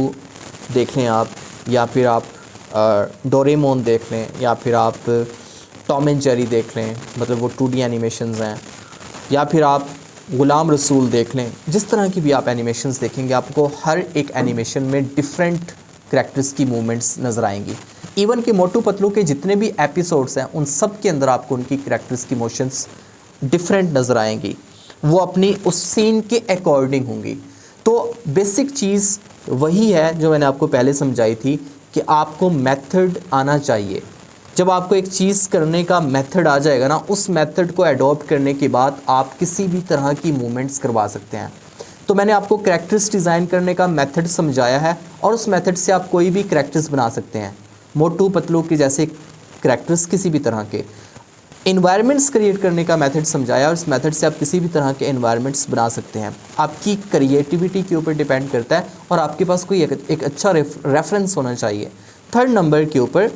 देख लें आप, या फिर आप डोरेमोन देख लें, या फिर आप टॉम एंड जेरी देख लें, मतलब वो 2D एनिमेशंस हैं, या फिर आप गुलाम रसूल देख लें। जिस तरह की भी आप एनिमेशंस देखेंगे, आपको हर एक एनिमेशन में डिफरेंट करैक्टर्स की मूवमेंट्स नज़र आएंगी। इवन कि मोटू पतलू के जितने भी एपिसोड्स हैं, उन सब के अंदर आपको उनकी करैक्टर्स की मोशंस डिफरेंट नज़र आएंगी, वो अपनी उस सीन के अकॉर्डिंग होंगी। तो बेसिक चीज़ वही है जो मैंने आपको पहले समझाई थी कि आपको मेथड आना चाहिए। जब आपको एक चीज़ करने का मेथड आ जाएगा ना, उस मेथड को अडॉप्ट करने के बाद आप किसी भी तरह की मूवमेंट्स करवा सकते हैं। तो मैंने आपको करैक्टर्स डिज़ाइन करने का मेथड समझाया है, और उस मेथड से आप कोई भी करैक्टर्स बना सकते हैं। मोटू पतलू के जैसे करैक्टर्स, किसी भी तरह के इन्वायरमेंट्स क्रिएट करने का मेथड समझाया, और इस मेथड से आप किसी भी तरह के इन्वायरमेंट्स बना सकते हैं। आपकी क्रिएटिविटी के ऊपर डिपेंड करता है, और आपके पास कोई एक अच्छा रेफरेंस होना चाहिए। थर्ड नंबर के ऊपर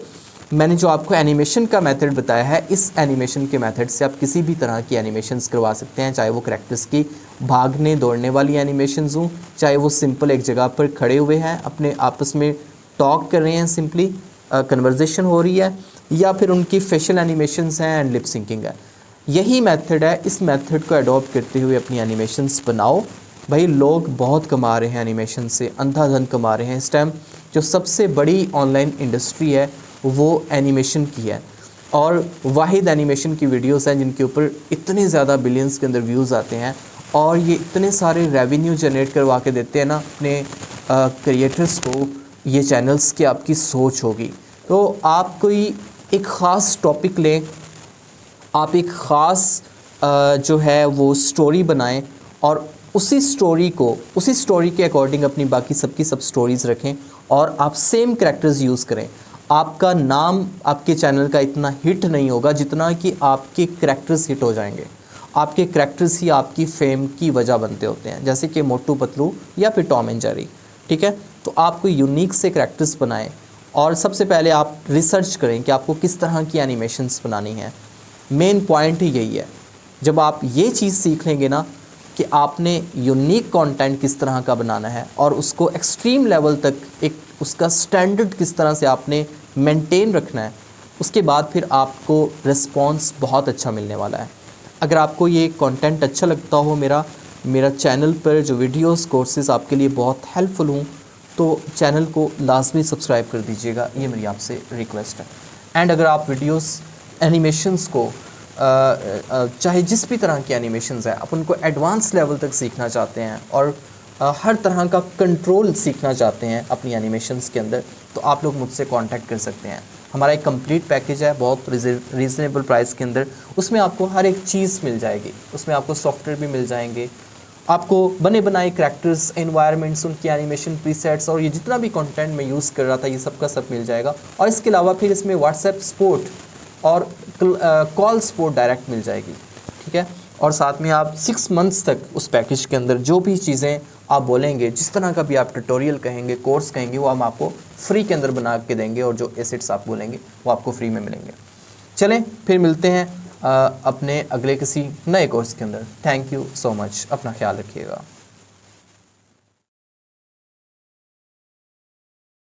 मैंने जो आपको एनिमेशन का मेथड बताया है, इस एनिमेशन के मेथड से आप किसी भी तरह की एनिमेशंस करवा सकते हैं, चाहे वो करैक्टर्स की भागने दौड़ने वाली एनिमेशंस हों, चाहे वो सिंपल एक जगह पर खड़े हुए हैं, अपने आपस में टॉक कर रहे हैं, सिंपली कन्वर्जेशन हो रही है, या फिर उनकी फेशियल एनिमेशंस हैं एंड लिप सिंकिंग है। यही मेथड है। इस मेथड को अडॉप्ट करते हुए अपनी एनिमेशंस बनाओ। भाई लोग बहुत कमा रहे हैं एनिमेशन से, अंधाधुंध कमा रहे हैं। इस टाइम जो सबसे बड़ी ऑनलाइन इंडस्ट्री है वो एनिमेशन की है, और वाहिद एनिमेशन की वीडियोस हैं जिनके ऊपर इतने ज़्यादा बिलियंस के अंदर व्यूज़ आते हैं, और ये इतने सारे रेवेन्यू जनरेट करवा के देते हैं ना अपने क्रिएटर्स को, ये चैनल्स की आपकी सोच होगी। तो आप कोई एक ख़ास टॉपिक लें, आप एक ख़ास जो है वो स्टोरी बनाएं, और उसी स्टोरी के अकॉर्डिंग अपनी बाकी सबकी सब स्टोरीज़ रखें, और आप सेम करैक्टर्स यूज़ करें। आपका नाम आपके चैनल का इतना हिट नहीं होगा जितना कि आपके करैक्टर्स हिट हो जाएंगे। आपके करैक्टर्स ही आपकी फेम की वजह बनते होते हैं, जैसे कि मोटू पतलू या फिर टॉम एंड जेरी, ठीक है। तो आपको यूनिक से करैक्टर्स बनाएं, और सबसे पहले आप रिसर्च करें कि आपको किस तरह की एनिमेशंस बनानी है। मेन पॉइंट ही यही है। जब आप ये चीज़ सीख लेंगे ना कि आपने यूनिक कंटेंट किस तरह का बनाना है, और उसको एक्सट्रीम लेवल तक एक उसका स्टैंडर्ड किस तरह से आपने मेंटेन रखना है, उसके बाद फिर आपको रिस्पांस बहुत अच्छा मिलने वाला है। अगर आपको ये कंटेंट अच्छा लगता हो, मेरा चैनल पर जो वीडियोस कोर्सेज़ आपके लिए बहुत हेल्पफुल हूँ, तो चैनल को लाजमी सब्सक्राइब कर दीजिएगा, ये मेरी आपसे रिक्वेस्ट है। एंड अगर आप वीडियोस एनिमेशंस को चाहे जिस भी तरह की एनिमेशंस है, आप उनको एडवांस लेवल तक सीखना चाहते हैं, और हर तरह का कंट्रोल सीखना चाहते हैं अपनी एनिमेशंस के अंदर, तो आप लोग मुझसे कांटेक्ट कर सकते हैं। हमारा एक कंप्लीट पैकेज है बहुत रीज़नेबल प्राइस के अंदर। उसमें आपको हर एक चीज़ मिल जाएगी। उसमें आपको सॉफ्टवेयर भी मिल जाएंगे, आपको बने बनाए करैक्टर्स, एनवायरनमेंट्स, उनकी एनिमेशन प्रीसेट्स, और ये जितना भी कंटेंट मैं यूज़ कर रहा था ये सब का सब मिल जाएगा। और इसके अलावा फिर इसमें व्हाट्सएप सपोर्ट और कॉल सपोर्ट डायरेक्ट मिल जाएगी, ठीक है। और साथ में आप 6 मंथ्स तक उस पैकेज के अंदर जो भी चीज़ें आप बोलेंगे, जिस तरह का भी आप ट्यूटोरियल कहेंगे, कोर्स कहेंगे, वो हम आपको फ्री के अंदर बना के देंगे और जो एसेट्स आप बोलेंगे वो आपको फ्री में मिलेंगे। चलें फिर मिलते हैं अपने अगले किसी नए कोर्स के अंदर। थैंक यू सो मच, अपना ख्याल रखिएगा।